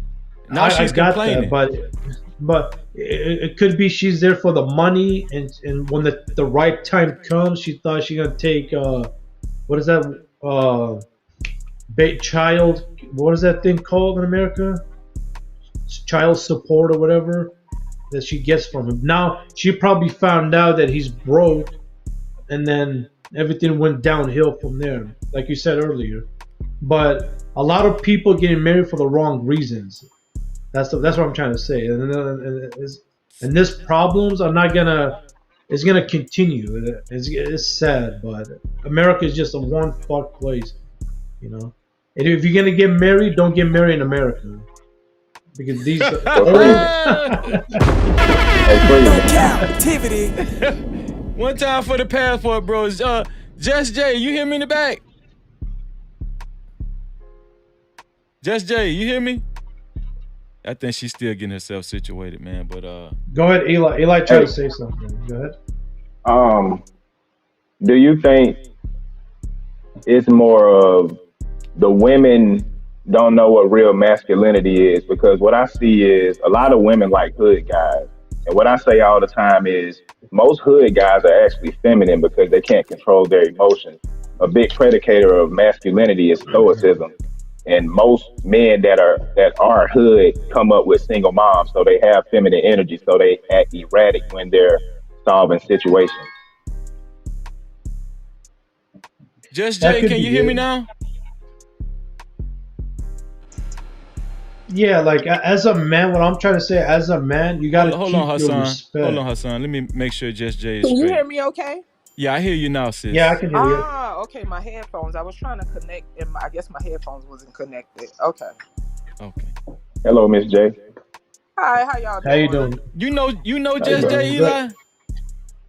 Now she's complaining. That, but it could be she's there for the money, and when the right time comes, she thought she's gonna take what is that child? What is that thing called in America? Child support or whatever that she gets from him. Now she probably found out that he's broke, and then everything went downhill from there, like you said earlier. But a lot of people getting married for the wrong reasons. That's what I'm trying to say. And this problems are not gonna. It's gonna continue. It's sad, but America is just a one fuck place, you know. And if you're gonna get married, don't get married in America. Because these Cap-tivity. One time for the passport, bros. Just Jay, you hear me in the back? Just Jay, you hear me? I think she's still getting herself situated, man. But go ahead, Eli. Eli tried to say something. Go ahead. Do you think it's more of the women don't know what real masculinity is? Because what I see is a lot of women like hood guys. And what I say all the time is most hood guys are actually feminine because they can't control their emotions. A big predicator of masculinity is stoicism. And most men that are hood come up with single moms, so they have feminine energy, so they act erratic when they're solving situations. Just Jay, can you hear me now? Yeah, like as a man, what I'm trying to say, as a man, you gotta keep your respect. Hold on, Hassan. Let me make sure Just Jay is straight. Can you hear me okay? Yeah, I hear you now, sis. Yeah, I can hear you. Okay, my headphones. I was trying to connect, and I guess my headphones wasn't connected. Okay. Hello, Miss J. Hi, how y'all doing? How you doing? You know Just Jay, Eli?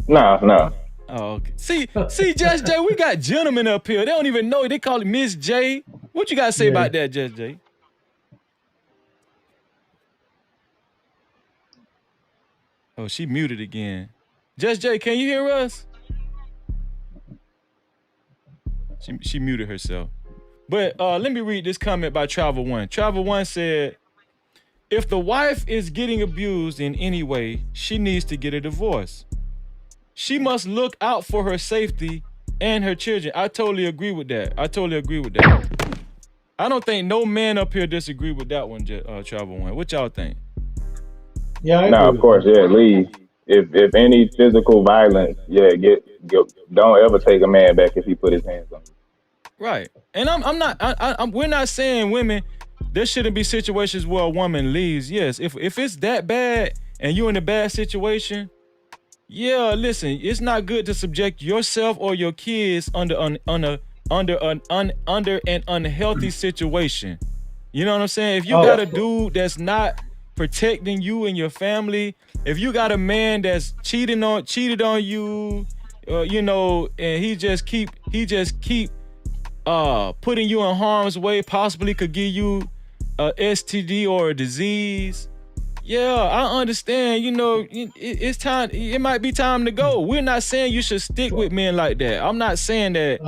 No. Oh, okay. See, Just Jay, we got gentlemen up here. They don't even know it. They call it Miss J. What you got to say about that, Just Jay? Oh, she muted again. Just Jay, can you hear us? She muted herself. But let me read this comment by Travel One. Travel One said, If the wife is getting abused in any way, she needs to get a divorce. She must look out for her safety and her children. I totally agree with that. I don't think no man up here disagree with that one, Travel One. What y'all think? Yeah, No, of course, yeah, leave. If any physical violence, yeah, get don't ever take a man back if he put his hands on you. Right. And we're not saying women, there shouldn't be situations where a woman leaves. Yes, if it's that bad and you're in a bad situation, yeah, listen, it's not good to subject yourself or your kids under an unhealthy situation. You know what I'm saying? If you got a dude that's not protecting you and your family, if you got a man that's cheated on you, you know, and he just keep putting you in harm's way, possibly could give you a STD or a disease. Yeah, I understand. You know, it's time. It might be time to go. We're not saying you should stick with men like that. I'm not saying that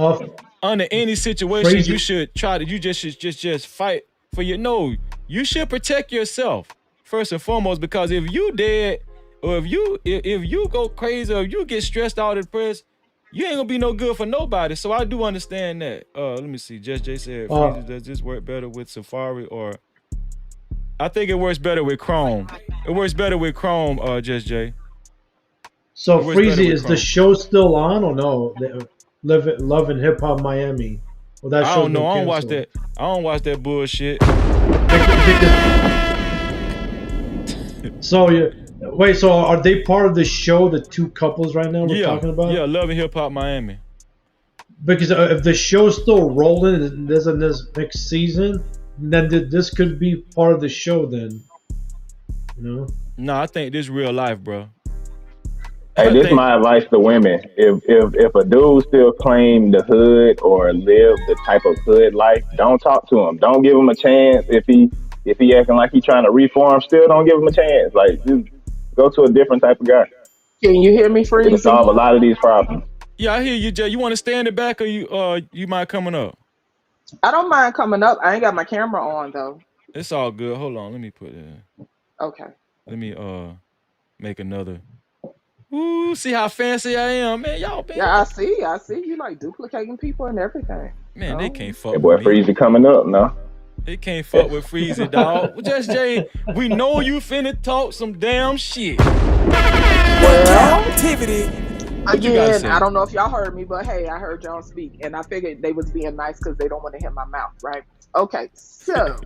under any situation you should try to. You just fight for your. No, you should protect yourself first and foremost, because if you dead or if you go crazy or if you get stressed out and depressed, you ain't gonna be no good for nobody. So I do understand that. Let me see. Just Jay said, does this work better with Safari or? I think it works better with Chrome. It works better with Chrome, Just Jay. So Freezy, is the show still on or no? Love and Hip Hop Miami. Well, that I don't know. I don't watch that. I don't watch that bullshit. So wait. So are they part of the show? The two couples right now we're talking about? Yeah, Love and Hip Hop Miami. Because if the show's still rolling and there's a next season, then this could be part of the show then. You know? No, I think this real life, bro. Hey, this is my advice to women. If a dude still claim the hood or live the type of hood life, don't talk to him. Don't give him a chance. If he acting like he's trying to reform, still don't give him a chance. Like, just go to a different type of guy. Can you hear me, Freezy? It'll solve a lot of these problems. Yeah, I hear you, Jay. You want to stay in the back or you mind coming up? I don't mind coming up. I ain't got my camera on though. It's all good. Hold on, let me put it. Okay. Let me make another. Ooh, see how fancy I am, man. Y'all been. Yeah, I see. You like duplicating people and everything. Man, they can't fuck hey, boy, with me. Freezy coming up, no? They can't fuck with Freezy, dog. Just Jay, we know you finna talk some damn shit. Captivity. Again, I don't know if y'all heard me, but hey, I heard y'all speak, and I figured they was being nice because they don't want to hit my mouth, right? Okay, so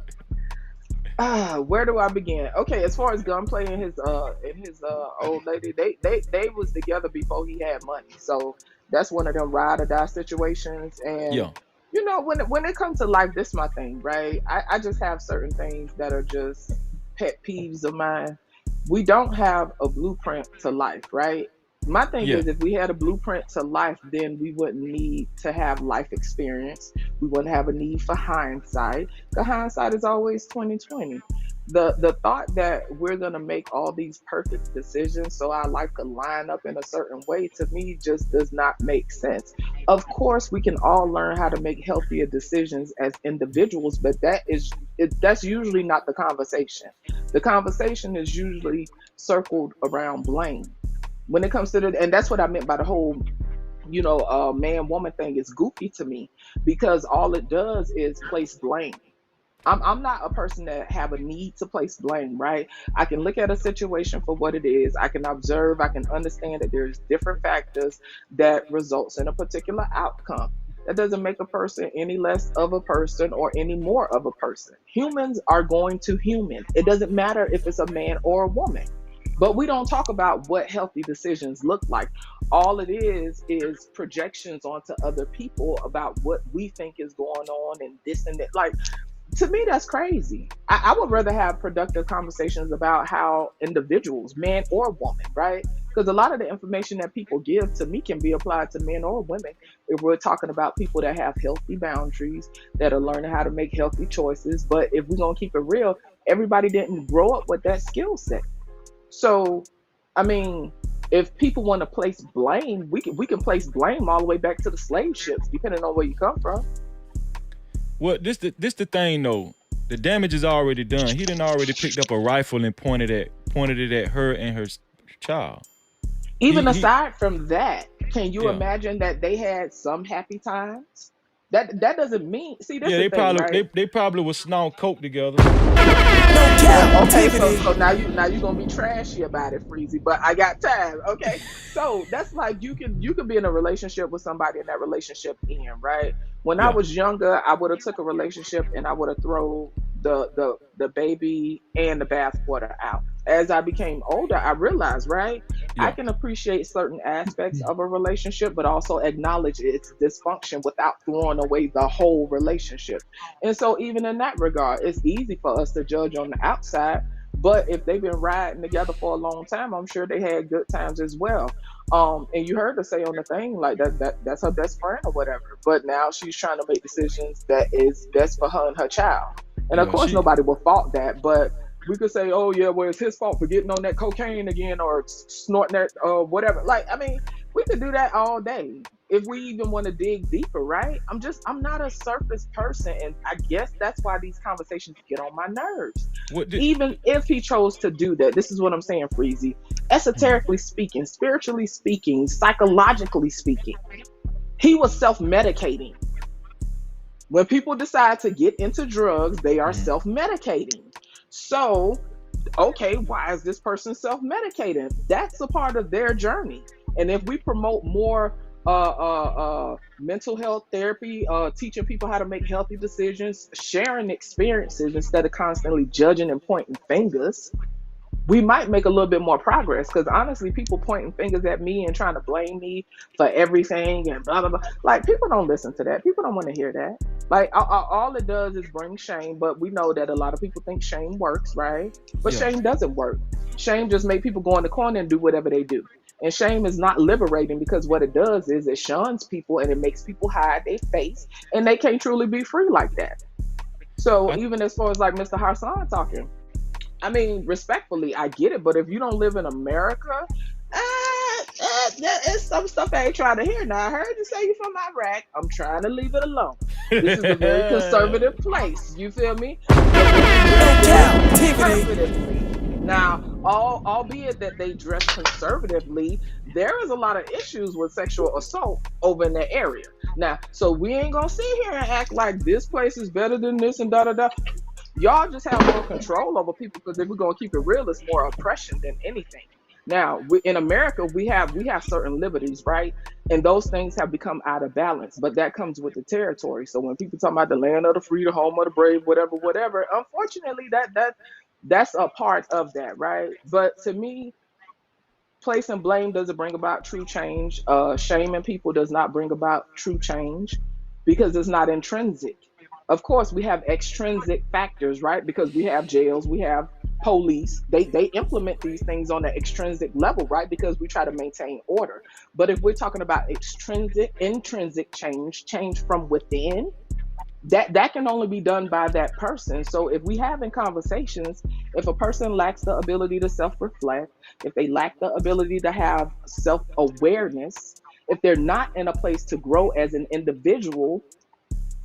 where do I begin? Okay, as far as Gunplay and his old lady, they was together before he had money, so that's one of them ride or die situations. And you know, when it comes to life, this is my thing, right? I just have certain things that are just pet peeves of mine. We don't have a blueprint to life, right? My thing is, if we had a blueprint to life, then we wouldn't need to have life experience. We wouldn't have a need for hindsight. Because hindsight is always 20/20. The thought that we're gonna make all these perfect decisions so our life could line up in a certain way, to me, just does not make sense. Of course, we can all learn how to make healthier decisions as individuals, but that's usually not the conversation. The conversation is usually circled around blame. When it comes to and that's what I meant by the whole, you know, man-woman thing is goofy to me, because all it does is place blame. I'm not a person that have a need to place blame, right? I can look at a situation for what it is. I can observe, I can understand that there's different factors that results in a particular outcome. That doesn't make a person any less of a person or any more of a person. Humans are going to human. It doesn't matter if it's a man or a woman. But we don't talk about what healthy decisions look like. All it is projections onto other people about what we think is going on and this and that. Like, to me, that's crazy. I would rather have productive conversations about how individuals, man or woman, right? Because a lot of the information that people give to me can be applied to men or women. If we're talking about people that have healthy boundaries, that are learning how to make healthy choices. But if we're going to keep it real, everybody didn't grow up with that skill set. So, I mean, if people want to place blame, we can place blame all the way back to the slave ships, depending on where you come from. Well, this the thing though. The damage is already done. He done already picked up a rifle and pointed it at her and her child. Even aside from that, can you imagine that they had some happy times? That doesn't mean. See, this is the thing, right? They probably was snort coke together. Okay, so now you gonna be trashy about it, Freezy. But I got time. Okay, so that's like you could be in a relationship with somebody and that relationship end, right? When I was younger, I would have took a relationship and I would have thrown the baby and the bathwater out. As I became older, I realized, right, I can appreciate certain aspects of a relationship, but also acknowledge its dysfunction without throwing away the whole relationship. And so even in that regard, it's easy for us to judge on the outside, but if they've been riding together for a long time, I'm sure they had good times as well. And you heard her say on the thing, like that's her best friend or whatever, but now she's trying to make decisions that is best for her and her child. And of course, nobody will fault that, but we could say, oh yeah, well, it's his fault for getting on that cocaine again or snorting that whatever. Like, I mean, we could do that all day if we even want to dig deeper, right? I'm not a surface person, and I guess that's why these conversations get on my nerves. Even if he chose to do that, this is what I'm saying, Freezy. Esoterically speaking, spiritually speaking, psychologically speaking, he was self-medicating. When people decide to get into drugs, they are self-medicating. So, okay, why is this person self-medicating? That's a part of their journey. And if we promote more mental health therapy, teaching people how to make healthy decisions, sharing experiences instead of constantly judging and pointing fingers, we might make a little bit more progress. Because honestly, people pointing fingers at me and trying to blame me for everything and blah, blah, blah. Like, people don't listen to that. People don't want to hear that. Like, all it does is bring shame. But we know that a lot of people think shame works, right? But shame doesn't work. Shame just makes people go in the corner and do whatever they do. And shame is not liberating, because what it does is it shuns people and it makes people hide their face, and they can't truly be free like that. So even as far as like Mr. Hassan talking, I mean, respectfully, I get it, but if you don't live in America, there's some stuff I ain't trying to hear. Now, I heard you say you're from Iraq. I'm trying to leave it alone. This is a very conservative place. You feel me? Conservatively. Now, albeit that they dress conservatively, there is a lot of issues with sexual assault over in that area. Now, so we ain't gonna sit here and act like this place is better than this and da-da-da. Y'all just have more control over people, because if we're gonna keep it real, it's more oppression than anything. Now, in America, we have certain liberties, right? And those things have become out of balance, but that comes with the territory. So when people talk about the land of the free, the home of the brave, whatever, unfortunately, that's a part of that, right? But to me, placing blame doesn't bring about true change. Shaming people does not bring about true change, because it's not intrinsic. Of course, we have extrinsic factors, right? Because we have jails, we have police. They implement these things on an extrinsic level, right? Because we try to maintain order. But if we're talking about intrinsic change from within, that can only be done by that person. So if we have in conversations, if a person lacks the ability to self-reflect, if they lack the ability to have self-awareness, if they're not in a place to grow as an individual,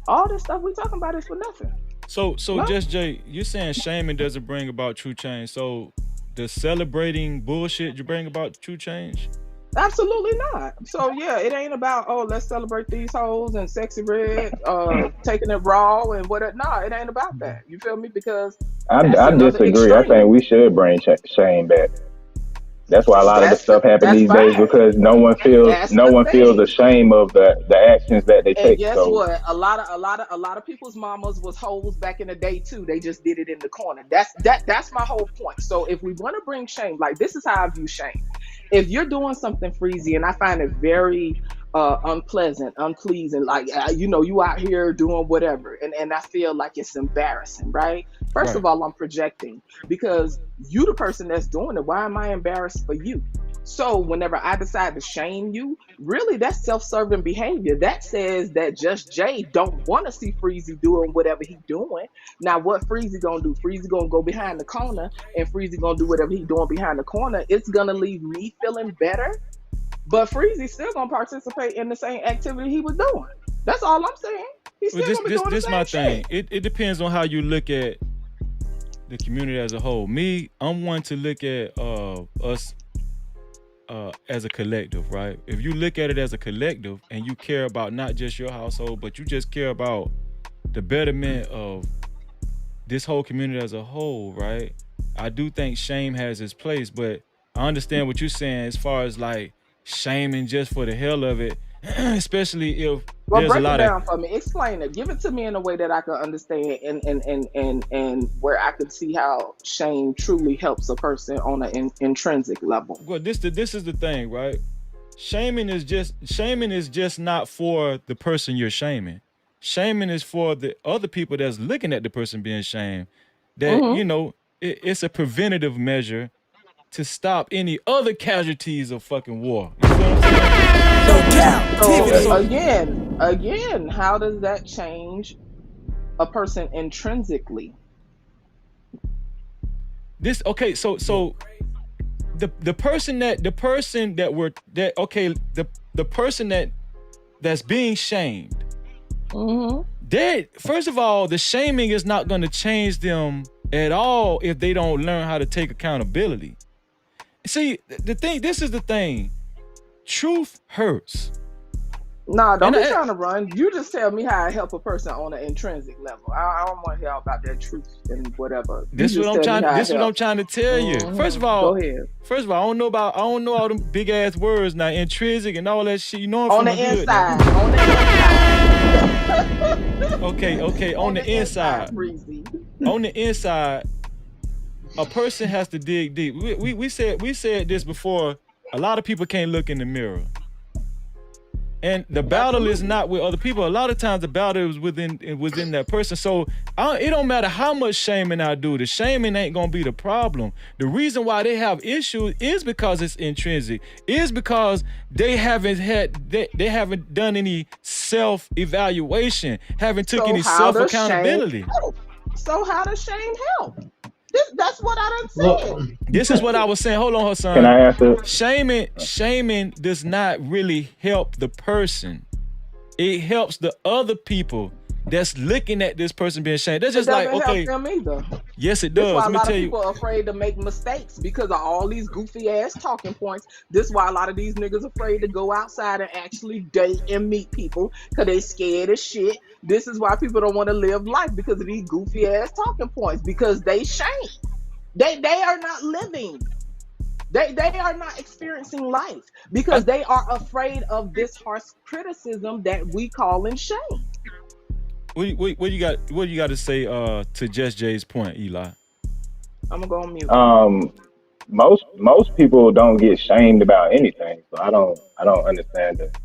all this stuff we talking about is for nothing. So Just Jay, you're saying shaming doesn't bring about true change. So does celebrating bullshit you bring about true change? Absolutely not. So yeah, it ain't about, oh, let's celebrate these hoes and sexy red, taking it raw and whatever. No, it ain't about that. You feel me? Because I disagree. I think we should bring shame back. That's why a lot of the stuff happens these days, because no one feels ashamed of the actions that they take. And guess what? A lot of people's mamas was hoes back in the day too. They just did it in the corner. That's my whole point. So if we want to bring shame, like, this is how I view shame. If you're doing something Freezy, and I find it very unpleasant, unpleasing, like, you out here doing whatever, and I feel like it's embarrassing, right? First of all, I'm projecting, because you the person that's doing it. Why am I embarrassed for you? So whenever I decide to shame you, really, that's self-serving behavior. That says that Just Jay don't want to see Freezy doing whatever he doing. Now, what Freezy gonna do? Freezy gonna go behind the corner, and Freezy gonna do whatever he doing behind the corner. It's gonna leave me feeling better, but Freezy still gonna participate in the same activity he was doing. That's all I'm saying. He's still gonna be doing the same my shit. thing. It depends on how you look at the community as a whole. Me, I'm one to look at us as a collective, right? If you look at it as a collective and you care about not just your household, but you just care about the betterment of this whole community as a whole, right? I do think shame has its place, but I understand what you're saying as far as like shaming just for the hell of it, especially if Well, there's a break lot it down for me. Explain it. Give it to me in a way that I can understand and where I can see how shame truly helps a person on an intrinsic level. Well, this is the thing, right? Shaming is just not for the person you're shaming. Shaming is for the other people that's looking at the person being shamed. That you know, it's a preventative measure to stop any other casualties of fucking war. You feel what I'm saying? So again, how does that change a person intrinsically? So the person that's being shamed. First of all, the shaming is not going to change them at all if they don't learn how to take accountability. See, this is the thing. Truth hurts. Nah, don't be trying to run. You just tell me how I help a person on an intrinsic level. I don't want to hear about that truth and whatever. This is what I'm trying to tell you. First of all, go ahead. First of all, I don't know all them big ass words now, intrinsic and all that shit. You know I'm on the inside. On the inside. Okay, on the inside. On the inside, a person has to dig deep. We said this before. A lot of people can't look in the mirror. And the battle is not with other people. A lot of times the battle is within that person. So it don't matter how much shaming I do. The shaming ain't gonna be the problem. The reason why they have issues is because it's intrinsic. Is because they haven't done any self-evaluation, haven't took any self-accountability. So how does shame help? That's what I done said. This is what I was saying. Hold on, Hassan. Can I answer? Shaming does not really help the person. It helps the other people that's looking at this person being shamed. That's just like, okay. It doesn't help them either. Yes, it does. That's why Let me a lot tell of you. people are afraid to make mistakes because of all these goofy ass talking points. This is why a lot of these niggas afraid to go outside and actually date and meet people because they scared as shit. This is why people don't want to live life because of these goofy ass talking points, because they shame. They are not living. They are not experiencing life because they are afraid of this harsh criticism that we call in shame. What you got to say to Just Jay's point, Eli? I'm gonna go on mute. Most people don't get shamed about anything, so I don't understand that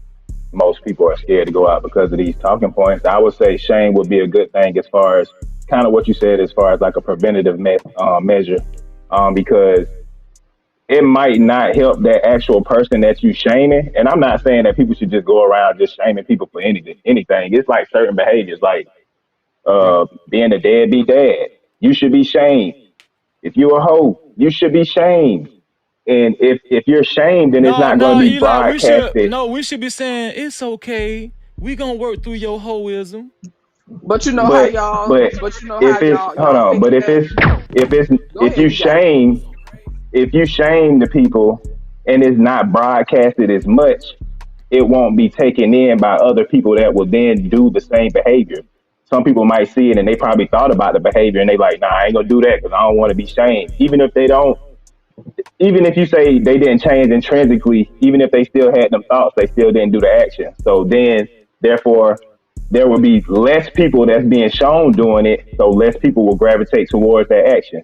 most people are scared to go out because of these talking points. I would say shame would be a good thing as far as kind of what you said, as far as like a preventative measure, because it might not help that actual person that you shaming. And I'm not saying that people should just go around just shaming people for anything. It's like certain behaviors, like being a deadbeat dad. You should be shamed. If you're a hoe, you should be shamed. And if you're shamed, then it's not going to be Eli, broadcasted. we should be saying it's okay. We gonna work through your hoism. But you know how y'all. If you shame the people and it's not broadcasted as much, it won't be taken in by other people that will then do the same behavior. Some people might see it and they probably thought about the behavior and they like, nah, I ain't gonna do that because I don't want to be shamed. Even if you say they didn't change intrinsically, even if they still had them thoughts, they still didn't do the action. So then, therefore, there will be less people that's being shown doing it, so less people will gravitate towards that action.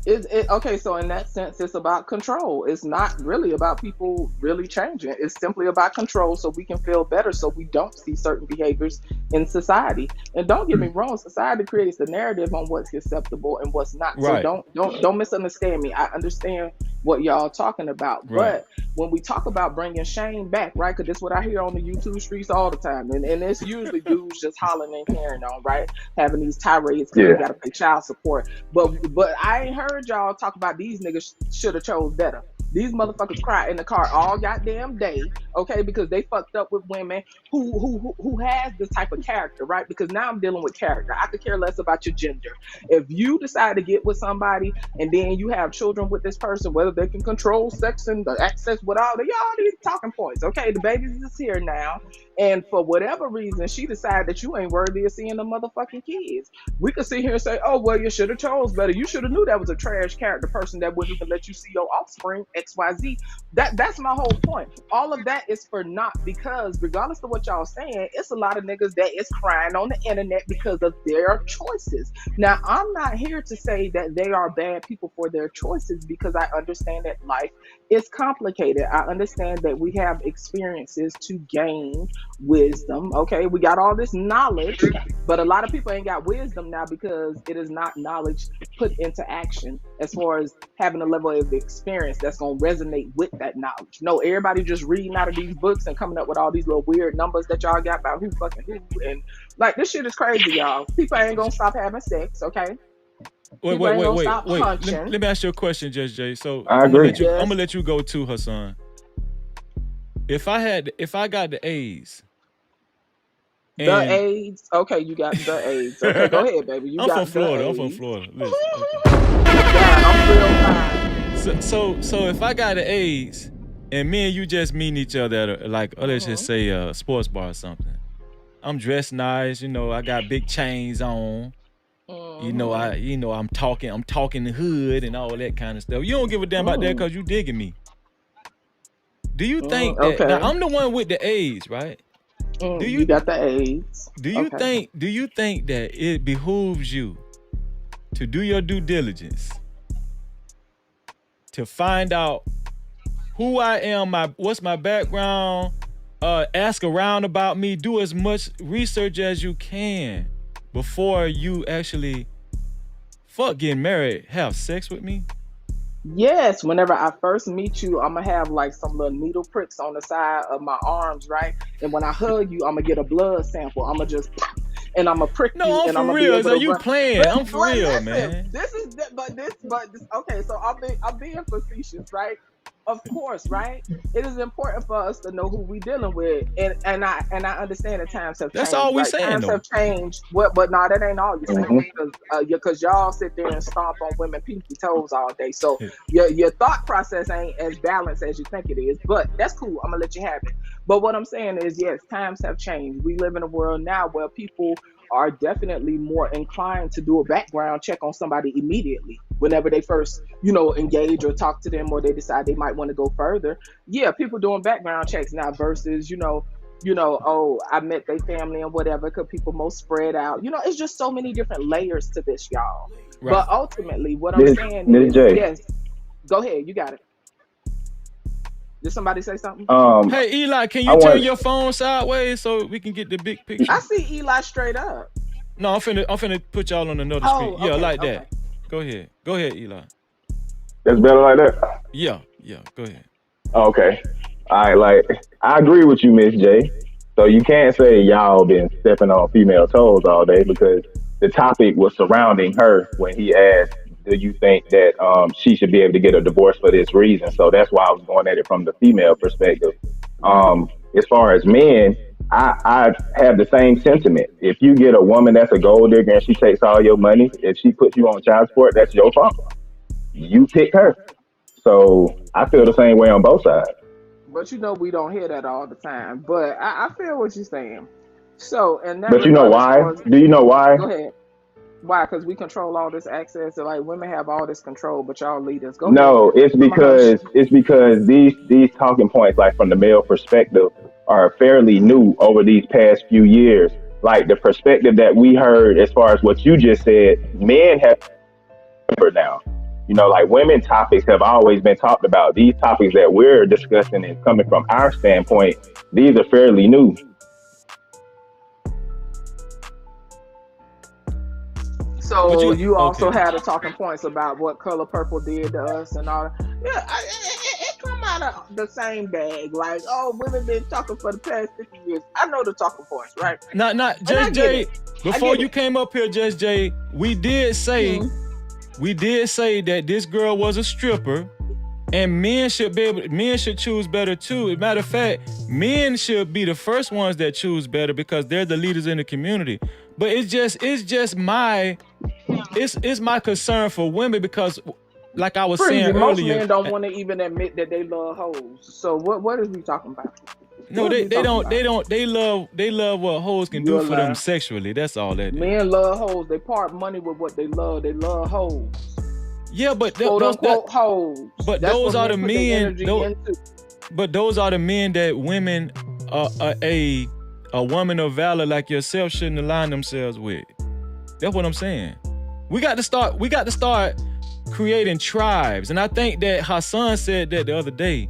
Okay, so in that sense, it's about control. It's not really about people really changing. It's simply about control so we can feel better, so we don't see certain behaviors in society. And don't get me wrong, society creates the narrative on what's acceptable and what's not. Right. So don't misunderstand me. I understand what y'all talking about. Right. But when we talk about bringing shame back, right, because that's what I hear on the YouTube streets all the time. And it's usually dudes just hollering and carrying on, right? Having these tirades because they got to pay child support. But I ain't heard y'all talk about these niggas should have chose better. These motherfuckers cry in the car all goddamn day, okay, because they fucked up with women who has this type of character, right? Because now I'm dealing with character. I could care less about your gender. If you decide to get with somebody and then you have children with this person, whether they can control sex and the access with all these talking points, okay? The baby's is here now, and for whatever reason, she decided that you ain't worthy of seeing the motherfucking kids. We could sit here and say, oh, well, you should have chose better. You should have knew that was a trash character person that wouldn't even let you see your offspring, XYZ. That's my whole point. All of that is for naught, because regardless of what y'all saying, it's a lot of niggas that is crying on the internet because of their choices. Now, I'm not here to say that they are bad people for their choices, because I understand that life is complicated. I understand that we have experiences to gain wisdom. Okay, we got all this knowledge, but a lot of people ain't got wisdom now because it is not knowledge put into action as far as having a level of experience that's going to resonate with that knowledge. No, everybody just reading out of these books and coming up with all these little weird numbers that y'all got about who fucking who, and like, this shit is crazy, y'all. People ain't gonna stop having sex, okay? Wait. Let me ask you a question, Judge Jay. So I'm gonna let you go too, Hassan. If I got the A's. The AIDS. Okay, you got the AIDS. Okay, go ahead, baby. I'm from Florida. Listen, okay. I'm real fine. So if I got the AIDS and me and you just meeting each other at let's just say a sports bar or something. I'm dressed nice, I got big chains on. I'm talking the hood and all that kind of stuff. You don't give a damn about that because you digging me. Do you think that now I'm the one with the AIDS, right? You got the AIDS. Do you think that it behooves you to do your due diligence to find out who I am, what's my background, ask around about me, do as much research as you can before you actually fuck getting married, have sex with me? Yes, whenever I first meet you, I'm gonna have like some little needle pricks on the side of my arms, right? And when I hug you, I'm gonna get a blood sample. I'm gonna just pop, and I'm gonna prick you. No, I'm for real. So you playing? I'm for real, man. Okay. So I'm being facetious, right? Of course, right? It is important for us to know who we dealing with, and I understand that times have changed. That's all we saying. Times have changed. But no, that ain't all you're saying, because y'all sit there and stomp on women pinky toes all day. So your thought process ain't as balanced as you think it is. But that's cool. I'm gonna let you have it. But what I'm saying is, yes, times have changed. We live in a world now where people are definitely more inclined to do a background check on somebody immediately whenever they first, engage or talk to them, or they decide they might want to go further. Yeah, people doing background checks now versus, oh, I met their family and whatever, because people most spread out. It's just so many different layers to this, y'all. Right. But ultimately, what I'm saying is, yes, go ahead, you got it. Did somebody say something? Hey, Eli, can you turn your phone sideways so we can get the big picture? I see Eli straight up. No, I'm finna put y'all on another screen. Yeah, like that. Go ahead, Eli. That's better like that? Yeah, go ahead. Okay. All right, I agree with you, Miss J. So you can't say y'all been stepping on female toes all day, because the topic was surrounding her when he asked, do you think that she should be able to get a divorce for this reason? So that's why I was going at it from the female perspective. As far as men, I have the same sentiment. If you get a woman that's a gold digger and she takes all your money, if she puts you on child support, that's your fault. You pick her. So I feel the same way on both sides. But we don't hear that all the time. But I feel what you're saying. So, and that. But you know why? Do you know why? Go ahead. Why? Because we control all this access, and like women have all this control, but y'all leaders go. No, ahead. It's because these talking points, like from the male perspective, are fairly new over these past few years. Like the perspective that we heard, as far as what you just said, men have now. Like women topics have always been talked about. These topics that we're discussing and coming from our standpoint, these are fairly new. So you also had the talking points about what Color Purple did to us and all that. Yeah, it come out of the same bag. Like, oh, women been talking for the past 50 years. I know the talking points, right? Not Just Jay. Before you came up here, Just Jay, we did say that this girl was a stripper And men should choose better too. As a matter of fact, men should be the first ones that choose better because they're the leaders in the community. But it's just my concern for women because, like I was saying most earlier, men don't want to even admit that they love hoes. So what is we talking about? No, they don't. They love what hoes can do for them sexually. That's all that is. Men love hoes. They part money with what they love. They love hoes. Yeah, but quote unquote hoes. But those are the men. But those are the men that women, a woman of valor like yourself shouldn't align themselves with. That's what I'm saying. We got to start creating tribes, and I think that Hassan said that the other day.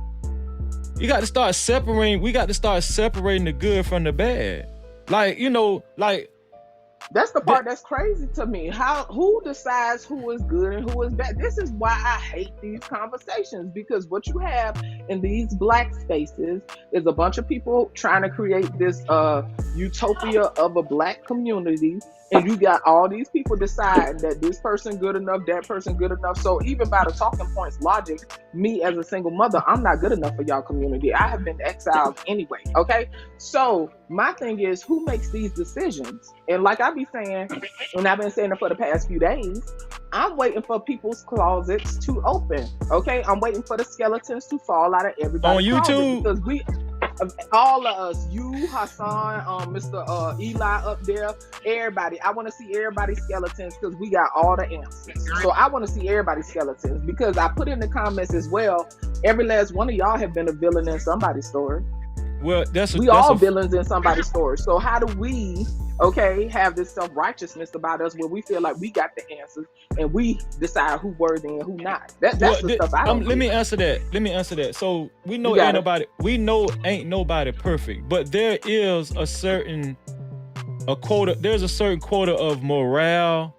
You got to start separating. We got to start separating the good from the bad. That's the part that's crazy to me. Who decides who is good and who is bad? This is why I hate these conversations, because what you have in these black spaces is a bunch of people trying to create this utopia of a black community. And you got all these people deciding that this person good enough, that person good enough. So even by the talking points logic, me as a single mother, I'm not good enough for y'all community. I have been exiled anyway, okay? So my thing is, who makes these decisions? And like I be saying, and I've been saying it for the past few days, I'm waiting for people's closets to open, okay? I'm waiting for the skeletons to fall out of everybody's on YouTube. Because all of us, you, Hassan, Mr. Eli up there, everybody. I want to see everybody's skeletons because we got all the answers. So I want to see everybody's skeletons because I put in the comments as well. Every last one of y'all have been a villain in somebody's story. Well, we all villains in somebody's story. So how do we, have this self-righteousness about us where we feel like we got the answers and we decide who worthy and who not? That's the stuff I don't let me answer that. So we know ain't nobody perfect, but there is a certain quota. There's a certain quota of morale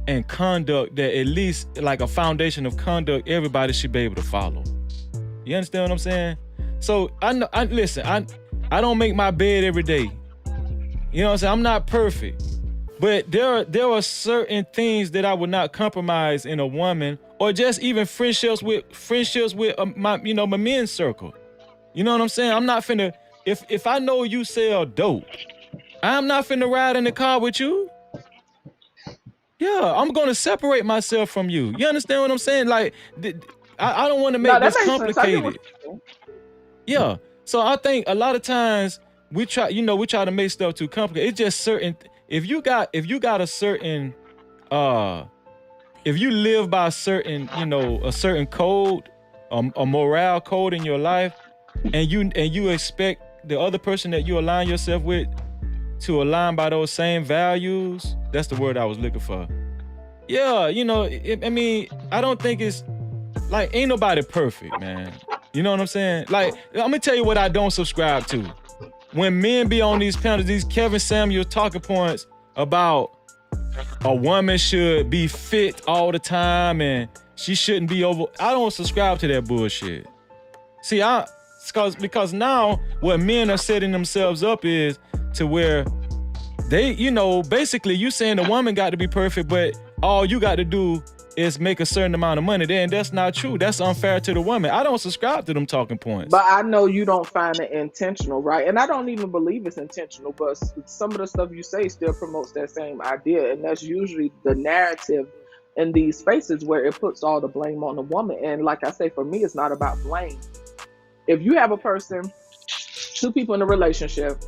and conduct that at least like a foundation of conduct everybody should be able to follow. You understand what I'm saying? So I don't make my bed every day. You know what I'm saying? I'm not perfect. But there are certain things that I would not compromise in a woman, or just even friendships with my men's circle. You know what I'm saying? I'm not finna, if I know you sell dope, I'm not finna ride in the car with you. Yeah, I'm gonna separate myself from you. You understand what I'm saying? Like, I don't want to make this complicated. Yeah. So I think a lot of times we try to make stuff too complicated. It's just certain. If you live by a certain code, a morale code in your life, and you expect the other person that you align yourself with to align by those same values, that's the word I was looking for. Yeah, I don't think it's like, ain't nobody perfect, man. You know what I'm saying? Like, I'm gonna tell you what I don't subscribe to. When men be on these panels, these Kevin Samuel talking points about a woman should be fit all the time and she shouldn't be over. I don't subscribe to that bullshit. See, because now what men are setting themselves up is to where they, basically you saying the woman got to be perfect, but all you got to do is make a certain amount of money. Then that's not true. That's unfair to the woman. I don't subscribe to them talking points. But I know you don't find it intentional, right? And I don't even believe it's intentional, but some of the stuff you say still promotes that same idea. And that's usually the narrative in these spaces where it puts all the blame on the woman. And like I say, for me, it's not about blame. If you have a person, two people in a relationship,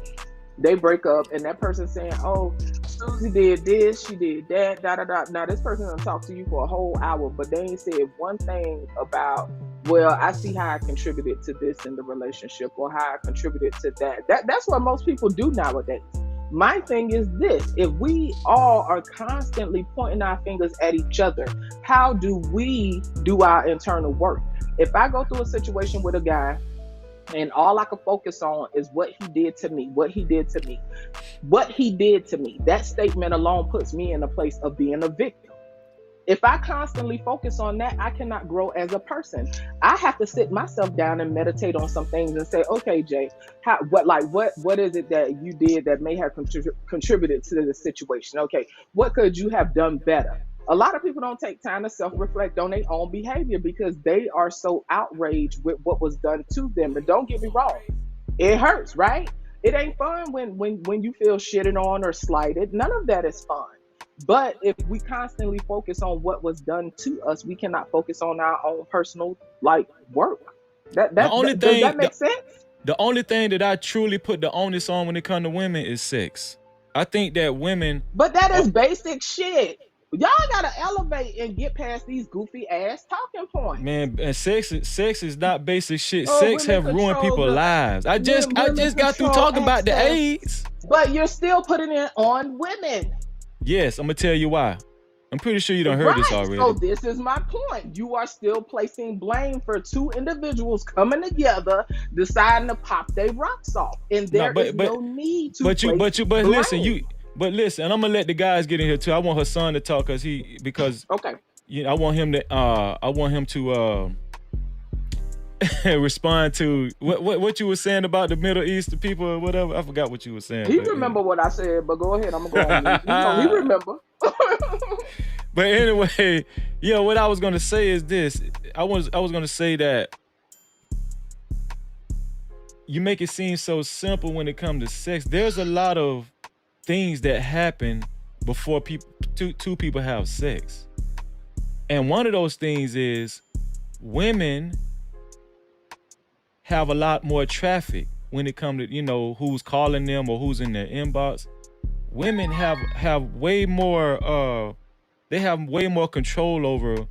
they break up and that person saying, oh, Susie did this, she did that, da-da-da. Now, this person gonna talk to you for a whole hour, but they ain't said one thing about, well, I see how I contributed to this in the relationship or how I contributed to that. That's what most people do nowadays. My thing is this: if we all are constantly pointing our fingers at each other, how do we do our internal work? If I go through a situation with a guy and all I can focus on is what he did to me, that statement alone puts me in a place of being a victim. If I constantly focus on that, I cannot grow as a person. I have to sit myself down and meditate on some things and say, okay, Jay, what is it that you did that may have contributed to the situation? Okay, what could you have done better? A lot of people don't take time to self-reflect on their own behavior because they are so outraged with what was done to them. And don't get me wrong, it hurts, right? It ain't fun when you feel shitted on or slighted. None of that is fun. But if we constantly focus on what was done to us, we cannot focus on our own personal work. Does that make sense? The only thing that I truly put the onus on when it comes to women is sex. I think that women... But that is basic shit. Y'all gotta elevate and get past these goofy ass talking points. Man, and sex is not basic shit. Sex have ruined people's lives. I just got through talking about the AIDS. But you're still putting it on women. Yes, I'm gonna tell you why. I'm pretty sure you done heard this already. So this is my point. You are still placing blame for two individuals coming together, deciding to pop their rocks off, and there is no need to. But listen, and I'm gonna let the guys get in here too. I want Hassan to talk because okay. I want him to respond to what you were saying about the Middle East, the people or whatever. I forgot what you were saying. He remember what I said, but go ahead. I'm gonna go on mute. He remember. But anyway, what I was gonna say is this. I was gonna say that you make it seem so simple when it comes to sex. There's a lot of things that happen before two people have sex. And one of those things is women have a lot more traffic when it comes to, who's calling them or who's in their inbox. Women have way more they have way more control over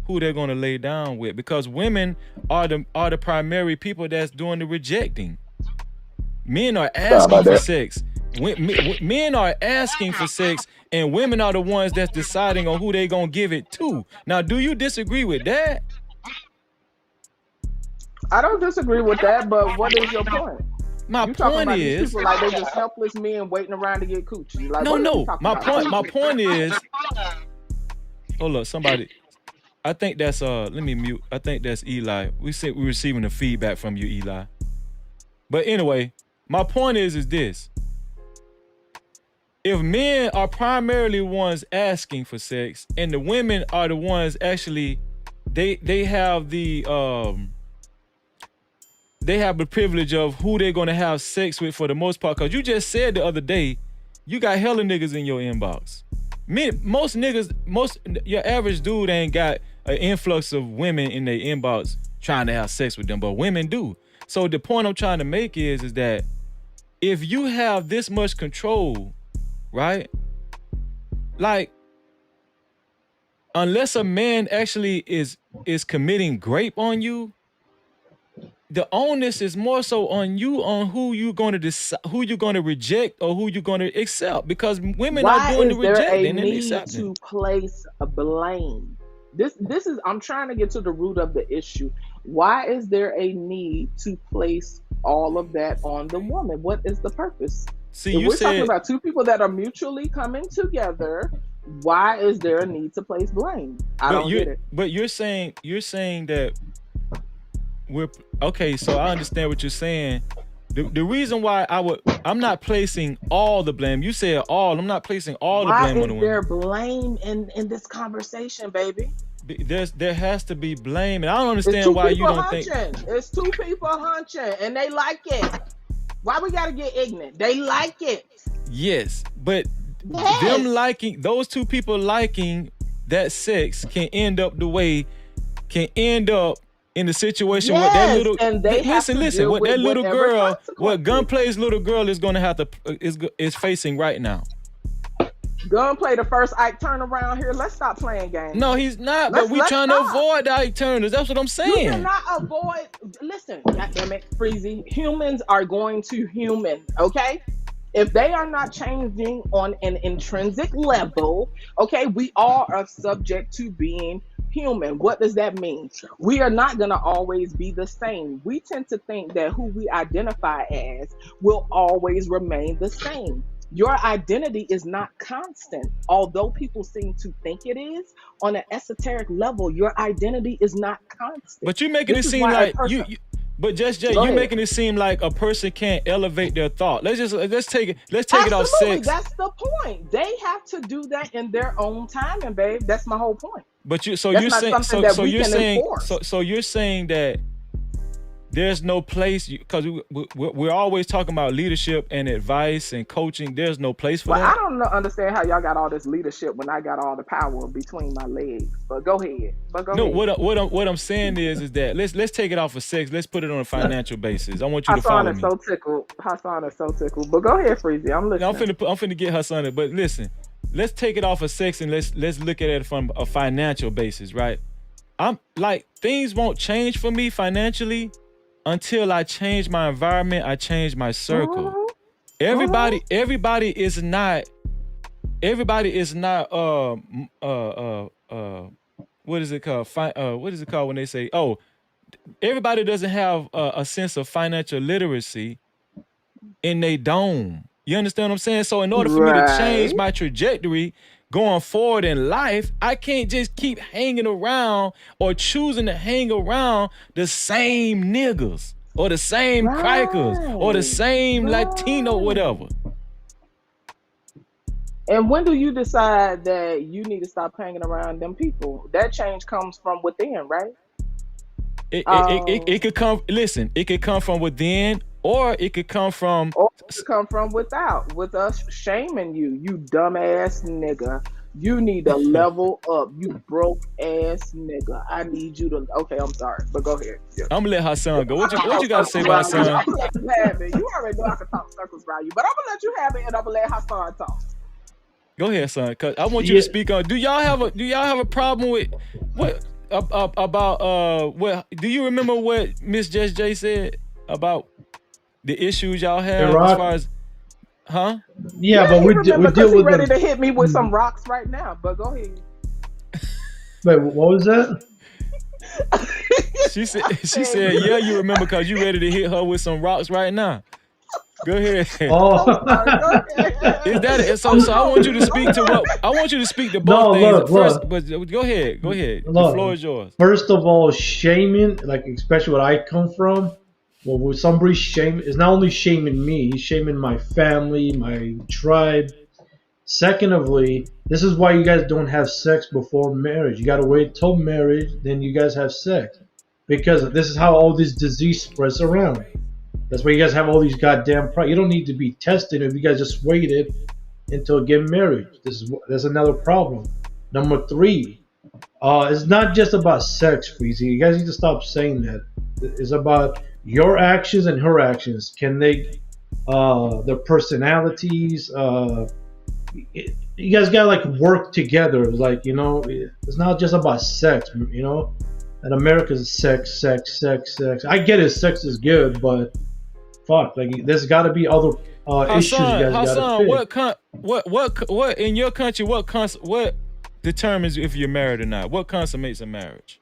who they're gonna lay down with, because women are the primary people that's doing the rejecting. Men are asking for sex. Men are asking for sex, and women are the ones that's deciding on who they gonna give it to. Now, do you disagree with that? I don't disagree with that, but what is your point? My point is, people like they just helpless men waiting around to get coochie. Like, no. My point is, hold up, somebody. I think that's let me mute. I think that's Eli. We're receiving the feedback from you, Eli. But anyway, my point is this. If men are primarily ones asking for sex, and the women are the ones actually, they have the privilege of who they're gonna have sex with for the most part. Cause you just said the other day, you got hella niggas in your inbox. Your average dude ain't got an influx of women in their inbox trying to have sex with them, but women do. So the point I'm trying to make is that if you have this much control, right? Like, unless a man actually is committing grape on you, the onus is more so on you, on who you're going to decide, who you're going to reject or who you're going to accept, because women are doing the rejecting and accepting. Why is there a need to place a blame? This is, I'm trying to get to the root of the issue. Why is there a need to place all of that on the woman? What is the purpose? See, if we're talking about two people that are mutually coming together, why is there a need to place blame? I don't get it. But you're saying that okay, so I understand what you're saying. The reason why I'm not placing all the blame. You said all. I'm not placing all the blame on the women. Why is there blame in this conversation, baby? There has to be blame, and I don't understand why you don't think. It's two people hunching, and they like it. Why we gotta get ignorant? They like it. Yes, but them liking, those two people liking that sex can end up in the situation where that little, listen, what that little girl, what Gunplay's little girl is gonna have to is facing right now. Gunplay the first Ike Turner around here. Let's stop playing games. No, he's not. But we trying to avoid the Ike Turners. That's what I'm saying. You cannot avoid. Listen, goddammit, Freezy. Humans are going to human. Okay. If they are not changing on an intrinsic level, okay, we all are subject to being human. What does that mean? We are not going to always be the same. We tend to think that who we identify as will always remain the same. Your identity is not constant. Although people seem to think it is, on an esoteric level, your identity is not constant. But you're making it seem like But just Jay, you're making it seem like a person can't elevate their thought. Let's take it off sex. That's the point. They have to do that in their own time, and babe, that's my whole point. But you're saying that there's no place, because we're always talking about leadership and advice and coaching. There's no place for that. I don't understand how y'all got all this leadership when I got all the power between my legs. But go ahead. What I'm saying is that let's take it off of sex. Let's put it on a financial basis. I want you to follow me. Hassan is so tickled. But go ahead, Freezy. I'm listening. I'm finna get Hassan. But listen, let's take it off of sex and let's look at it from a financial basis, right? I'm like, things won't change for me financially until I change my environment, I change my circle. Everybody is not what is it called? What is it called when they say, oh, everybody doesn't have a sense of financial literacy in their dome. You understand what I'm saying? So in order for me to change my trajectory going forward in life, I can't just keep hanging around or choosing to hang around the same niggas or the same crackers or the same Latino, whatever. And when do you decide that you need to stop hanging around them people? That change comes from within, right? It could come, listen, it could come from within, or it could come from without, with us shaming you dumbass nigga. You need to level up, you broke ass nigga. I need you to. Okay, I'm sorry, but go ahead. Yeah. I'm gonna let Hassan go. What you got to say about Hassan? I'm gonna let you have it. You already know I can talk circles around you, but I'm gonna let you have it, and I'm gonna let Hassan talk. Go ahead, son, cause I want you to speak on. Do y'all have a problem with what about what? Do you remember what Miss Just J said about the issues y'all have as far as? Huh? Yeah, but we deal with ready to hit me with some rocks right now. But go ahead. Wait, what was that? She said, yeah, you remember because you ready to hit her with some rocks right now. Go ahead. Oh, is that it? So I want you to speak to what I want you to speak to both things first. But go ahead. The floor is yours. First of all, shaming, like especially where I come from. Well, when somebody is not only shaming me, he's shaming my family, my tribe. Secondly, this is why you guys don't have sex before marriage. You gotta wait till marriage, then you guys have sex. Because this is how all this disease spreads around. That's why you guys have all these goddamn problems. You don't need to be tested if you guys just waited until getting married. There's another problem. Number 3, it's not just about sex, Freezy. You guys need to stop saying that. It's about your actions and her actions. Can they, their personalities, you guys gotta like work together. Like, you know, it's not just about sex, you know. And America's sex. I get it, sex is good, but fuck, like there's gotta be other issues you guys gotta fix. What in your country, what determines if you're married or not? What consummates a marriage?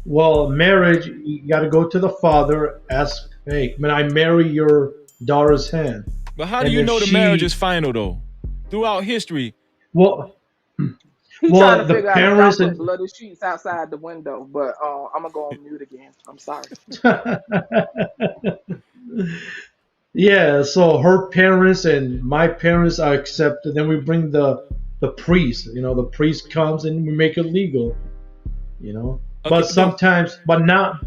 Well, marriage, you got to go to the father, ask, hey, can I marry your daughter's hand? But how do you know the marriage is final, though? Throughout history. Well, he's trying to figure out if bloody sheets outside the window, but I'm going to go on mute again. I'm sorry. Yeah, so her parents and my parents are accepted. Then we bring the priest. You know, the priest comes and we make it legal. You know? Okay, but sometimes, but now.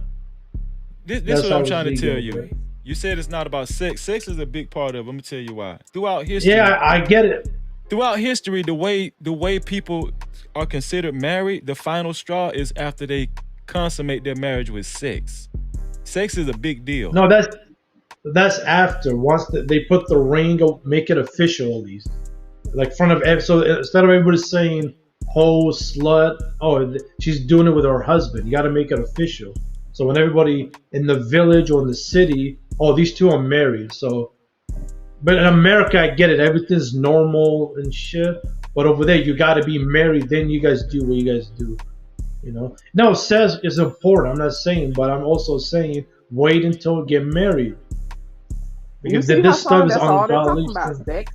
This is what I'm trying to tell you. You said it's not about sex. Sex is a big part of it. Let me tell you why. Throughout history. Yeah, I get it. Throughout history, the way people are considered married, the final straw is after they consummate their marriage with sex. Sex is a big deal. No, that's after. Once they put the ring, make it official at least. Like front of, so instead of everybody saying, "Oh, slut," oh, she's doing it with her husband. You got to make it official. So when everybody in the village or in the city, oh, these two are married. So, but in America, I get it. Everything's normal and shit. But over there, you got to be married. Then you guys do what you guys do. You know. No, sex is important. I'm not saying, but I'm also saying wait until you get married. Because this stuff is ungodly. Sex.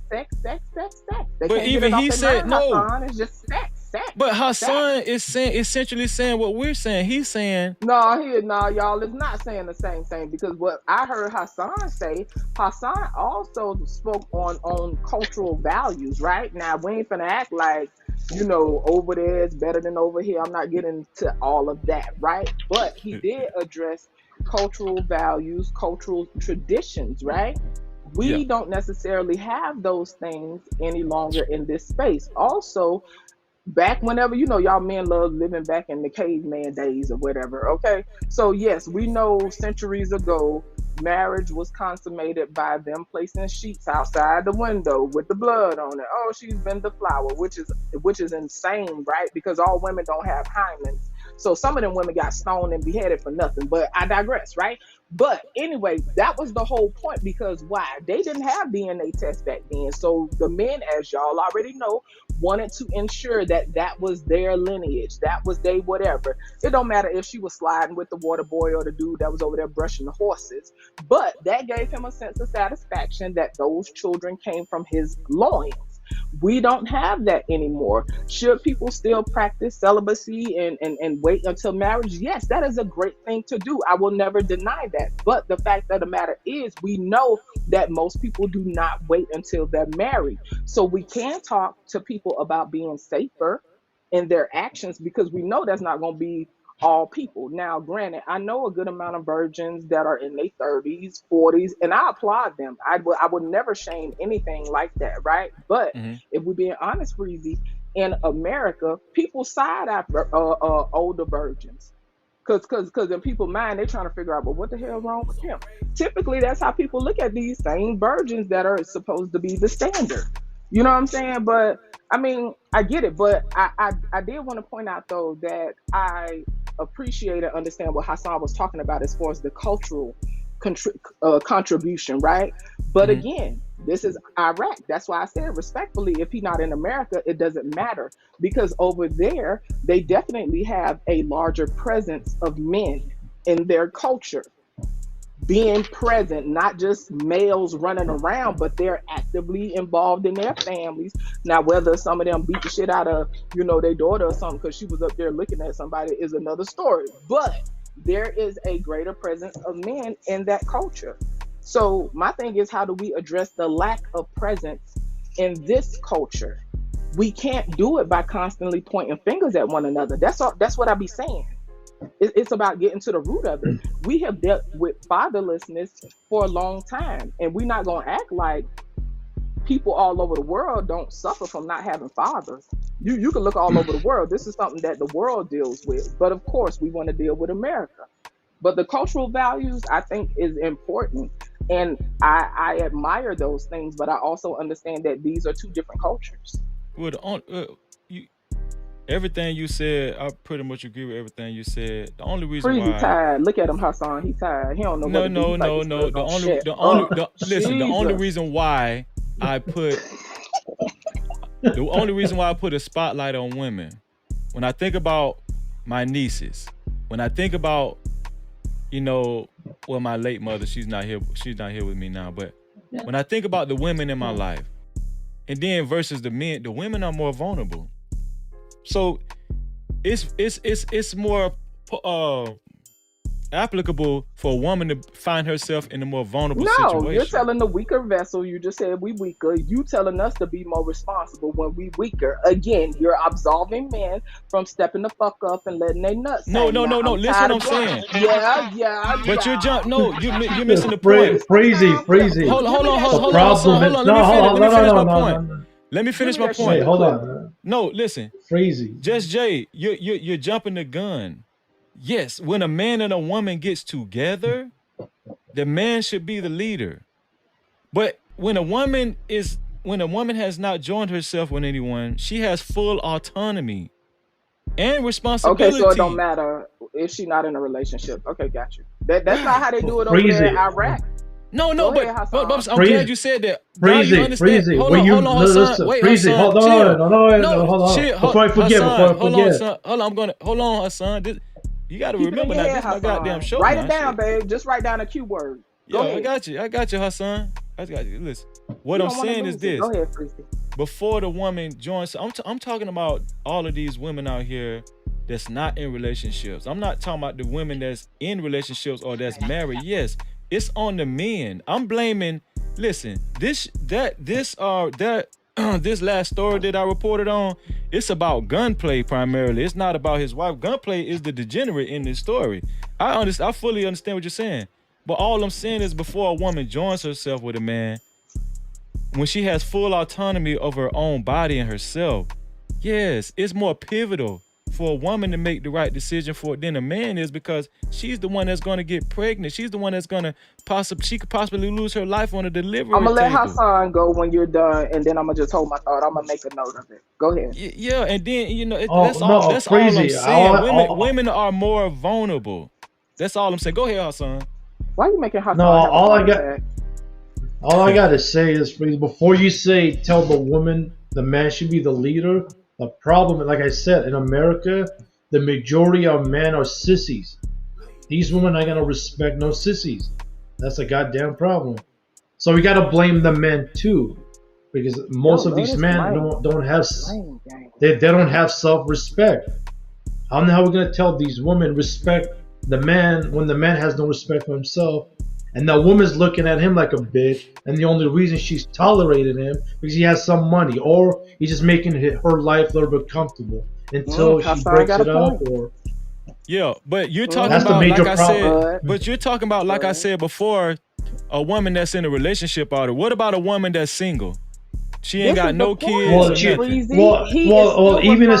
But even he said no. It's just sex. sex. But Hassan is essentially saying what we're saying. He's saying no, y'all is not saying the same thing, because what I heard Hassan say, Hassan also spoke on cultural values, right? Now we ain't finna act like, over there is better than over here. I'm not getting to all of that, right? But he did address cultural values, cultural traditions, right? We don't necessarily have those things any longer in this space. Also, back whenever, y'all men love living back in the caveman days or whatever, okay? So yes, we know centuries ago, marriage was consummated by them placing sheets outside the window with the blood on it. Oh, she's been the flower, which is insane, right? Because all women don't have hymens. So some of them women got stoned and beheaded for nothing, but I digress, right? But anyway, that was the whole point, because why? They didn't have DNA tests back then. So the men, as y'all already know, wanted to ensure that that was their lineage, that was they whatever. It don't matter if she was sliding with the water boy or the dude that was over there brushing the horses, but that gave him a sense of satisfaction that those children came from his loins. We don't have that anymore. Should people still practice celibacy and wait until marriage? Yes, that is a great thing to do. I will never deny that. But the fact of the matter is, we know that most people do not wait until they're married. So we can talk to people about being safer in their actions, because we know that's not going to be all people. Now, granted, I know a good amount of virgins that are in their 30s, 40s, and I applaud them. I would never shame anything like that, right? But if we're being honest, Freezy, in America, people side after older virgins. Because in people's mind, they're trying to figure out, well, what the hell wrong with him? Typically, that's how people look at these same virgins that are supposed to be the standard. You know what I'm saying? But, I mean, I get it. But I did want to point out, though, that I appreciate and understand what Hassan was talking about as far as the cultural contribution, right? But again, this is Iraq. That's why I said respectfully, if he's not in America, it doesn't matter, because over there, they definitely have a larger presence of men in their culture being present, not just males running around, but they're actively involved in their families. Now, whether some of them beat the shit out of, their daughter or something because she was up there looking at somebody is another story. But there is a greater presence of men in that culture. So my thing is, how do we address the lack of presence in this culture? We can't do it by constantly pointing fingers at one another. That's what I be saying. It's about getting to the root of it. We have dealt with fatherlessness for a long time, and we're not going to act like people all over the world don't suffer from not having fathers. You can look all over the world. This is something that the world deals with. But of course, we want to deal with America. But the cultural values, I think, is important. And I admire those things, but I also understand that these are two different cultures. Well, everything you said, I pretty much agree with everything you said. The only reason Freezy why tired. Look at him, Hassan. He's tired. He don't know. No. The only reason why I put a spotlight on women, when I think about my nieces, when I think about, my late mother, she's not here with me now, but when I think about the women in my life, and then versus the men, the women are more vulnerable. So it's more applicable for a woman to find herself in a more vulnerable situation. No, you're telling the weaker vessel. You just said we weaker. You telling us to be more responsible when we weaker. Again, you're absolving men from stepping the fuck up and letting their nuts. No. Listen, what I'm saying. Yeah. But you're missing the point. Crazy. Hold on. Let me finish my point. Wait, hold on. No, listen. Crazy. Just Jay, you're jumping the gun. Yes, when a man and a woman gets together, the man should be the leader. But when a woman has not joined herself with anyone, she has full autonomy and responsibility. Okay, so it don't matter if she's not in a relationship. Okay, got you. That's not how they do it over there in Iraq. No, but I'm glad you said that. Freezy. Hold on, Hassan. Wait, Freezy, hold on. Before I forget. Hold on, Hassan. You got to remember that this is my goddamn show. Write it down, babe. Just write down a Q word. Go ahead. I got you, Hassan. Listen. What I'm saying is this. Go ahead, Freezy. Before the woman joins, I'm talking about all of these women out here that's not in relationships. I'm not talking about the women that's in relationships or that's married. Yes, it's on the men. I'm blaming. Listen, this last story that I reported on, it's about Gunplay primarily. It's not about his wife. Gunplay is the degenerate in this story. I fully understand what you're saying. But all I'm saying is before a woman joins herself with a man, when she has full autonomy of her own body and herself, yes, it's more pivotal for a woman to make the right decision for it than a man is, because she's the one that's going to get pregnant. She's the one that's going to she could possibly lose her life on a delivery I'm going to let table. Hassan go when you're done, and then I'm going to just hold my thought. I'm going to make a note of it. Go ahead. Yeah, and then, that's all I'm saying. Women are more vulnerable. That's all I'm saying. Go ahead, Hassan. Why are you making Hassan? No, all I got to say is, before you tell the woman the man should be the leader, the problem, like I said, in America, the majority of men are sissies. These women are going to respect no sissies. That's a goddamn problem. So we got to blame the men too, because most of these men don't have self-respect. How the hell are we going to tell these women respect the man when the man has no respect for himself, and the woman's looking at him like a bitch, and the only reason she's tolerating him because he has some money, or he's just making her life a little bit comfortable until she breaks it up, or yeah. But you're talking about, like I said, but you're talking about, like I said before, a woman that's in a relationship already. What about a woman that's single? She ain't got no kids. Even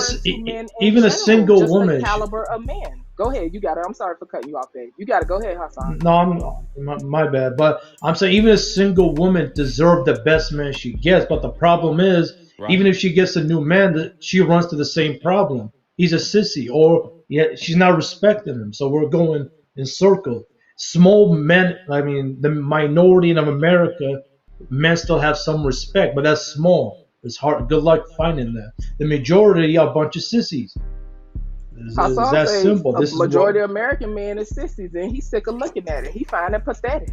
a single woman. Caliber of men. Go ahead, you got it. I'm sorry for cutting you off there. You got to go ahead, Hassan. No, my bad. But I'm saying even a single woman deserves the best man she gets. But the problem is, even if she gets a new man, she runs to the same problem. He's a sissy, or she's not respecting him. So we're going in circle. Small men, I mean, the minority in America, men still have some respect, but that's small. It's hard. Good luck finding that. The majority are a bunch of sissies. It's that simple. The majority of American men is sissies, and he's sick of looking at it. He find it pathetic.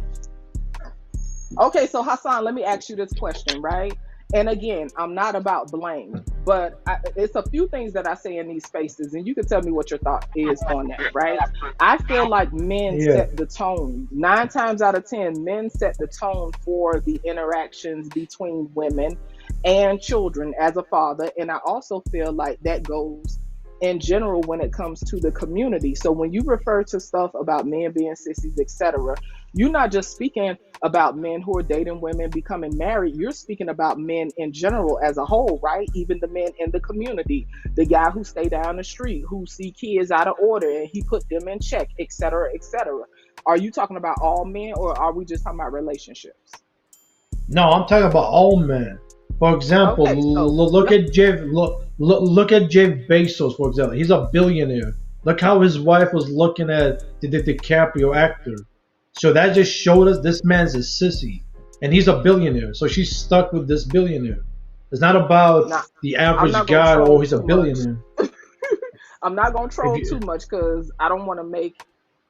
Okay, so Hassan, let me ask you this question, right? And again, I'm not about blame, but it's a few things that I say in these spaces, and you can tell me what your thought is on that, right? I feel like men set the tone. 9 times out of 10, men set the tone for the interactions between women and children as a father, and I also feel like that goes in general when it comes to the community. So when you refer to stuff about men being sissies, etc., you're not just speaking about men who are dating women, becoming married. You're speaking about men in general as a whole, right? Even the men in the community, the guy who stay down the street, who see kids out of order and he put them in check, etc., etc. Are you talking about all men, or are we just talking about relationships? No, I'm talking about all men. For example, look at Jeff Bezos. For example, he's a billionaire. Look how his wife was looking at the DiCaprio actor. So that just showed us this man's a sissy, and he's a billionaire. So she's stuck with this billionaire. It's not about the average guy. Oh, he's a billionaire. I'm not gonna troll too much because I don't want to make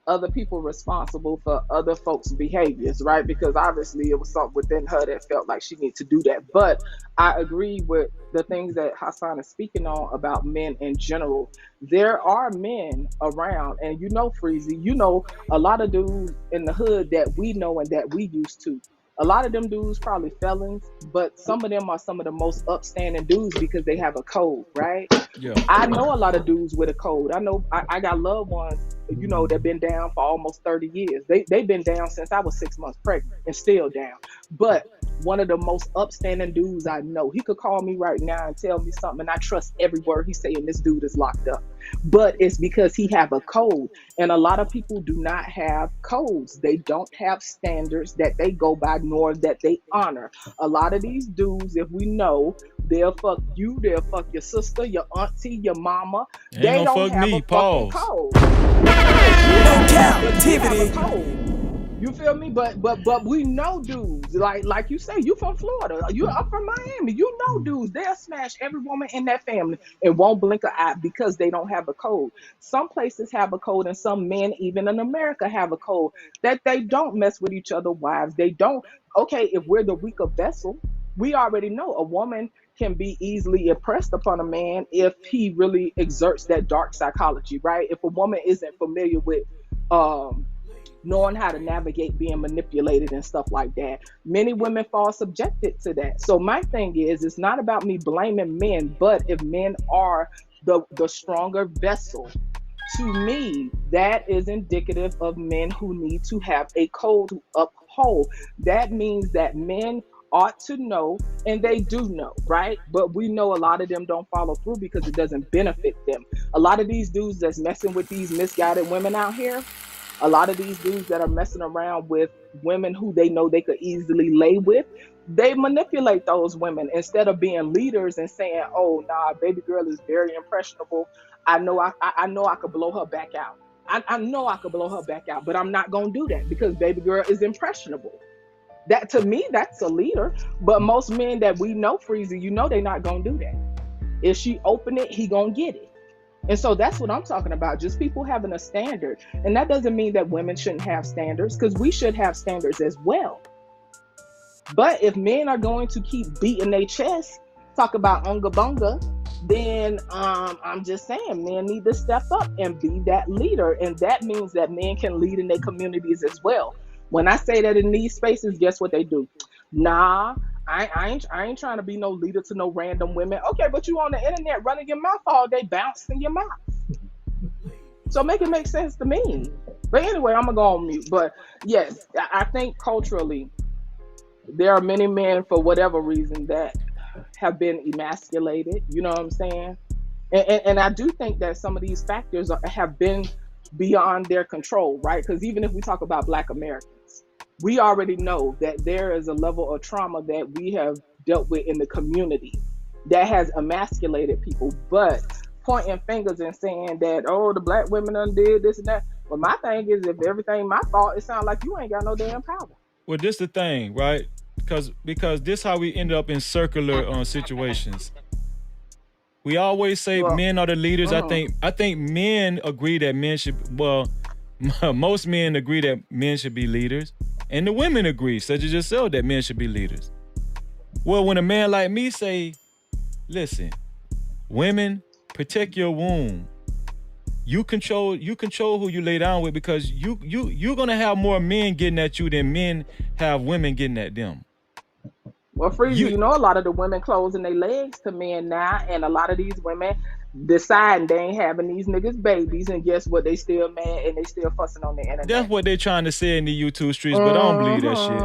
other people responsible for other folks' behaviors, right? Because obviously it was something within her that felt like she needed to do that. But I agree with the things that Hassan is speaking on about men in general. There are men around, and Freezy, a lot of dudes in the hood that we know and that we used to. A lot of them dudes probably felons, but some of them are some of the most upstanding dudes because they have a code, right? Yeah. I know a lot of dudes with a code. I know I got loved ones, that been down for almost 30 years. They've been down since I was 6 months pregnant and still down. But one of the most upstanding dudes I know, he could call me right now and tell me something, and I trust every word he's saying. This dude is locked up. But it's because he have a code. And a lot of people do not have codes. They don't have standards that they go by, nor that they honor. A lot of these dudes, if we know, they'll fuck you, they'll fuck your sister, your auntie, your mama. They don't have a fucking code. No Cap-tivity. You feel me? But we know dudes like you say, you from Florida, you up from Miami. You know dudes, they'll smash every woman in that family and won't blink an eye because they don't have a code. Some places have a code, and some men, even in America, have a code that they don't mess with each other's wives. They don't. Okay, if we're the weaker vessel, we already know a woman can be easily impressed upon a man if he really exerts that dark psychology, right? If a woman isn't familiar with knowing how to navigate being manipulated and stuff like that, many women fall subjected to that. So my thing is, it's not about me blaming men, but if men are the stronger vessel, to me, that is indicative of men who need to have a code to uphold. That means that men ought to know, and they do know, right? But we know a lot of them don't follow through because it doesn't benefit them. A lot of these dudes that's messing with these misguided women out here, a lot of these dudes that are messing around with women who they know they could easily lay with, they manipulate those women instead of being leaders and saying, oh, nah, baby girl is very impressionable. I know I could blow her back out. I know I could blow her back out, but I'm not going to do that because baby girl is impressionable. That, to me, that's a leader. But most men that we know, Freezy, you know they're not going to do that. If she open it, he going to get it. And so that's what I'm talking about, just people having a standard. And that doesn't mean that women shouldn't have standards, because we should have standards as well. But if men are going to keep beating their chest, talk about unga bunga, then I'm just saying men need to step up and be that leader. And that means that men can lead in their communities as well. When I say that in these spaces, guess what they do? Nah, I ain't trying to be no leader to no random women. Okay, but you on the internet running your mouth all day, bouncing your mouth. So make it make sense to me. But anyway, I'm gonna go on mute. But yes, I think culturally, there are many men, for whatever reason, that have been emasculated. You know what I'm saying? And I do think that some of these factors have been beyond their control, right? Because even if we talk about Black Americans, we already know that there is a level of trauma that we have dealt with in the community that has emasculated people. But pointing fingers and saying that, oh, the Black women done did this and that. Well, my thing is, if everything my fault, it sounds like you ain't got no damn power. Well, this the thing, right? Because this how we end up in circular situations. We always say men are the leaders. I think men agree that men should. Well, most men agree that men should be leaders, and the women agree, such as yourself, that men should be leaders. Well, when a man like me say, "Listen, women, protect your womb. You control who you lay down with, because you're gonna have more men getting at you than men have women getting at them." Well, Freezy, you know a lot of the women closing their legs to men now, and a lot of these women deciding they ain't having these niggas babies, and guess what? They still mad and they still fussing on the internet. That's what they trying to say in the YouTube streets, but I don't believe that shit.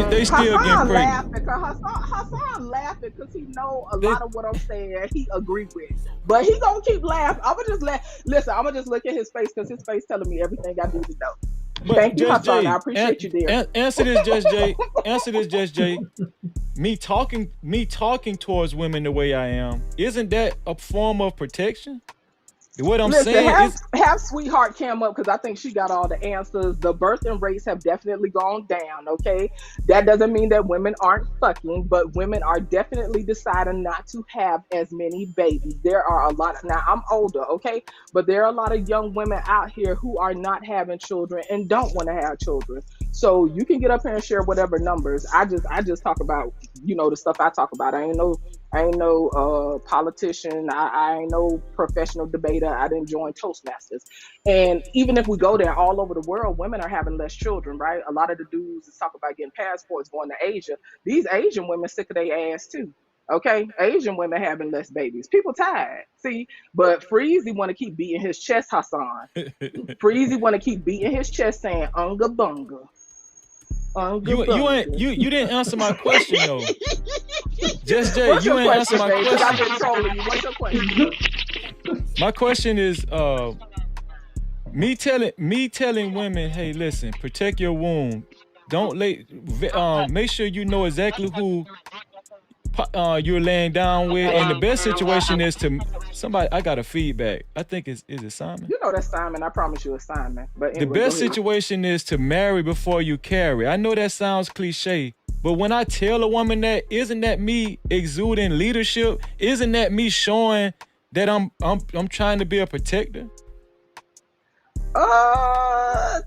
They still getting pregnant. Hassan laughing because he know a lot of what I'm saying he agree with, but he gonna keep laughing. I'ma just listen. I'ma just look at his face because his face telling me everything I need to know. But thank you, Hassan. I appreciate you, dear. Answer this, Just Jay. Answer this, Just Jay. Me talking towards women the way I am, isn't that a form of protection? What I'm saying is, have Sweetheart Cam up, because I think she got all the answers. The birthing rates have definitely gone down, okay? That doesn't mean that women aren't fucking, but women are definitely deciding not to have as many babies. There are a lot. Now, I'm older, okay? But there are a lot of young women out here who are not having children and don't want to have children. So you can get up here and share whatever numbers. I just talk about, the stuff I talk about. I ain't no politician. I ain't no professional debater. I didn't join Toastmasters. And even if we go there, all over the world, women are having less children, right? A lot of the dudes talk about getting passports, going to Asia. These Asian women sick of their ass too. Okay, Asian women having less babies. People tired. See, but Freezy want to keep beating his chest, Hassan. Freezy want to keep beating his chest, saying unga bunga. You didn't answer my question though. Just Jay, you ain't answer my question. What's your question? My question is, me telling women, hey, listen, protect your womb. Don't make sure you know exactly who. you're laying down with, and the best situation is to somebody. I got a feedback. I think is it Simon? You know that's Simon. I promise you it's Simon. But anyway, the best situation is to marry before you carry. I know that sounds cliche, but when I tell a woman that, isn't that me exuding leadership? Isn't that me showing that I'm trying to be a protector? Well,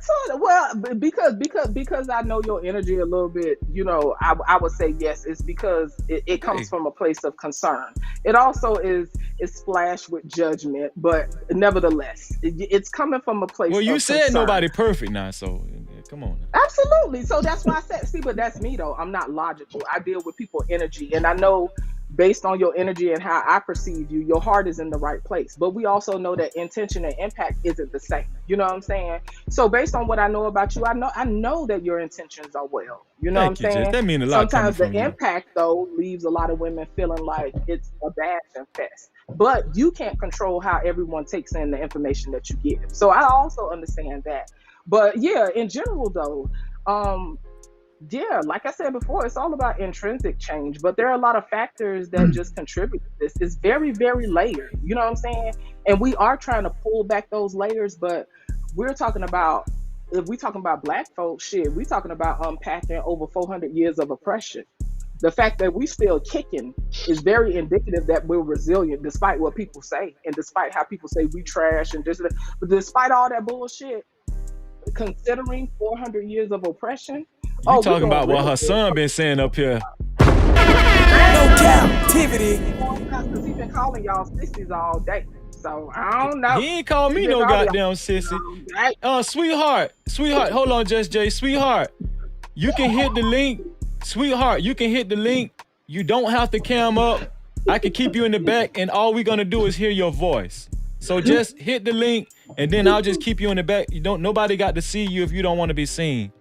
because I know your energy a little bit, you know, I would say yes. It's because it comes from a place of concern. It also is splashed with judgment, but nevertheless, it's coming from a place. Well, you of said concern. Nobody perfect now, so come on. Now. Absolutely. So that's why I said, see, but that's me though. I'm not logical. I deal with people's energy, and I know. Based on your energy and how I perceive you, your heart is in the right place. But we also know that intention and impact isn't the same. You know what I'm saying? So based on what I know about you, I know that your intentions are well. You know what I'm saying? Jess. That means a lot. Sometimes the impact though leaves a lot of women feeling like it's a bashing fest. But you can't control how everyone takes in the information that you give. So I also understand that. But yeah, in general though, yeah, like I said before, it's all about intrinsic change, but there are a lot of factors that just contribute to this. It's very, very layered. You know what I'm saying? And we are trying to pull back those layers, but we're talking about, if we're talking about Black folks, shit, we're talking about unpacking over 400 years of oppression. The fact that we still kicking is very indicative that we're resilient, despite what people say, and despite how people say we trash and just, but despite all that bullshit, considering 400 years of oppression. You talking about what her son been saying up here? No Cap-tivity. Because he been calling y'all sissies all day. So I don't know. He ain't called me no goddamn sissy. Sweetheart, hold on, Just Jay. Sweetheart, you can hit the link. Sweetheart, you can hit the link. You don't have to cam up. I can keep you in the back, and all we're gonna do is hear your voice. So just hit the link, and then I'll just keep you in the back. Nobody got to see you if you don't want to be seen.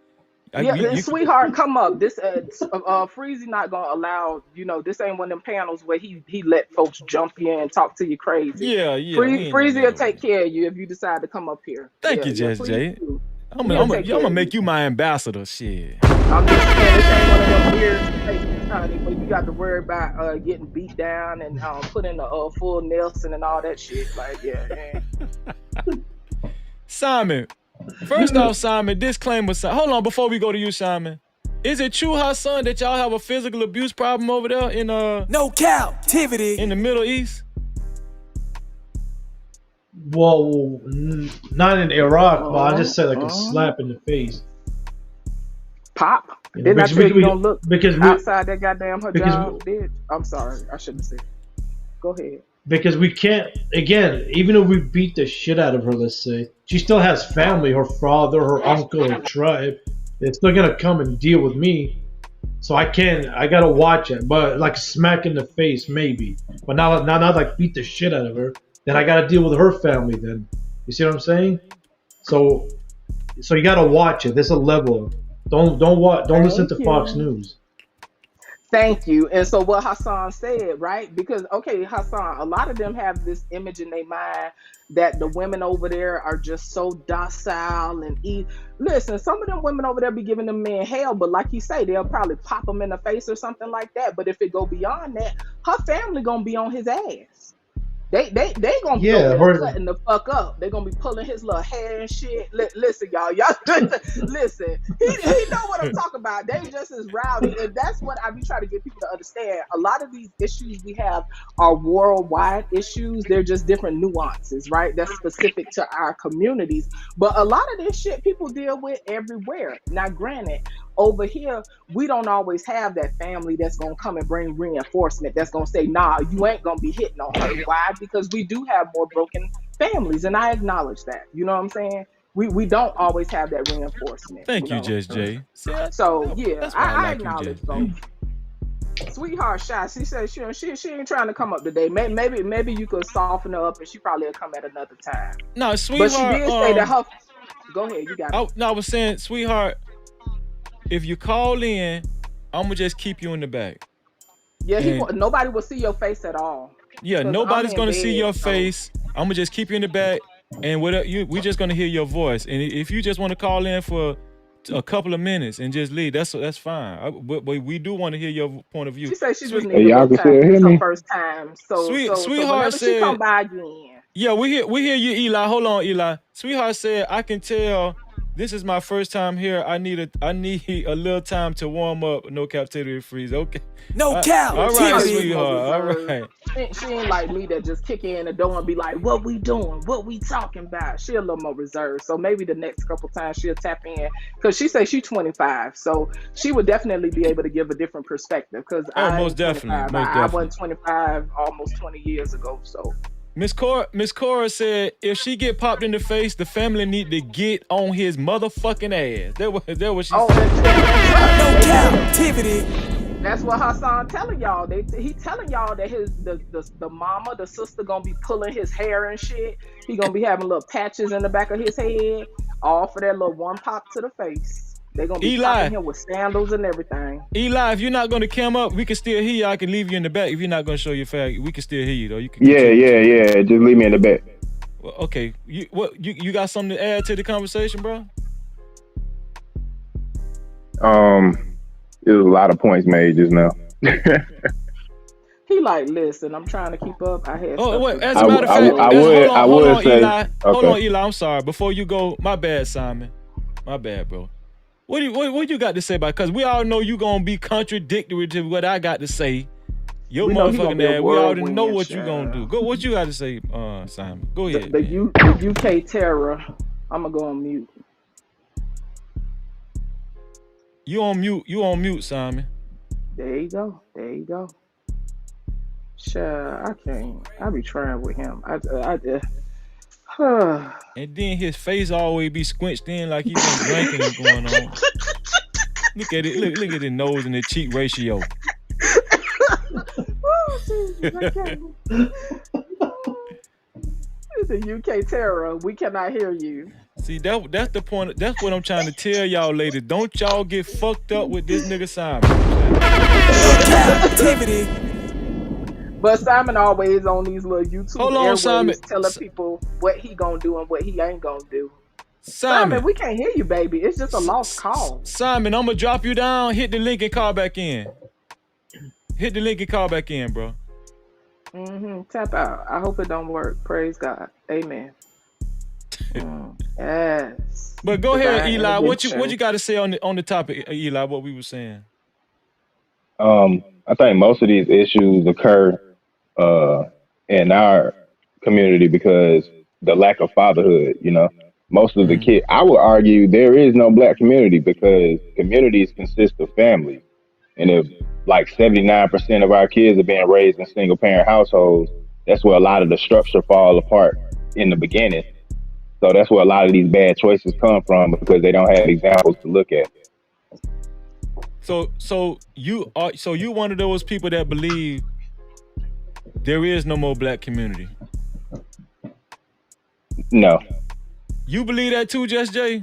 Sweetheart, come up. This Freezy not gonna allow. You know, this ain't one of them panels where he let folks jump in and talk to you crazy. Yeah. Freezy will take care of you if you decide to come up here. Thank you, Just Jay. I'm gonna make you my ambassador. Shit. I'm just saying this ain't one of them weird situations, honey. But you got to worry about getting beat down and put in a full Nelson and all that shit. Like Simon. First off, Simon, disclaimer. Hold on, before we go to you, Simon. Is it true, her son, that y'all have a physical abuse problem over there in No Cap-tivity in the Middle East? Well, not in Iraq, but I just said like a slap in the face. Pop. Didn't I tell you don't look outside that goddamn hijab, bitch? I'm sorry, I shouldn't say. Go ahead. Because we can't, again, even if we beat the shit out of her, let's say, she still has family, her father, her uncle, her tribe. They're still gonna come and deal with me. So I gotta watch it. But like smack in the face, maybe. But not like beat the shit out of her. Then I gotta deal with her family then. You see what I'm saying? So you gotta watch it. There's a level. Don't listen to Fox News. Thank you. And so what Hassan said, right? Because, okay, Hassan, a lot of them have this image in their mind that the women over there are just so docile and listen, some of them women over there be giving them men hell, but like you say, they'll probably pop them in the face or something like that. But if it go beyond that, her family gonna be on his ass. They gonna be cutting the fuck up. They gonna be pulling his little hair and shit. Listen, y'all listen. He know what I'm talking about. They just as rowdy, and that's what I be trying to get people to understand. A lot of these issues we have are worldwide issues. They're just different nuances, right? That's specific to our communities. But a lot of this shit people deal with everywhere. Now, granted, over here, we don't always have that family that's going to come and bring reinforcement, that's going to say, nah, you ain't going to be hitting on her. Why? Because we do have more broken families, and I acknowledge that. You know what I'm saying? We don't always have that reinforcement. Thank you, Just Jay. So, yeah, I acknowledge both. Sweetheart shy. She said she ain't trying to come up today. Maybe you could soften her up, and she probably will come at another time. No, sweetheart. But she did say that her... Go ahead, you got it. I was saying, sweetheart, if you call in, I'm gonna just keep you in the back. Yeah, nobody will see your face at all. Yeah, nobody's gonna see your face. I'm gonna just keep you in the back, and we just gonna hear your voice. And if you just want to call in for a couple of minutes and just leave. That's fine. But we do want to hear your point of view. She said she just Hey, needed a y'all little can still time. hear It's her me? first time. So Sweetheart whenever she said, come by again. yeah, we hear you, Eli. Hold on, Eli. Sweetheart said, I can tell this is my first time here. I need a little time to warm up. No captivity freeze. Okay. No cap. All right, sweetheart. All right. She ain't like me that just kick in the door and be like, what we doing? What we talking about? She a little more reserved. So maybe the next couple times she'll tap in. Because she say she's 25. So she would definitely be able to give a different perspective. Because most definitely. I wasn't 25 almost 20 years ago. So Miss Cora said if she get popped in the face, the family need to get on his motherfucking ass. That what she said. No captivity. That's what Hassan telling y'all. He telling y'all that the mama, the sister gonna be pulling his hair and shit. He gonna be having little patches in the back of his head, all for that little one pop to the face. They gonna be popping him with sandals and everything. Eli, if you're not gonna come up, we can still hear you. I can leave you in the back. If you're not gonna show your face, we can still hear you though. You can Yeah. Just leave me in the back. Well, okay. You got something to add to the conversation, bro? There's a lot of points made just now. He like, listen, I'm trying to keep up. I had. Oh wait, as a matter of fact, hold on, say, Eli. Okay. Hold on, Eli. I'm sorry. Before you go, my bad, Simon. My bad, bro. What you got to say about? Because we all know you gonna be contradictory to what I got to say. Your motherfucking ass. We already know what you gonna do. Go. What you got to say, Simon? Go ahead. The UK terror. I'm gonna go on mute. You on mute, Simon. There you go. Sure, I can't. I be trying with him. And then his face always be squinched in like he been drinking and going on. Look at it. Look at his nose and the cheek ratio. The UK terror. We cannot hear you. See, that's the point. That's what I'm trying to tell y'all, ladies. Don't y'all get fucked up with this nigga Simon. Captivity. But Simon always on these little YouTube airwaves Simon. telling people what he gonna do and what he ain't gonna do. Simon, we can't hear you, baby. It's just a lost call. Simon, I'm gonna drop you down. Hit the link and call back in. Hit the link and call back in, bro. Tap out. I hope it don't work. Praise God. Amen. Yes. But go ahead, Eli. What you got to say on the topic, Eli? What we were saying. I think most of these issues occur in our community because the lack of fatherhood. You know, most of the kids. I would argue there is no black community because communities consist of families, and if like 79% of our kids are being raised in single parent households, that's where a lot of the structure fall apart in the beginning. So that's where a lot of these bad choices come from because they don't have examples to look at. So you one of those people that believe there is no more black community? No. You believe that too, Just Jay?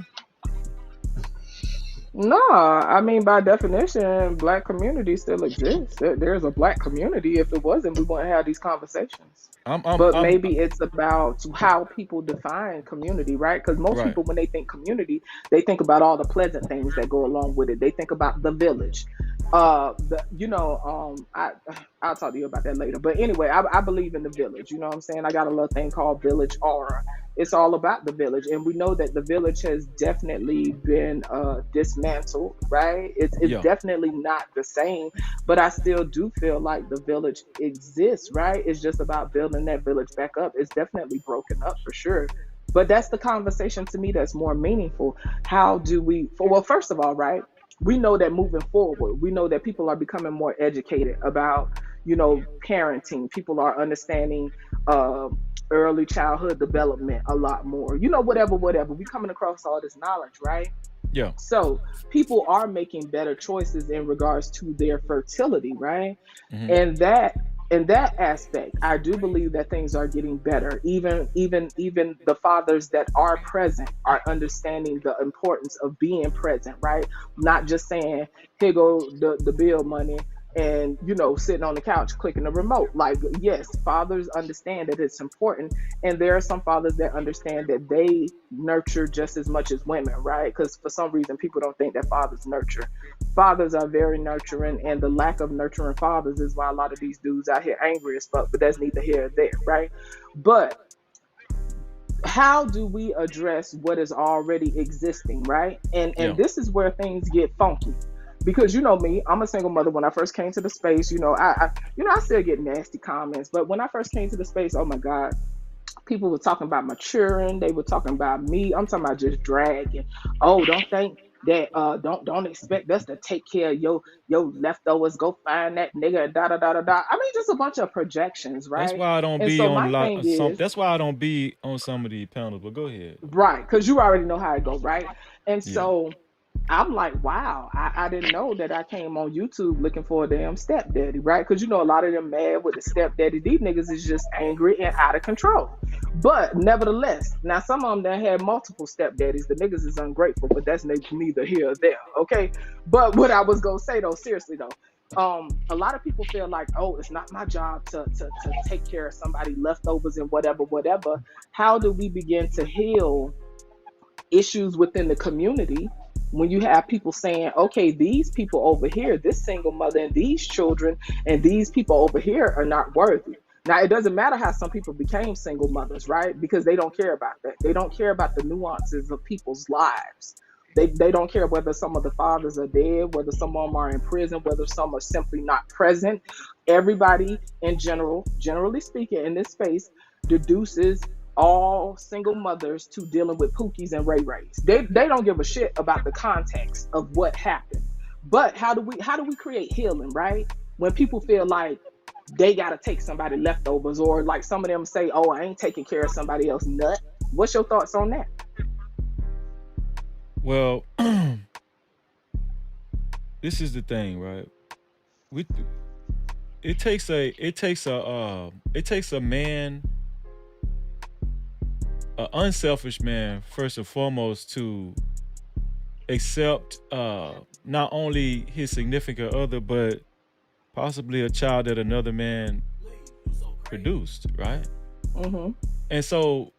No, I mean, by definition, black community still exists. There's a black community. If it wasn't, we wouldn't have these conversations. Maybe it's about how people define community, right? Because most people, when they think community, they think about all the pleasant things that go along with it. They think about the village. I'll talk to you about that later. But anyway, I believe in the village. You know what I'm saying? I got a little thing called Village Aura. It's all about the village, and we know that the village has definitely been dismantled, right? It's definitely not the same, but I still do feel like the village exists, right? It's just about building that village back up. It's definitely broken up for sure, but that's the conversation to me that's more meaningful. How do we? Well, first of all, right? We know that moving forward, we know that people are becoming more educated about, parenting. People are understanding early childhood development a lot more. Whatever. We coming across all this knowledge, right? Yeah. So people are making better choices in regards to their fertility, right? And in that aspect, I do believe that things are getting better. Even the fathers that are present are understanding the importance of being present, right? Not just saying, here go the bill money and, you know, sitting on the couch clicking the remote. Like, yes, fathers understand that it's important. And there are some fathers that understand that they nurture just as much as women, right? Because for some reason, people don't think that fathers nurture. Fathers are very nurturing, and the lack of nurturing fathers is why a lot of these dudes out here angry as fuck, but that's neither here nor there, right? But how do we address what is already existing, right? And this is where things get funky. Because you know me, I'm a single mother. When I first came to the space, you know, I still get nasty comments, but when I first came to the space, oh my God, people were talking about maturing. They were talking about me. I'm talking about just dragging. Oh, don't think that don't expect us to take care of your leftovers. Go find that nigga. Da da da da da. I mean, just a bunch of projections, right? That's why I don't and be so on my thing is, that's why I don't be on some of these panels. But go ahead. Right, because you already know how it goes, right? And so I'm like, wow, I didn't know that I came on YouTube looking for a damn stepdaddy, right? Because you know a lot of them mad with the stepdaddy. These niggas is just angry and out of control. But nevertheless, now some of them that had multiple stepdaddies, the niggas is ungrateful, but that's neither here or there, okay? But what I was gonna say though, seriously though, a lot of people feel like, oh, it's not my job to take care of somebody leftovers and whatever. How do we begin to heal issues within the community when you have people saying, okay, these people over here, this single mother and these children and these people over here are not worthy? Now, it doesn't matter how some people became single mothers, right? Because they don't care about that. They don't care about the nuances of people's lives. They don't care whether some of the fathers are dead, whether some of them are in prison, whether some are simply not present. Everybody in general, generally speaking, in this space, deduces all single mothers to dealing with Pookies and Ray Rays. They don't give a shit about the context of what happened. But how do we create healing, right? When people feel like they gotta take somebody leftovers, or like some of them say, oh, I ain't taking care of somebody else, nut. What's your thoughts on that? Well, this is the thing, right? It takes a man, an unselfish man, first and foremost, to accept not only his significant other, but possibly a child that another man produced, right? Mm-hmm. And so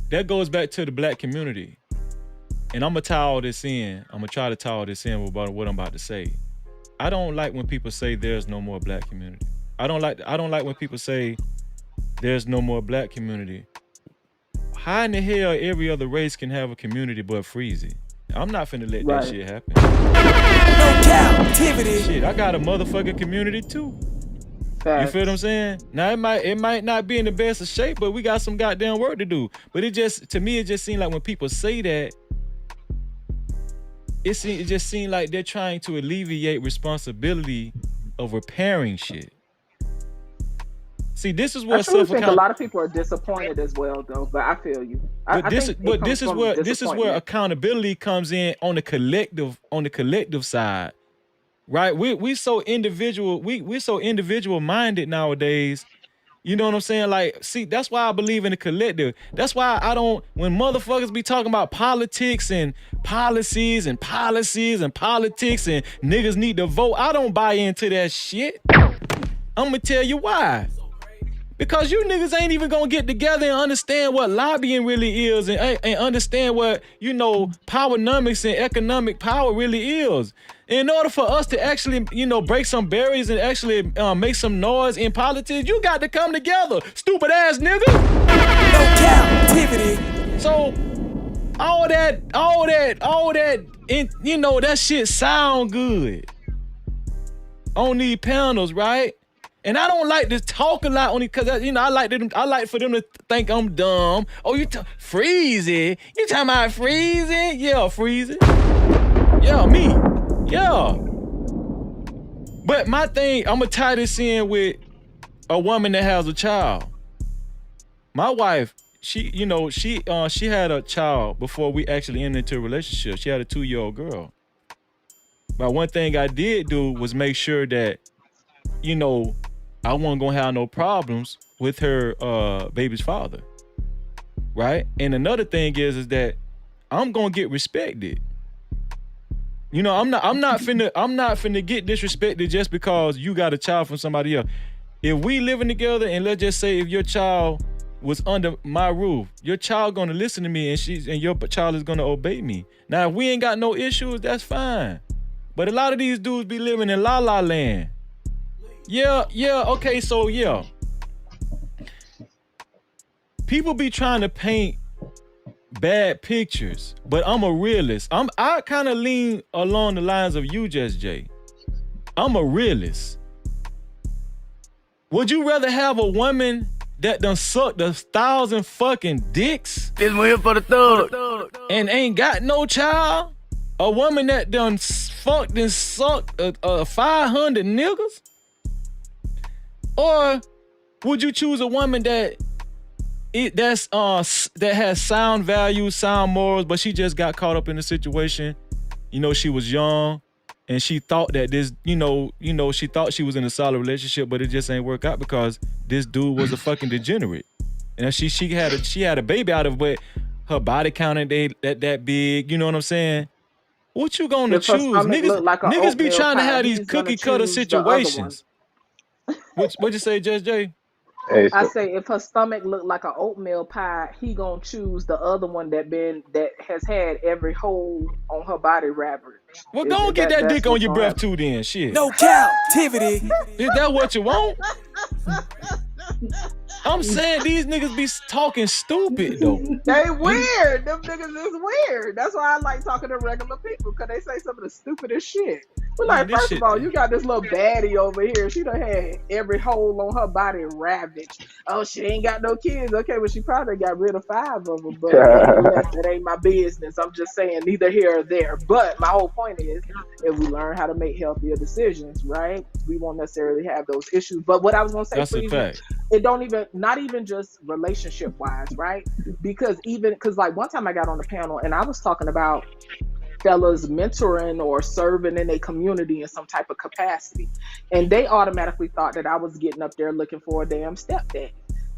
that goes back to the black community. And I'm gonna tie all this in. I'm gonna try to tie all this in with what I'm about to say. I don't like when people say there's no more black community. I don't like when people say there's no more black community. How in the hell every other race can have a community but Freezy? I'm not finna let that shit happen. No Cap-tivity. Shit, I got a motherfucking community too. You feel what I'm saying? Now it might not be in the best of shape, but we got some goddamn work to do. But it just seems like when people say that, it just seems like they're trying to alleviate responsibility of repairing shit. See, this is what I think a lot of people are disappointed as well, though. But I feel you. This is where accountability comes in on the collective side, right? We so individual. We're so individual minded nowadays. You know what I'm saying? Like, see, that's why I believe in the collective. That's why I don't, when motherfuckers be talking about politics and policies and politics and niggas need to vote, I don't buy into that shit. I'm gonna tell you why. Because you niggas ain't even gonna get together and understand what lobbying really is and understand what, you know, powernomics and economic power really is. In order for us to actually, you know, break some barriers and actually make some noise in politics, you got to come together, stupid ass nigga. No Cap-tivity. So all that, you know, that shit sound good on these panels, right? And I don't like to talk a lot on it because, you know, I like for them to think I'm dumb. Oh, Freezy? You talking about Freezy? Yeah, Freezy. Yeah, me. Yeah. But my thing, I'm gonna tie this in with a woman that has a child. My wife, she had a child before we actually entered into a relationship. She had a 2-year-old girl. But one thing I did do was make sure that, you know, I wasn't gonna have no problems with her baby's father, right? And another thing is that I'm gonna get respected. You know, I'm not finna get disrespected just because you got a child from somebody else. If we living together, and let's just say if your child was under my roof, your child gonna listen to me, and your child is gonna obey me. Now, if we ain't got no issues, that's fine. But a lot of these dudes be living in la la land. Yeah, okay, so yeah. People be trying to paint bad pictures, but I'm a realist. I kind of lean along the lines of you, Just Jay. I'm a realist. Would you rather have a woman that done sucked 1,000 fucking dicks? This one here for the thug. And ain't got no child? A woman that done fucked and sucked 500 niggas? Or would you choose a woman that has sound values, sound morals, but she just got caught up in the situation? You know, she was young and she thought that this, she thought she was in a solid relationship, but it just ain't work out because this dude was a fucking degenerate. And she had a baby out of it, her body count ain't that big, you know what I'm saying? What you gonna choose? Niggas be trying to have these cookie cutter situations. What'd you say, Just Jay? I say if her stomach looked like an oatmeal pie, he gonna choose the other one that has had every hole on her body ravaged. Well, go and get that dick on your breath too, then. Shit. No Cap-tivity. Is that what you want? I'm saying these niggas be talking stupid though. They weird. Them niggas is weird. That's why I like talking to regular people, because they say some of the stupidest shit. But like, first of all, you got this little baddie over here. She done had every hole on her body ravaged. Oh, she ain't got no kids. Okay, well, she probably got rid of 5 of them. But that ain't my business. I'm just saying neither here or there. But my whole point is, if we learn how to make healthier decisions, right, we won't necessarily have those issues. But what I was going to say, that's a fact. It don't even, not even just relationship wise, right? Because like one time I got on the panel and I was talking about fellas mentoring or serving in a community in some type of capacity. And they automatically thought that I was getting up there looking for a damn stepdad.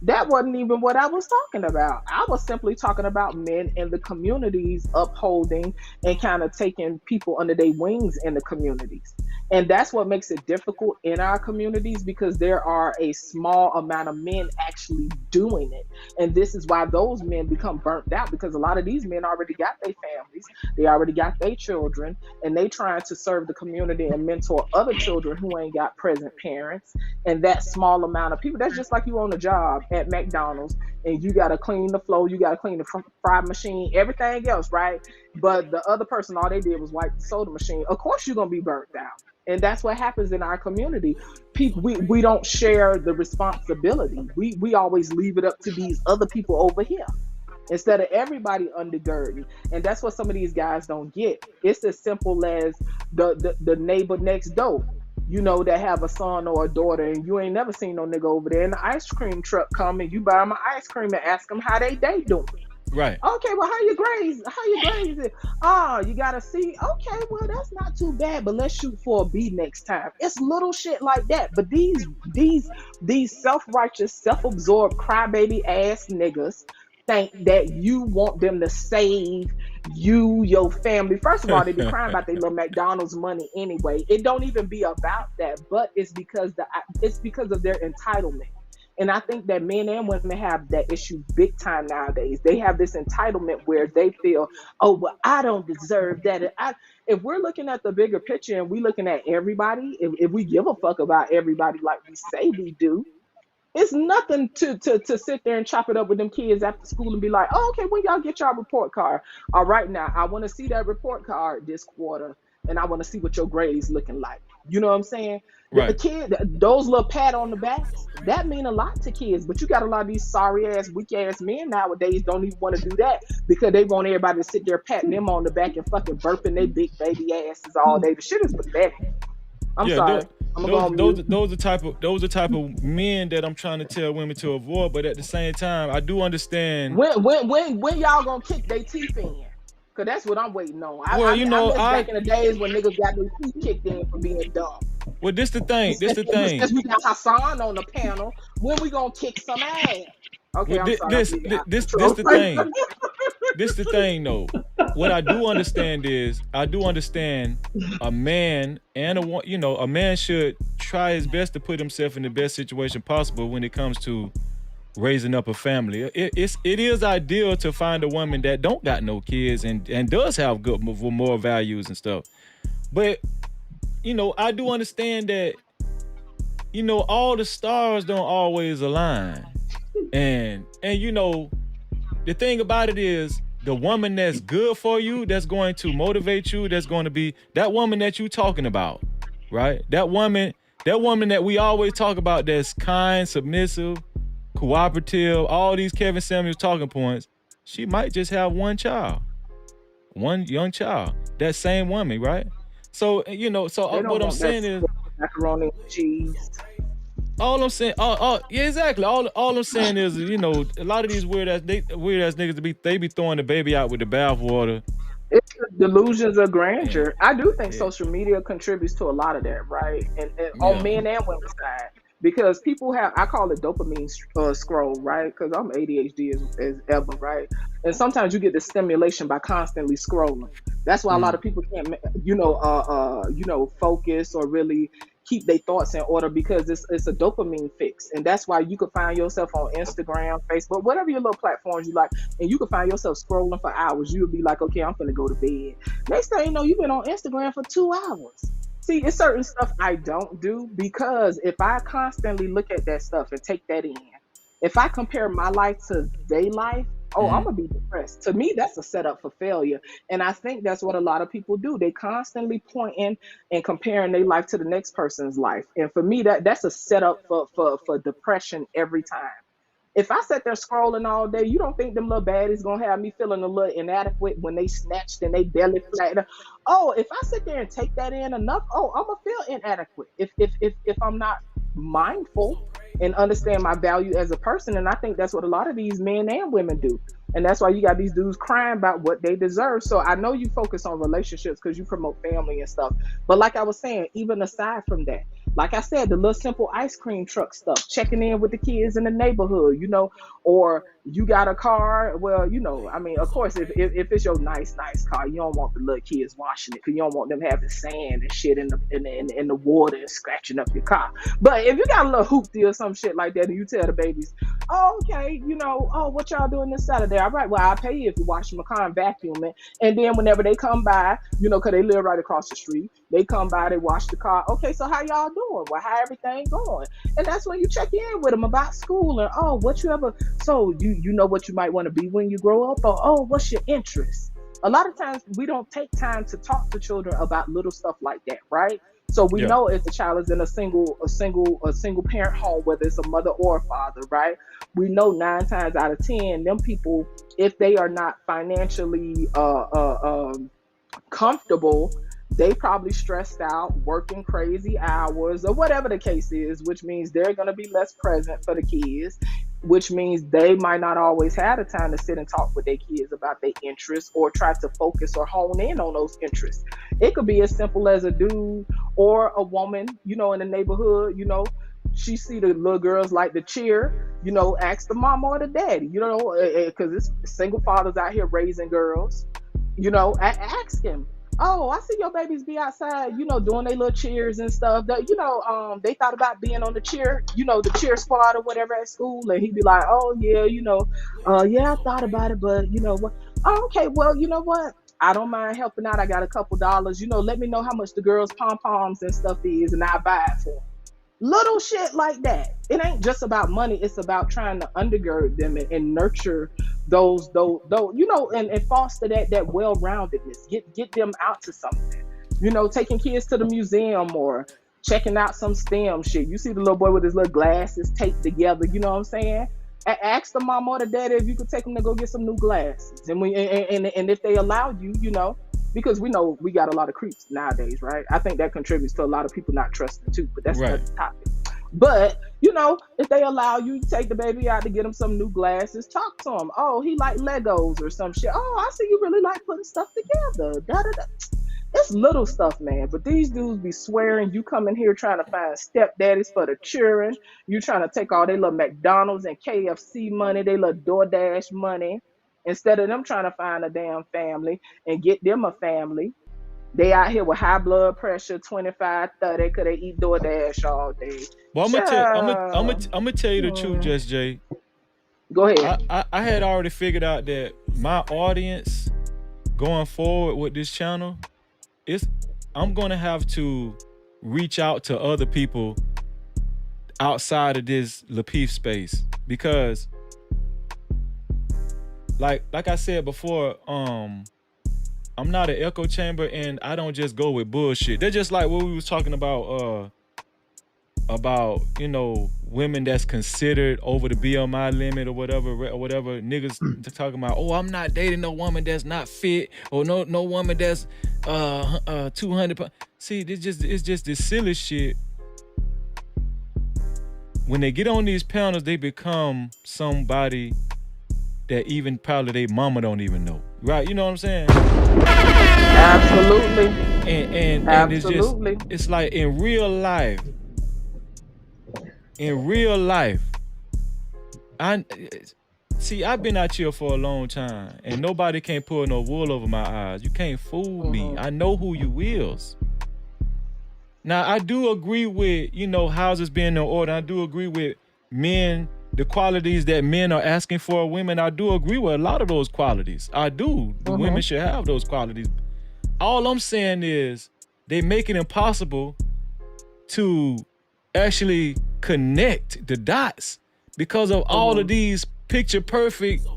That wasn't even what I was talking about. I was simply talking about men in the communities upholding and kind of taking people under their wings in the communities. And that's what makes it difficult in our communities, because there are a small amount of men actually doing it. And this is why those men become burnt out, because a lot of these men already got their families, they already got their children, and they trying to serve the community and mentor other children who ain't got present parents. And that small amount of people, that's just like you on a job at McDonald's and you got to clean the floor, you got to clean the fry machine, everything else, right? But the other person, all they did was wipe the soda machine. Of course you're going to be burnt out. And that's what happens in our community. We don't share the responsibility. We always leave it up to these other people over here instead of everybody undergirding. And that's what some of these guys don't get. It's as simple as the neighbor next door, that have a son or a daughter, and you ain't never seen no nigga over there, and the ice cream truck come and you buy them an ice cream and ask them how they day doing. Right. Okay, well, how you graze it? Oh, you gotta see. Okay, well, that's not too bad, but let's shoot for a B next time. It's little shit like that. But these self-righteous, self-absorbed, crybaby ass niggas think that you want them to save you, your family. First of all, they be crying about their little McDonald's money anyway. It don't even be about that, but it's because of their entitlement. And I think that men and women have that issue big time nowadays. They have this entitlement where they feel, oh, well, I don't deserve that. If we're looking at the bigger picture and we're looking at everybody, if we give a fuck about everybody like we say we do, it's nothing to sit there and chop it up with them kids after school and be like, oh, okay, when y'all get y'all report card? All right, now, I want to see that report card this quarter, and I want to see what your grade's looking like. You know what I'm saying? Right. The kid, those little pat on the backs, that mean a lot to kids. But you got a lot of these sorry ass, weak ass men nowadays don't even want to do that because they want everybody to sit there patting them on the back and fucking burping their big baby asses all day. The shit is pathetic. I'm sorry. Those are the type of men that I'm trying to tell women to avoid. But at the same time, I do understand when y'all gonna kick their teeth in. Cause that's what I'm waiting on. I miss back in the days when niggas got their teeth kicked in for being dumb. Well, this the thing. Because we got Hassan on the panel. When we gonna kick some ass? Okay, well, I'm sorry. this the thing. this the thing though. What I do understand is, a man and a man should try his best to put himself in the best situation possible when it comes to raising up a family. It is ideal to find a woman that don't got no kids and does have good moral values and stuff. But I do understand that all the stars don't always align. And the thing about it is, the woman that's good for you, that's going to motivate you, that's going to be that woman that you talking about, right? That woman that we always talk about, that's kind, submissive, cooperative, all these Kevin Samuels talking points, she might just have one young child. That same woman, right? So, what I'm saying is, macaroni and cheese. All I'm saying, yeah, exactly. All I'm saying is, a lot of these weird ass niggas they be throwing the baby out with the bathwater. It's the delusions of grandeur. I do think social media contributes to a lot of that, right? And on men and women's side, because people have, I call it dopamine scroll, right? Because I'm ADHD as ever, right? And sometimes you get the stimulation by constantly scrolling. That's why a lot of people can't, focus or really keep their thoughts in order, because it's a dopamine fix. And that's why you could find yourself on Instagram, Facebook, whatever your little platforms you like, and you could find yourself scrolling for hours. You'll be like, okay, I'm gonna go to bed. Next thing you know, you've been on Instagram for 2 hours. See, it's certain stuff I don't do, because if I constantly look at that stuff and take that in, if I compare my life to their life, I'm gonna be depressed. To me, that's a setup for failure. And I think that's what a lot of people do. They constantly pointing and comparing their life to the next person's life. And for me, that's a setup for depression every time. If I sit there scrolling all day, you don't think them little baddies gonna have me feeling a little inadequate when they snatched and they belly flat? If I sit there and take that in enough, I'm gonna feel inadequate if I'm not mindful and understand my value as a person. And I think that's what a lot of these men and women do. And that's why you got these dudes crying about what they deserve. So I know you focus on relationships because you promote family and stuff. But like I was saying, even aside from that, like I said, the little simple ice cream truck stuff, checking in with the kids in the neighborhood, or you got a car. Well, of course, if it's your nice car, you don't want the little kids washing it, because you don't want them having sand and shit in the water and scratching up your car. But if you got a little hoopty or some shit like that, and you tell the babies, okay, what y'all doing this Saturday? All right, well, I'll pay you if you wash my car and vacuum it. And then whenever they come by, because they live right across the street, they come by, they wash the car. Okay, so how y'all doing? Well, how everything going? And that's when you check in with them about school and, so you know what you might want to be when you grow up, or what's your interest? A lot of times we don't take time to talk to children about little stuff like that, right? So we know if the child is in a single parent home, whether it's a mother or a father, right? We know 9 times out of 10, them people, if they are not financially comfortable, they probably stressed out, working crazy hours, or whatever the case is, which means they're going to be less present for the kids, which means they might not always have the time to sit and talk with their kids about their interests or try to focus or hone in on those interests. It could be as simple as a dude or a woman, in the neighborhood, she see the little girls like to cheer, ask the mama or the daddy, because it's single fathers out here raising girls, ask him. I see your babies be outside, doing their little cheers and stuff. They thought about being on the cheer, the cheer squad or whatever at school. And he'd be like, yeah, I thought about it, but what? Okay, well, you know what? I don't mind helping out. I got a couple dollars, let me know how much the girls' pom-poms and stuff is, and I'll buy it for them. Little shit like that. It ain't just about money. It's about trying to undergird them and nurture those, and foster that well-roundedness. Get them out to something. Taking kids to the museum or checking out some STEM shit. You see the little boy with his little glasses taped together. You know what I'm saying? Ask the mom or the daddy if you could take them to go get some new glasses. And if they allow you, because we know we got a lot of creeps nowadays, right? I think that contributes to a lot of people not trusting too, but that's another topic. But, if they allow you to take the baby out to get him some new glasses, talk to him. He like Legos or some shit. I see you really like putting stuff together. It's little stuff, man. But these dudes be swearing you come in here trying to find stepdaddies for the children. You trying to take all their little McDonald's and KFC money, their little DoorDash money. Instead of them trying to find a damn family and get them a family, they out here with high blood pressure, 25, 30, because they eat DoorDash all day. Well, I'm gonna tell you the truth, Just Jay. Go ahead. I had already figured out that my audience going forward with this channel, I'm gonna have to reach out to other people outside of this Lapeef space, because like I said before, I'm not an echo chamber, and I don't just go with bullshit. They're just like what we was talking about, you know, women that's considered over the BMI limit or whatever niggas talking about, oh, I'm not dating no woman that's not fit, or no woman that's 200 pounds. See, it's just this silly shit. When they get on these panels, they become somebody that even probably their mama don't even know. Right? You know what I'm saying? Absolutely. And Absolutely. it's like in real life, I've been out here for a long time, and nobody can't pull no wool over my eyes. You can't fool me. I know who you is. Now, I do agree with, you know, houses being in order. I do agree with men, the qualities that men are asking for women. I do agree with a lot of those qualities. I do. The women should have those qualities. All I'm saying is they make it impossible to actually connect the dots because of all of these picture perfect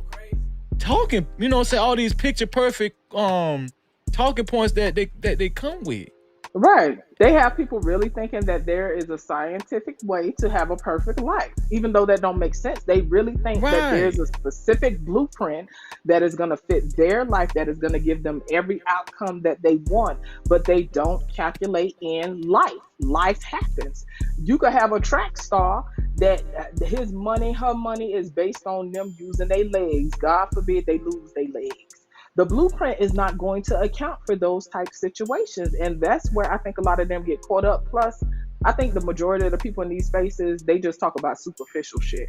talking, you know what I'm saying? All these picture perfect talking points that they come with. Right. They have people really thinking that there is a scientific way to have a perfect life, even though that don't make sense. They really think that there's a specific blueprint that is going to fit their life, that is going to give them every outcome that they want, but they don't calculate in life. Life happens. You could have a track star that his money, her money is based on them using their legs. God forbid they lose their legs. The blueprint is not going to account for those type situations. And that's where I think a lot of them get caught up. Plus, I think the majority of the people in these spaces, they just talk about superficial shit.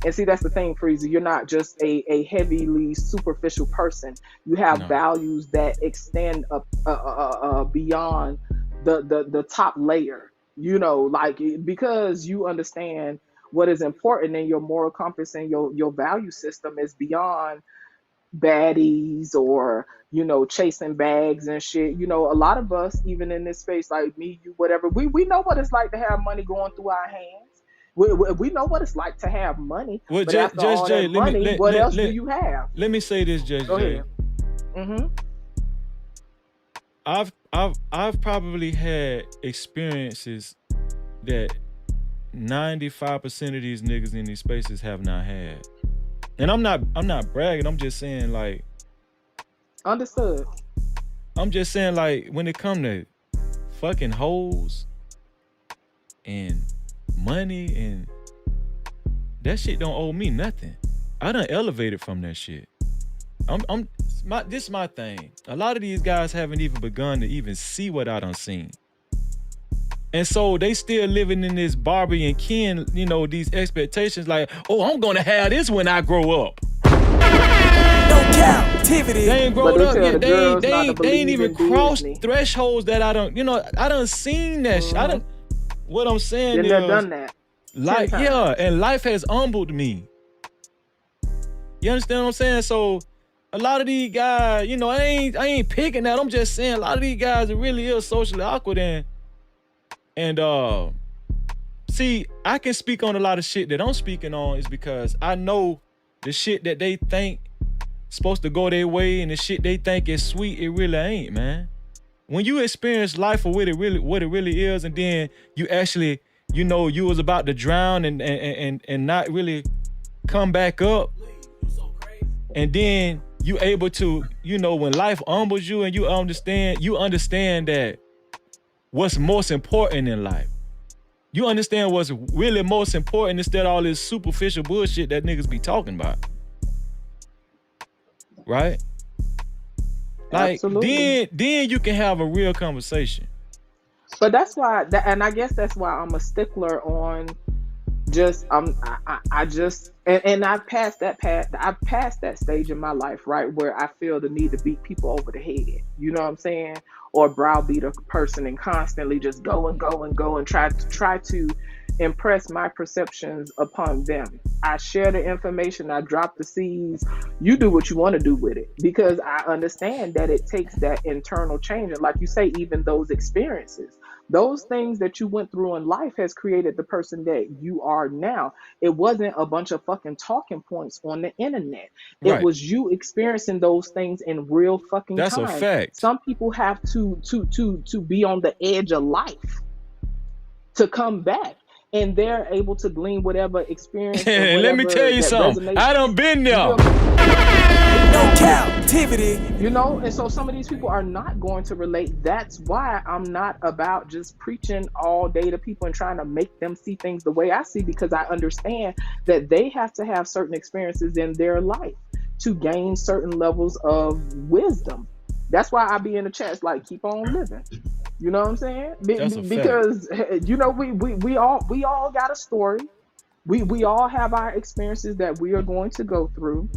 And see, that's the thing, Freezy. You're not just a heavily superficial person. You have values that extend beyond the top layer. You know, like, because you understand what is important in your moral compass and your value system is beyond baddies or, you know, chasing bags and shit. You know, a lot of us, even in this space, like me, you, whatever, we know what it's like to have money going through our hands. We know what it's like to have money. Well, but after all that money, what else do you have? Let me say this, Judge J. I've probably had experiences that 95% of these niggas in these spaces have not had. And I'm not bragging. I'm just saying, like, understood. I'm just saying, like, when it come to fucking hoes and money and that shit don't owe me nothing. I done elevated from that shit. This is my thing. A lot of these guys haven't even begun to even see what I done seen. And so they still living in this Barbie and Ken, you know, these expectations like, oh, I'm gonna have this when I grow up. No Cap-tivity. They ain't grown up yet. They ain't even crossed thresholds that I don't, you know, I done seen that shit. What I'm saying is, done that. Like, yeah, and life has humbled me. You understand what I'm saying? So a lot of these guys, you know, I ain't picking that. I'm just saying a lot of these guys are really is socially awkward and see, I can speak on a lot of shit that I'm speaking on is because I know the shit that they think supposed to go their way and the shit they think is sweet, it really ain't, man. When you experience life for what it really is, and then you actually, you know, you was about to drown and not really come back up, and then you able to, you know, when life humbles you and you understand that what's most important in life. You understand what's really most important instead of all this superficial bullshit that niggas be talking about. Right? Like, then you can have a real conversation. But that's why, and I guess that's why I'm a stickler on just I just and I've passed that stage in my life, right, where I feel the need to beat people over the head, you know what I'm saying, or browbeat a person and constantly just go and try to impress my perceptions upon them. I share the information, I drop the seeds, you do what you want to do with it, because I understand that it takes that internal change. And like you say, even those experiences, those things that you went through in life has created the person that you are now. It wasn't a bunch of fucking talking points on the internet. It was you experiencing those things in real fucking time. That's a fact. Some people have to be on the edge of life to come back, and they're able to glean whatever experience. And let me tell you something. I done been there. No captivity. You know, and so some of these people are not going to relate. That's why I'm not about just preaching all day to people and trying to make them see things the way I see, because I understand that they have to have certain experiences in their life to gain certain levels of wisdom. That's why I be in the chats like, keep on living. You know what I'm saying? Because you know, we all got a story. We all have our experiences that we are going to go through.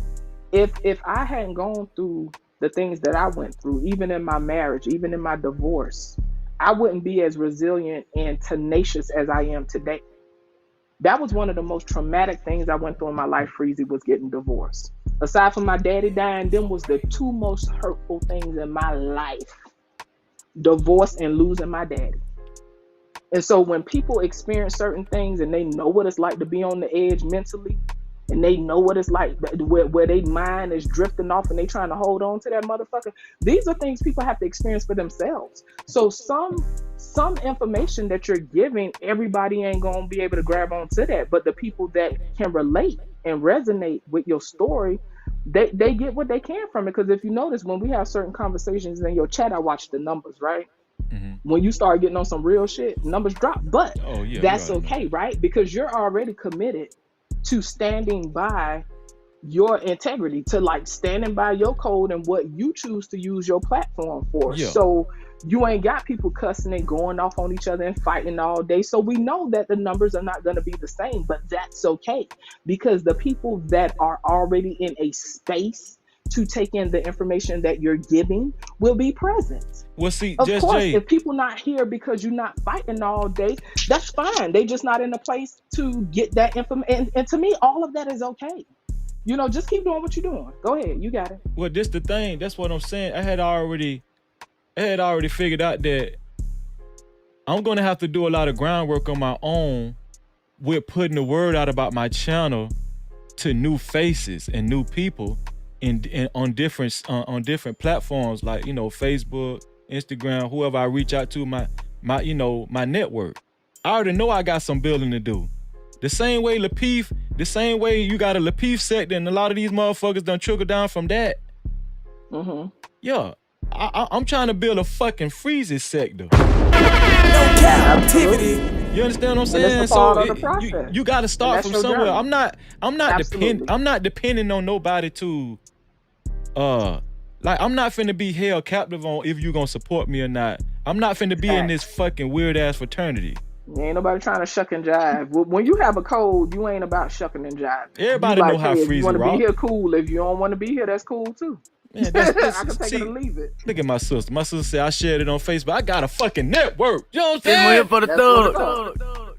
If I hadn't gone through the things that I went through, even in my marriage, even in my divorce, I wouldn't be as resilient and tenacious as I am today. That was one of the most traumatic things I went through in my life, Freezy, was getting divorced. Aside from my daddy dying, them was the two most hurtful things in my life. Divorce and losing my daddy. And so when people experience certain things and they know what it's like to be on the edge mentally, and they know what it's like where their mind is drifting off and they trying to hold on to that motherfucker, these are things people have to experience for themselves. So some information that you're giving, everybody ain't gonna be able to grab onto that, but the people that can relate and resonate with your story, they get what they can from it. Because if you notice, when we have certain conversations in your chat, I watch the numbers, right? Mm-hmm. When you start getting on some real shit, numbers drop. But that's okay, right? Because you're already committed to standing by your integrity, to like standing by your code and what you choose to use your platform for. So you ain't got people cussing and going off on each other and fighting all day. So we know that the numbers are not going to be the same, but that's okay, because the people that are already in a space to take in the information that you're giving will be present. Well, see, of course, if people not here because you're not fighting all day, that's fine. They just not in a place to get that information. And to me, all of that is okay. You know, just keep doing what you're doing. Go ahead, you got it. Well, this the thing. That's what I'm saying. I had already figured out that I'm gonna have to do a lot of groundwork on my own with putting the word out about my channel to new faces and new people on different platforms, like, you know, Facebook, Instagram, whoever I reach out to, my you know, my network. I already know I got some building to do. The same way you got a Lapeef sector, and a lot of these motherfuckers done trickle down from that. Mm-hmm. Yeah, I'm trying to build a fucking Freezy sector. No captivity. You understand what I'm saying? So you got to start from somewhere. I'm not depending on nobody to like, I'm not finna be held captive on if you gonna support me or not. I'm not finna be in this fucking weird ass fraternity. Ain't nobody trying to shuck and jive. When you have a code, you ain't about shucking and jive. Everybody know how Freezy rock. If you want to be here, cool. If you don't want to be here, that's cool too. Man, I can take it or leave it. Look at my sister. My sister said I shared it on Facebook. I got a fucking network. You know what I'm saying? Here for the thug.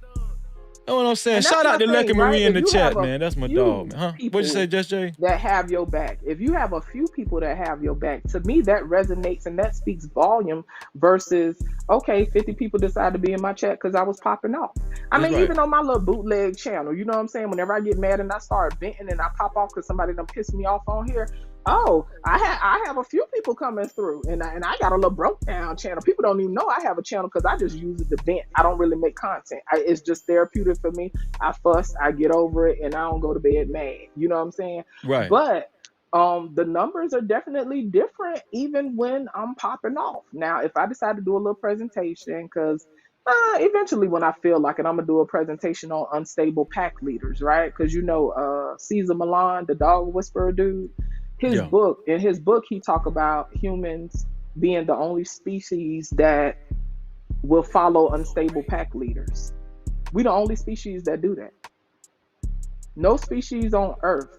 You know what I'm saying? Shout out to Lucky Marie in the chat, man. That's my dog, man. Huh? What'd you say, Just Jay? That have your back. If you have a few people that have your back, to me that resonates and that speaks volume versus, okay, 50 people decide to be in my chat because I was popping off. I mean, even on my little bootleg channel, you know what I'm saying? Whenever I get mad and I start venting and I pop off because somebody done pissed me off on here, I have a few people coming through, and I got a little broke down channel. People don't even know I have a channel because I just use it to vent. I don't really make content. It's just therapeutic for me. I fuss, I get over it, and I don't go to bed mad. You know what I'm saying? Right. But the numbers are definitely different even when I'm popping off. Now, if I decide to do a little presentation, because eventually when I feel like it, I'm going to do a presentation on unstable pack leaders, right? Because, you know, Caesar Milan, the dog whisperer dude, in his book, he talk about humans being the only species that will follow unstable pack leaders. We the only species that do that. No species on Earth,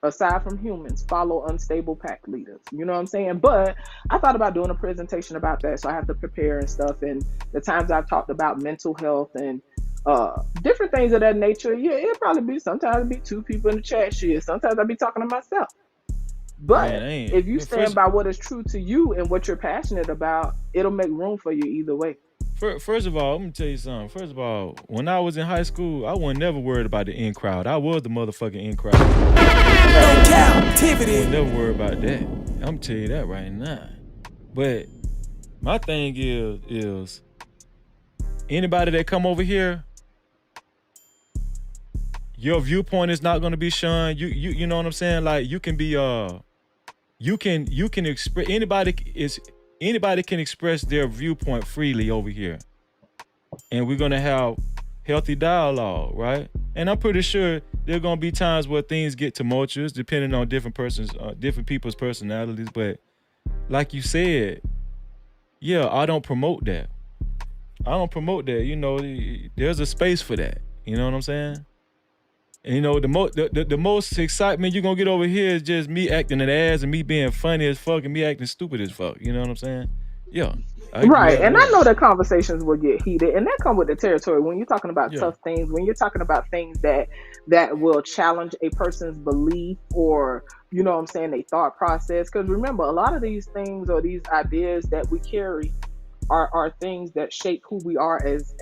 aside from humans, follow unstable pack leaders. You know what I'm saying? But I thought about doing a presentation about that, so I have to prepare and stuff. And the times I've talked about mental health and different things of that nature, yeah, it'll probably be sometimes it'll be two people in the chat shit. Sometimes I'll be talking to myself. But if you stand by what is true to you and what you're passionate about, it'll make room for you either way. First of all, let me tell you something. First of all, when I was in high school, I wasn't never worried about the in crowd. I was the motherfucking in crowd. No Cap-tivity. I was never worried about that. I'm tell you that right now. But my thing is anybody that come over here, your viewpoint is not gonna be shunned. You know what I'm saying? Like you can be you can express anybody can express their viewpoint freely over here. And we're gonna have healthy dialogue, right? And I'm pretty sure there are gonna be times where things get tumultuous depending on different people's personalities. But like you said, yeah, I don't promote that. You know, there's a space for that. You know what I'm saying? And you know, the most excitement you're gonna get over here is just me acting an ass and me being funny as fuck and me acting stupid as fuck. You know what I'm saying? Yeah. Right. And I know that conversations will get heated, and that come with the territory. When you're talking about tough things, when you're talking about things that will challenge a person's belief or, you know what I'm saying, their thought process. Because remember, a lot of these things or these ideas that we carry are things that shape who we are as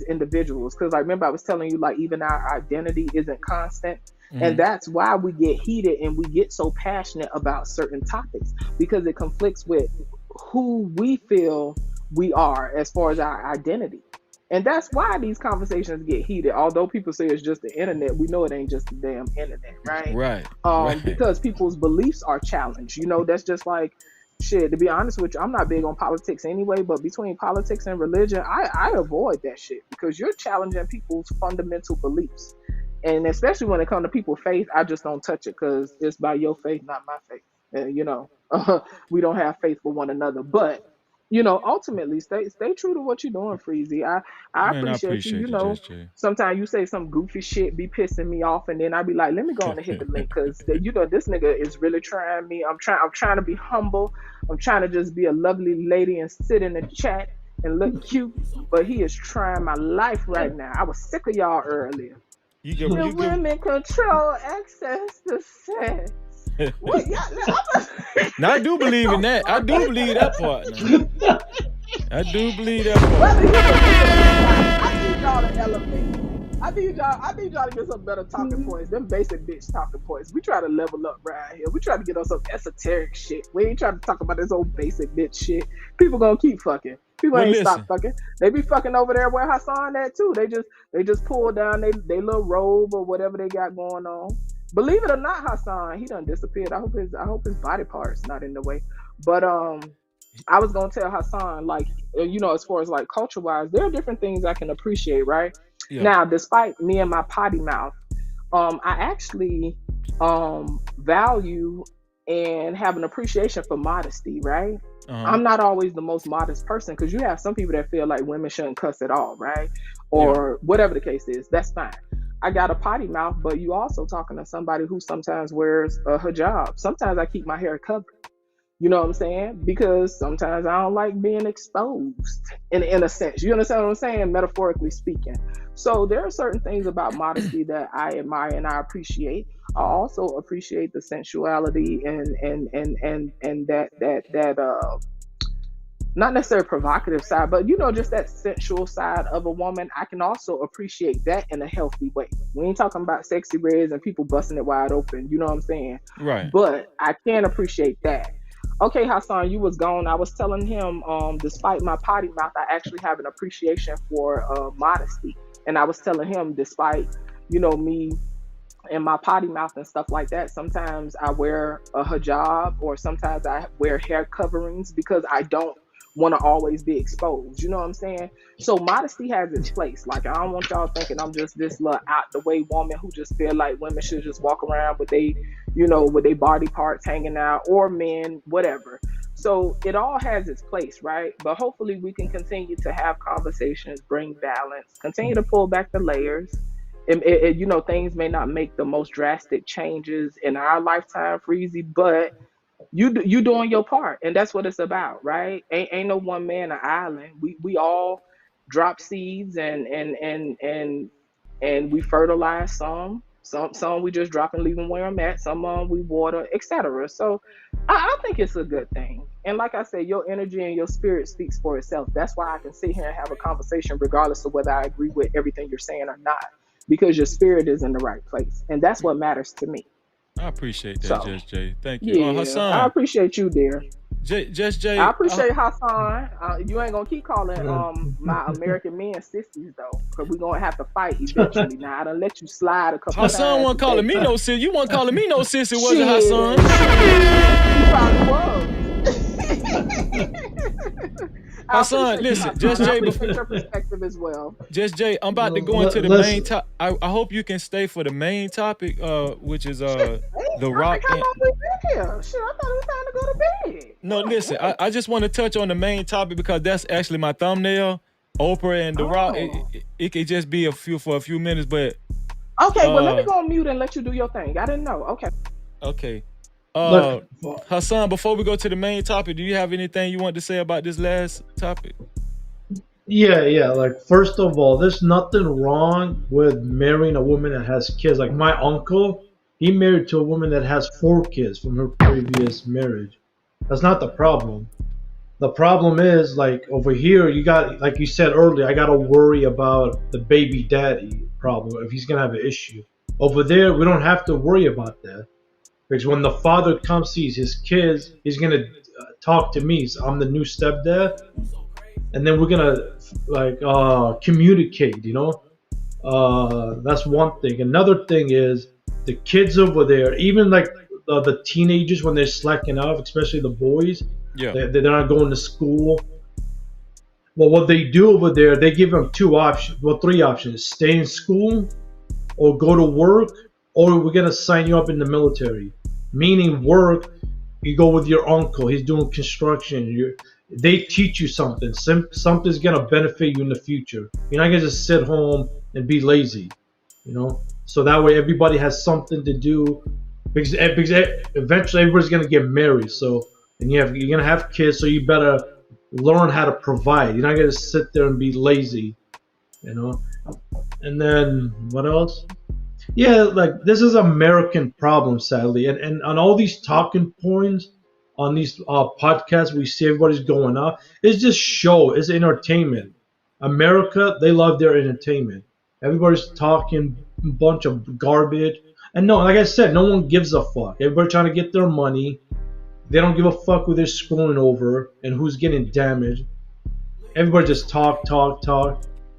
individuals. Because I remember I was telling you, like, even our identity isn't constant. Mm-hmm. And that's why we get heated and we get so passionate about certain topics, because it conflicts with who we feel we are as far as our identity. And that's why these conversations get heated. Although people say it's just the internet, we know it ain't just the damn internet, right? Right. Because people's beliefs are challenged. You know, that's just like, shit, to be honest with you, I'm not big on politics anyway, but between politics and religion, I avoid that shit, because you're challenging people's fundamental beliefs. And especially when it comes to people's faith, I just don't touch it, because it's by your faith, not my faith. And, you know, we don't have faith for one another. But, you know, ultimately, stay true to what you're doing, Freezy. I appreciate you. You know, sometimes you say some goofy shit, be pissing me off, and then I be like, let me go on and hit the link, because, you know, this nigga is really trying me. I'm trying to be humble. I'm trying to just be a lovely lady and sit in the chat and look cute. But he is trying my life right now. I was sick of y'all earlier. Women control access to sex. What, now I do believe in that. I do believe that part. Now. I do believe that part. I need y'all to elevate. I need y'all to get some better talking points. Them basic bitch talking points. We try to level up right here. We try to get on some esoteric shit. We ain't trying to talk about this old basic bitch shit. People gonna keep fucking. People ain't stop fucking. They be fucking over there where Hassan at too. They just pull down they little robe or whatever they got going on. Believe it or not, Hassan, he done disappeared. I hope his body part's not in the way. But I was gonna tell Hassan, like, you know, as far as like culture wise, there are different things I can appreciate, right? Yeah. Now, despite me and my potty mouth, I actually value and have an appreciation for modesty, right? I'm not always the most modest person, because you have some people that feel like women shouldn't cuss at all, right? Or whatever the case is, that's fine. I got a potty mouth, but you also talking to somebody who sometimes wears a hijab. Sometimes I keep my hair covered. You know what I'm saying? Because sometimes I don't like being exposed in a sense. You understand what I'm saying? Metaphorically speaking. So there are certain things about modesty that I admire and I appreciate. I also appreciate the sensuality and that not necessarily provocative side, but, you know, just that sensual side of a woman. I can also appreciate that in a healthy way. We ain't talking about sexy reds and people busting it wide open. You know what I'm saying? Right. But I can appreciate that. Okay, Hassan, you was gone. I was telling him, despite my potty mouth, I actually have an appreciation for modesty. And I was telling him, despite, you know, me and my potty mouth and stuff like that, sometimes I wear a hijab or sometimes I wear hair coverings because I don't want to always be exposed. You know what I'm saying? So modesty has its place. Like, I don't want y'all thinking I'm just this little out the way woman who just feel like women should just walk around with they, you know, with their body parts hanging out, or men, whatever. So it all has its place, right? But hopefully we can continue to have conversations, bring balance, continue to pull back the layers, You know, things may not make the most drastic changes in our lifetime, Freezy, but you doing your part, and that's what it's about, right? Ain't no one man an island. We all drop seeds and we fertilize some we just drop and leave them where I'm at. Some we water, etc. So I think it's a good thing. And like I said, your energy and your spirit speaks for itself. That's why I can sit here and have a conversation regardless of whether I agree with everything you're saying or not, because your spirit is in the right place, and that's what matters to me. I appreciate that, Just Jay. Thank you. Yeah, Hassan. I appreciate you, dear. Just Jay. I appreciate Hassan. You ain't gonna keep calling my American men sissies though, because we're gonna have to fight eventually. Now I done let you slide a couple times. Hassan wasn't calling me no sissy. You weren't calling me no sissy, was it, Hassan? He probably was. Hassan, listen, Just Jay. Before your perspective as well. Just Jay, I'm about to go into the main topic. I hope you can stay for the main topic, which is The Rock. Shit, I thought it was time to go to bed. No, listen, I just want to touch on the main topic because that's actually my thumbnail. Oprah and The Rock. It could just be for a few minutes, but okay. Well, let me go on mute and let you do your thing. I didn't know. Okay. Hassan, before we go to the main topic, do you have anything you want to say about this last topic? Yeah. Like, first of all, there's nothing wrong with marrying a woman that has kids. Like, my uncle, he married to a woman that has 4 kids from her previous marriage. That's not the problem. The problem is, like, over here, you got, like you said earlier, I got to worry about the baby daddy problem if he's going to have an issue. Over there, we don't have to worry about that. Because when the father comes, sees his kids, he's going to talk to me. So I'm the new stepdad. And then we're going to, communicate, you know. That's one thing. Another thing is the kids over there, even like the teenagers when they're slacking off, especially the boys, they're not going to school. Well, what they do over there, they give them 3 options. Stay in school or go to work, or we're going to sign you up in the military. Meaning work, you go with your uncle. He's doing construction. They teach you something. Something's going to benefit you in the future. You're not going to just sit home and be lazy, you know. So that way everybody has something to do. Because eventually everybody's going to get married. So and you're going to have kids. So you better learn how to provide. You're not going to sit there and be lazy, you know. And then what else? Yeah, like this is an American problem, sadly, and on all these talking points on these podcasts, we see everybody's going up. It's just show, it's entertainment. America, they love their entertainment. Everybody's talking a bunch of garbage, and no, like I said, no one gives a fuck. Everybody trying to get their money. They don't give a fuck who they're screwing over and who's getting damaged. Everybody just talk.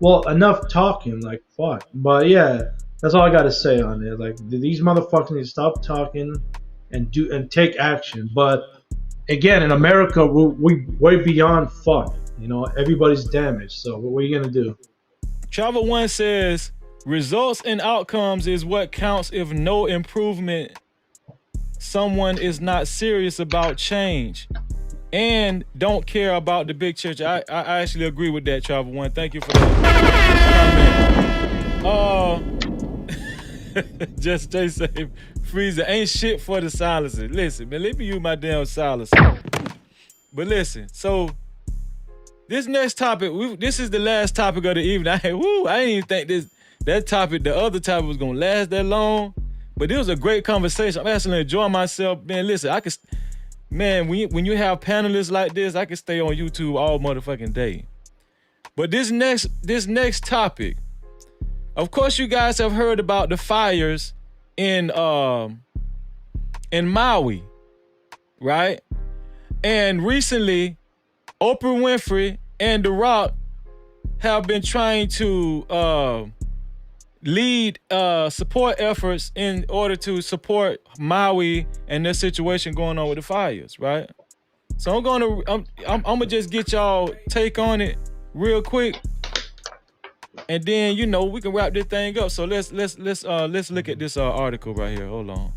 Well, enough talking, like fuck. But yeah. That's all I gotta say on it. Like these motherfuckers need to stop talking and take action. But again, in America, we're way beyond fuck. You know, everybody's damaged. So what are you gonna do? Travel One says results and outcomes is what counts. If no improvement, someone is not serious about change and don't care about the big picture. I actually agree with that, Travel One. Thank you for that comment. Just Jay say, Freezer ain't shit for the silencer. Listen, man, let me use my damn silencer. But listen, so this next topic, this is the last topic of the evening. I didn't even think the other topic was gonna last that long. But it was a great conversation. I'm actually enjoying myself. Man, listen, when you have panelists like this, I can stay on YouTube all motherfucking day. But this next topic, of course, you guys have heard about the fires in Maui, right? And recently, Oprah Winfrey and The Rock have been trying to lead support efforts in order to support Maui and their situation going on with the fires, right? So I'm gonna just get y'all take on it real quick. And then, you know, we can wrap this thing up. So let's look at this article right here. Hold on.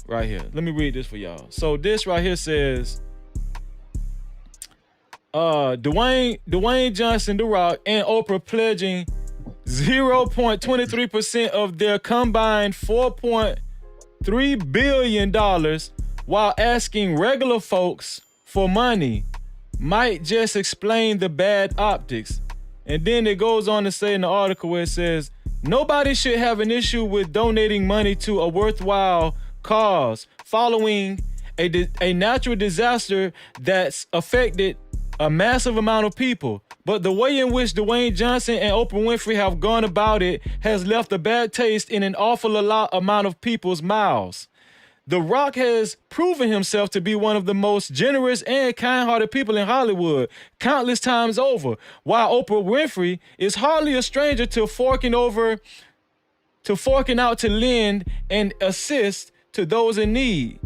Right here. Let me read this for y'all. So this right here says, Dwayne Johnson, The Rock, and Oprah pledging 0.23% of their combined $4.3 billion while asking regular folks for money might just explain the bad optics. And then it goes on to say in the article where it says, nobody should have an issue with donating money to a worthwhile cause following a natural disaster that's affected a massive amount of people. But the way in which Dwayne Johnson and Oprah Winfrey have gone about it has left a bad taste in an awful amount of people's mouths. The Rock has proven himself to be one of the most generous and kind-hearted people in Hollywood countless times over, while Oprah Winfrey is hardly a stranger to forking out to lend and assist to those in need.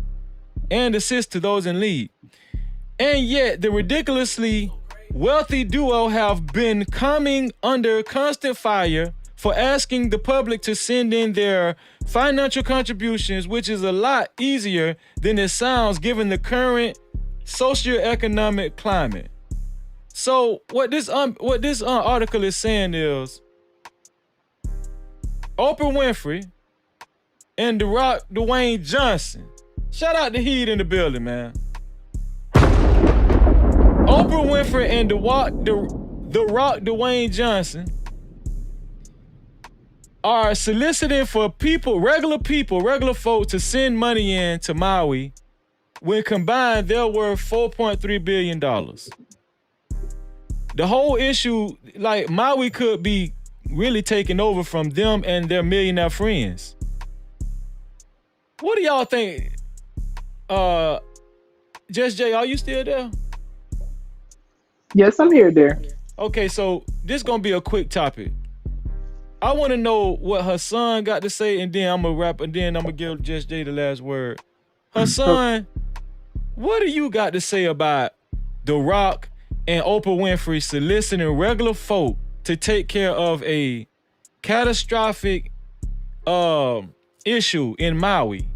And yet, the ridiculously wealthy duo have been coming under constant fire for asking the public to send in their financial contributions, which is a lot easier than it sounds given the current socioeconomic climate. So what this article is saying is Oprah Winfrey and The Rock Dwayne Johnson. Shout out to Heat in the building, man. Oprah Winfrey and The Rock Dwayne Johnson are soliciting for regular folk to send money in to Maui. When combined, they're worth $4.3 billion. The whole issue, like Maui could be really taken over from them and their millionaire friends. What do y'all think? Just Jay, are you still there? Yes, I'm here, there. Okay, so this is gonna be a quick topic. I want to know what her son got to say, and then I'm gonna wrap, and then I'm gonna give Just Jay the last word. Her son, what do you got to say about The Rock and Oprah Winfrey soliciting regular folk to take care of a catastrophic issue in Maui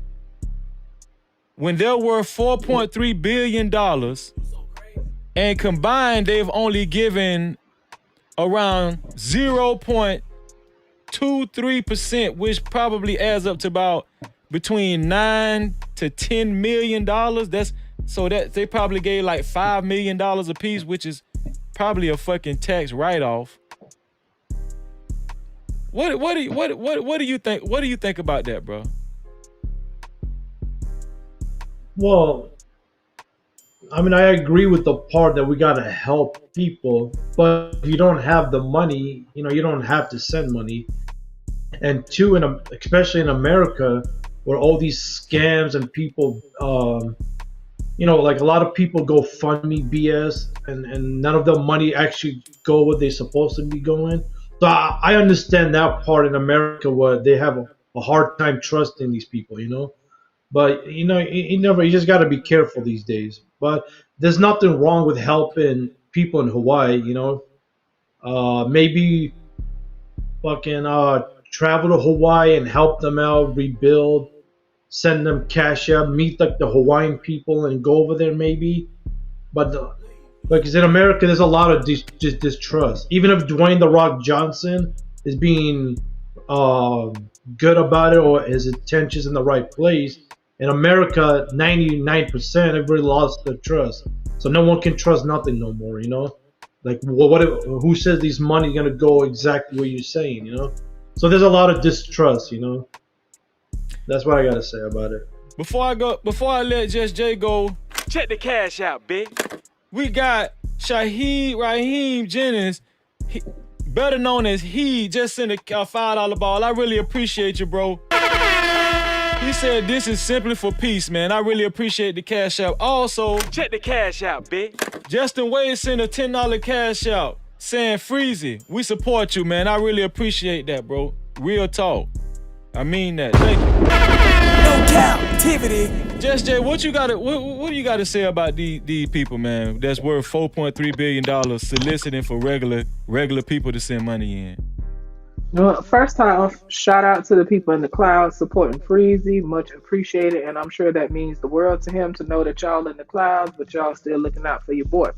when they're worth $4.3 billion and combined they've only given around 0.23%, which probably adds up to about between $9 to $10 million. That they probably gave like $5 million a piece, which is probably a fucking tax write-off. What do you think? What do you think about that, bro? Well, I mean, I agree with the part that we gotta help people, but if you don't have the money, you don't have to send money. And two, especially in America, where all these scams and people, like a lot of people go fund me BS, and none of the money actually go where they're supposed to be going. So I understand that part in America where they have a hard time trusting these people, But you just got to be careful these days. But there's nothing wrong with helping people in Hawaii. Maybe fucking travel to Hawaii and help them out, rebuild, send them cash out, meet like the Hawaiian people and go over there maybe. But because in America there's a lot of distrust. Even if Dwayne "The Rock" Johnson is being good about it or his intentions in the right place, in America, 99% everybody lost their trust. So no one can trust nothing no more, Like, who says these money gonna go exactly what you're saying, So there's a lot of distrust, That's what I gotta say about it. Before I let Just Jay go, check the cash out, bitch. We got Shaheed Raheem Jennings, better known as He, just sent a $5 ball. I really appreciate you, bro. He said this is simply for peace, man. I really appreciate the cash out. Also, check the cash out, bitch. Justin Wade sent a $10 cash out saying, Freezy, we support you, man. I really appreciate that, bro. Real talk. I mean that. Thank you. No Cap-tivity. Just Jay, what do you got to say about these people, man? That's worth $4.3 billion soliciting for regular people to send money in. Well, first off, shout out to the people in the cloud supporting Freezy. Much appreciated. And I'm sure that means the world to him to know that y'all in the clouds, but y'all still looking out for your boy.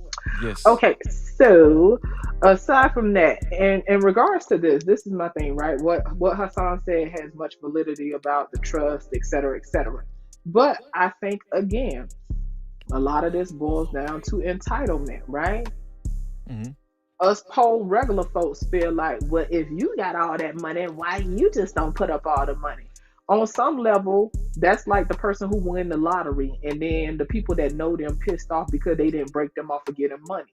Yes. Okay, so aside from that, and in regards to this is my thing, right? What Hassan said has much validity about the trust, et cetera, et cetera. But I think, again, a lot of this boils down to entitlement, right? Mm-hmm. Us whole regular folks feel like, well, if you got all that money, why you just don't put up all the money? On some level, that's like the person who won the lottery and then the people that know them pissed off because they didn't break them off for getting money.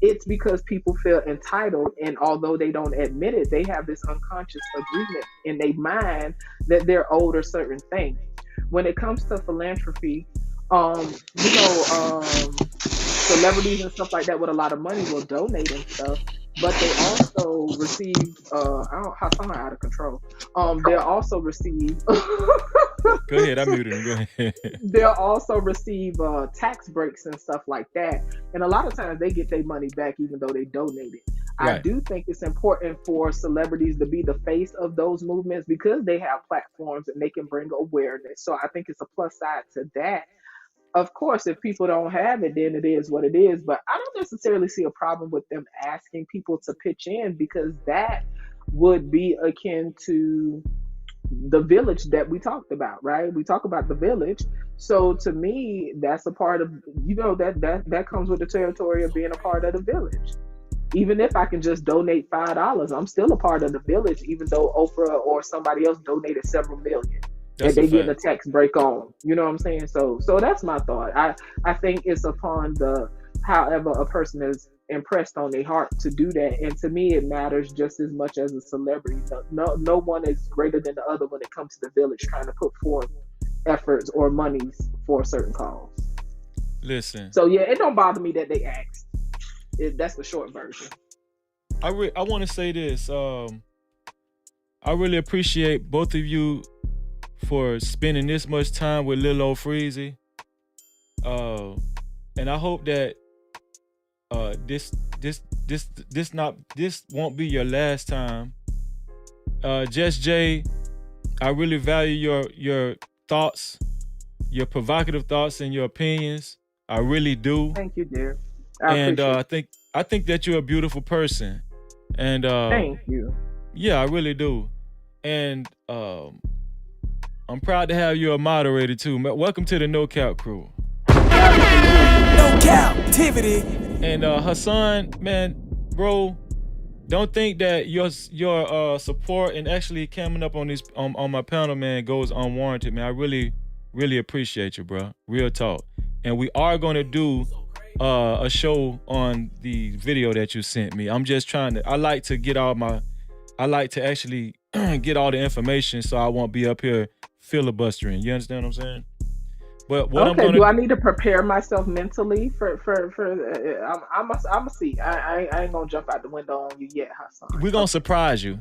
It's because people feel entitled, and although they don't admit it, they have this unconscious agreement in their mind that they're owed a certain thing. When it comes to philanthropy, celebrities and stuff like that with a lot of money will donate and stuff, but they also receive Hassan out of control. They'll also receive Go ahead, I muted him. Go ahead. They'll also receive tax breaks and stuff like that. And a lot of times they get their money back even though they donated. Right. I do think it's important for celebrities to be the face of those movements because they have platforms and they can bring awareness. So I think it's a plus side to that. Of course, if people don't have it, then it is what it is. But I don't necessarily see a problem with them asking people to pitch in because that would be akin to the village that we talked about, right? We talk about the village. So to me, that's a part of, that comes with the territory of being a part of the village. Even if I can just donate $5, I'm still a part of the village, even though Oprah or somebody else donated several million. That they get a tax break on. You know what I'm saying? So that's my thought. I think it's upon however a person is impressed on their heart to do that. And to me, it matters just as much as a celebrity. No one is greater than the other when it comes to the village trying to put forth efforts or monies for a certain cause. Listen. So yeah, it don't bother me that they asked. That's the short version. I want to say this. I really appreciate both of you for spending this much time with Lil old Freezy. And I hope that this won't be your last time. Just Jay, I really value your thoughts, your provocative thoughts and your opinions. I really do. Thank you, dear. I think that you're a beautiful person. And thank you. Yeah, I really do. And I'm proud to have you a moderator too. Welcome to the No Cap crew. No Cap-tivity. And Hassan, man, bro, don't think that your support and actually coming up on on my panel, man, goes unwarranted, man. I really appreciate you, bro. Real talk. And we are gonna do a show on the video that you sent me. I'm just trying to. I like to actually get all the information so I won't be up here filibustering. You understand what I'm saying? But what I'm gonna do, I need to prepare myself mentally for I'm a see. I ain't gonna jump out the window on you yet, Hassan. We're gonna surprise you.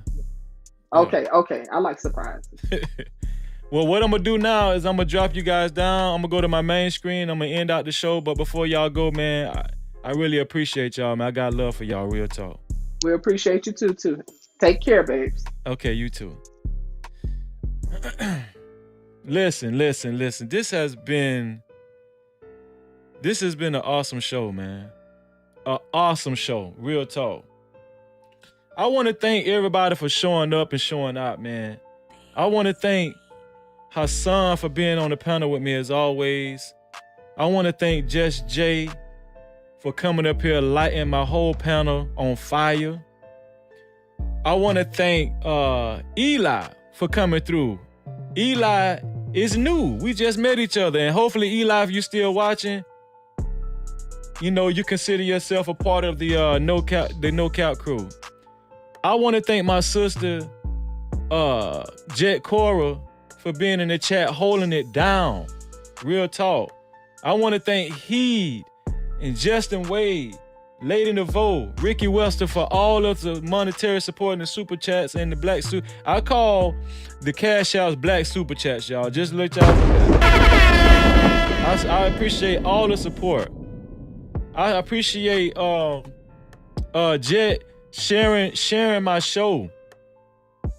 Okay, I like surprises. Well, what I'm gonna do now is I'm gonna drop you guys down. I'm gonna go to my main screen. I'm gonna end out the show. But before y'all go, man, I really appreciate y'all, man. I got love for y'all, real talk. We appreciate you too. Take care, babes. Okay, you too. Listen. This has been an awesome show, man. An awesome show, real talk. I want to thank everybody for showing up and showing out, man. I want to thank Hassan for being on the panel with me as always. I want to thank Just Jay for coming up here lighting my whole panel on fire. I want to thank Eli for coming through. Eli is new. We just met each other, and hopefully, Eli, if you're still watching, you consider yourself a part of the No Cap crew. I want to thank my sister, Jet Cora, for being in the chat, holding it down. Real talk. I want to thank Heed and Justin Wade, Lady Nevo, Ricky Wester for all of the monetary support and the super chats and the black suit. I call the cash outs black super chats, y'all. Just let y'all know that. I appreciate all the support. I appreciate Jet sharing my show.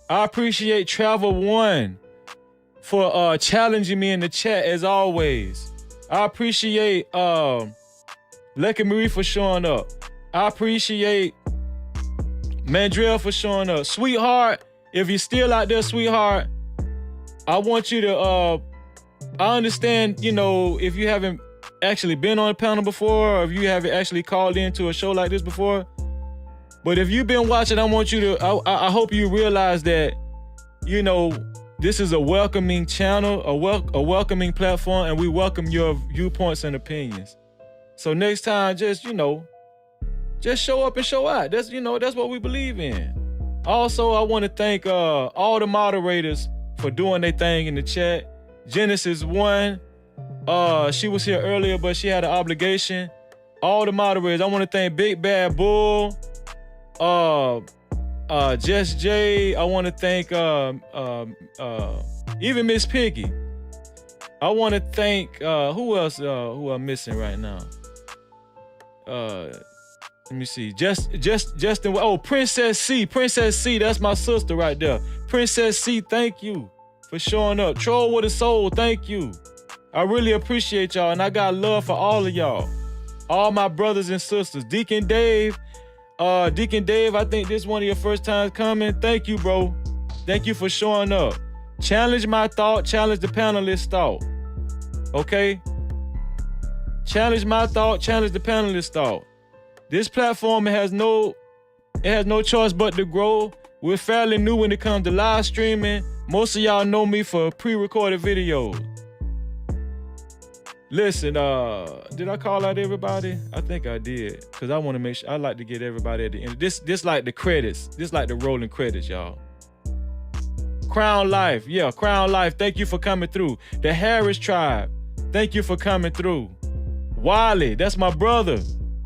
I appreciate Travel One for challenging me in the chat as always. I appreciate Lucky Marie for showing up. I appreciate Mandrell for showing up. Sweetheart, if you're still out there, sweetheart, I want you to I understand, if you haven't actually been on a panel before, or if you haven't actually called into a show like this before. But if you've been watching, I want you to, I hope you realize that, this is a welcoming channel, a welcoming platform, and we welcome your viewpoints and opinions. So next time, just show up and show out. That's what we believe in. Also, I want to thank all the moderators for doing their thing in the chat. Genesis 1, she was here earlier, but she had an obligation. All the moderators, I want to thank Big Bad Bull, Jess J. I want to thank even Miss Piggy. I want to thank who else? Who I'm missing right now? Let me see. Justin. Oh, Princess C. Princess C. That's my sister right there. Princess C. Thank you for showing up. Troll with a soul. Thank you. I really appreciate y'all, and I got love for all of y'all, all my brothers and sisters. Deacon Dave. I think this is one of your first times coming. Thank you, bro. Thank you for showing up. Challenge my thought. Challenge the panelist thought. Okay? Challenge my thought. Challenge the panelist thought. This platform has no choice but to grow. We're fairly new when it comes to live streaming. Most of y'all know me for pre-recorded videos. Listen, did I call out everybody? I think I did, because I want to make sure. I like to get everybody at the end. This like the credits. This like the rolling credits, y'all. Crown Life. Yeah, Crown Life. Thank you for coming through. The Harris Tribe. Thank you for coming through. Wiley, that's my brother.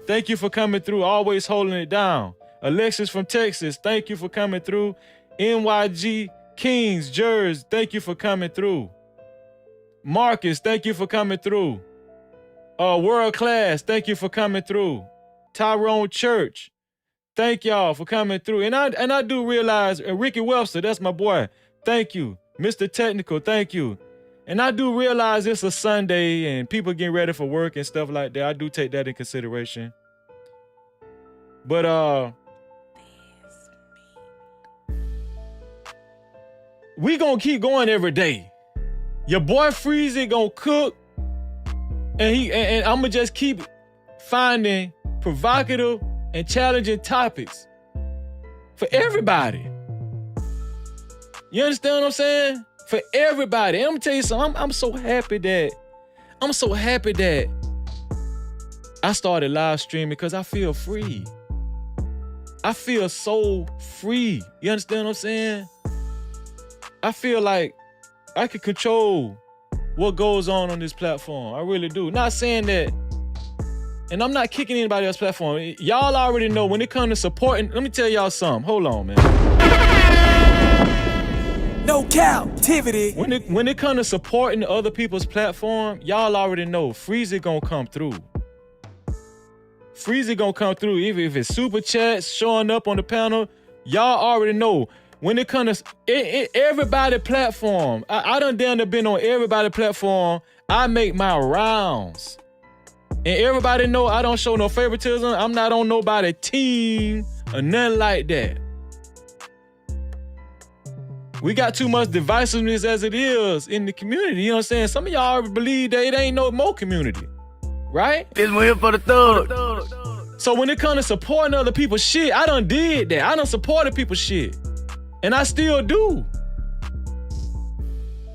Thank you for coming through. Always holding it down. Alexis from Texas. Thank you for coming through. NYG Kings, Jersey. Thank you for coming through. Marcus, thank you for coming through. World Class, thank you for coming through. Tyrone Church, thank y'all for coming through. And I do realize, Ricky Webster, that's my boy. Thank you. Mr. Technical, thank you. And I do realize it's a Sunday and people getting ready for work and stuff like that. I do take that in consideration. But we gonna keep going every day. Your boy Freezy gonna cook, and I'm gonna just keep finding provocative and challenging topics for everybody. You understand what I'm saying? For everybody. And I'm gonna tell you something. I'm so happy that I started live streaming because I feel free. I feel so free. You understand what I'm saying? I feel like I can control what goes on this platform. I really do. Not saying that, and I'm not kicking anybody else's platform. Y'all already know when it comes to supporting. Let me tell y'all something. Hold on, man. No Cap-tivity. When it comes to supporting other people's platform, y'all already know Freezy gonna come through. Freezy gonna come through. Even if it's super chats showing up on the panel, y'all already know. When it comes to everybody platform, I done damn near been on everybody platform. I make my rounds. And everybody know I don't show no favoritism. I'm not on nobody team or nothing like that. We got too much divisiveness as it is in the community. You know what I'm saying? Some of y'all already believe that it ain't no more community. Right? This one here for the thug. So when it comes to supporting other people's shit, I done did that. I done supported people's shit. And I still do.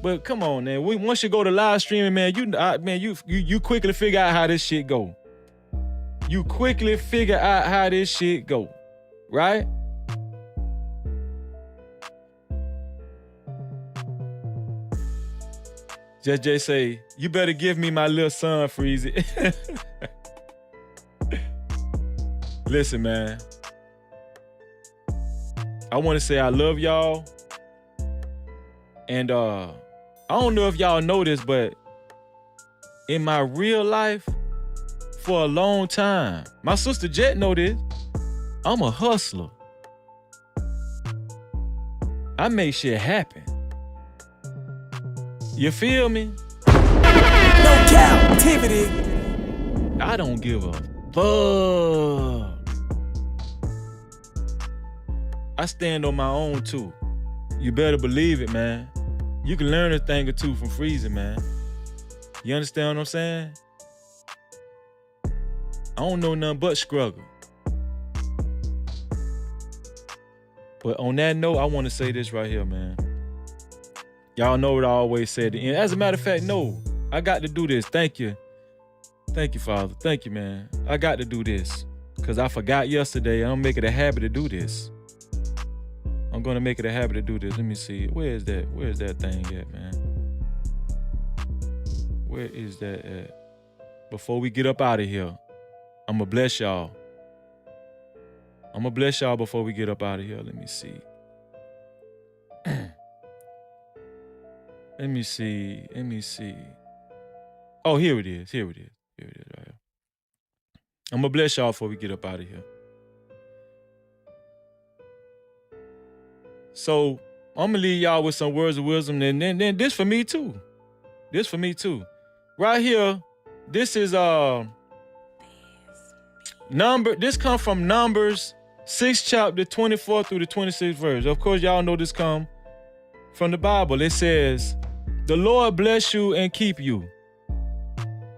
But come on, man. Once you go to live streaming, man, you quickly figure out how this shit go. You quickly figure out how this shit go. Right? Just Jay say, you better give me my little son, Freezy. Listen, man. I want to say I love y'all. And I don't know if y'all know this, but in my real life, for a long time, my sister Jet know this, I'm a hustler. I make shit happen. You feel me? No captivity. I don't give a fuck. I stand on my own too. You better believe it, man. You can learn a thing or two from freezing, man. You understand what I'm saying? I don't know nothing but struggle. But on that note, I want to say this right here, man. Y'all know what I always say at the end. As a matter of fact, no, I got to do this. Thank you. Thank you, Father. Thank you, man. I got to do this because I forgot yesterday. I'm going to make it a habit to do this. I'm going to make it a habit to do this. Let me see. Where is that? Where is that thing at, man? Where is that at? Before we get up out of here, I'm going to bless y'all. I'm going to bless y'all before we get up out of here. Let me see. Let me see. Let me see. Oh, here it is. Here it is. Here it is right here. I'm going to bless y'all before we get up out of here. So I'm going to leave y'all with some words of wisdom. And then this for me too. This for me too. Right here, this is this comes from Numbers 6 chapter 24 through the 26th verse. Of course, y'all know this come from the Bible. It says, "The Lord bless you and keep you.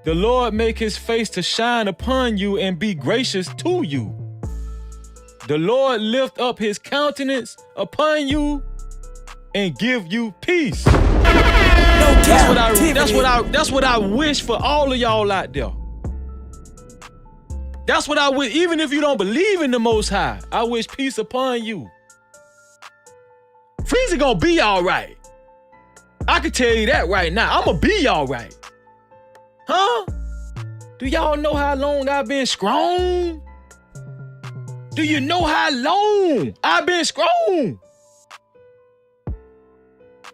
The Lord make his face to shine upon you and be gracious to you. The Lord lift up his countenance upon you and give you peace." That's what I wish for all of y'all out there. That's what I wish. Even if you don't believe in the Most High, I wish peace upon you. Freezy gonna be all right. I can tell you that right now. I'ma be all right. Huh? Do y'all know how long I've been strong? Do you know how long I've been strong?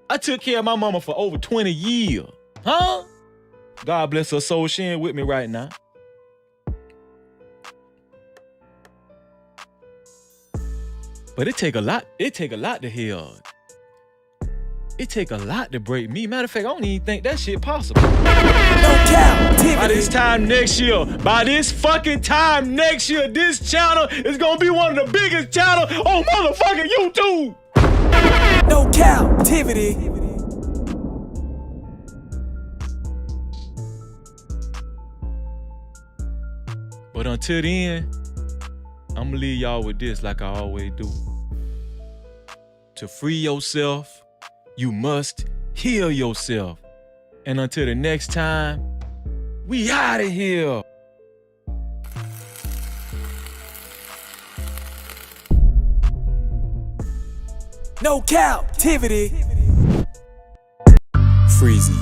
I took care of my mama for over 20 years. Huh? God bless her soul. She ain't with me right now. But it take a lot. It take a lot to heal. It take a lot to break me. Matter of fact, I don't even think that shit possible. By this time next year, by this fucking time next year, this channel is gonna be one of the biggest channels on motherfucking YouTube. No captivity. But until then, I'm gonna leave y'all with this like I always do. To free yourself, you must heal yourself. And until the next time, we out of here. No captivity. Freezy.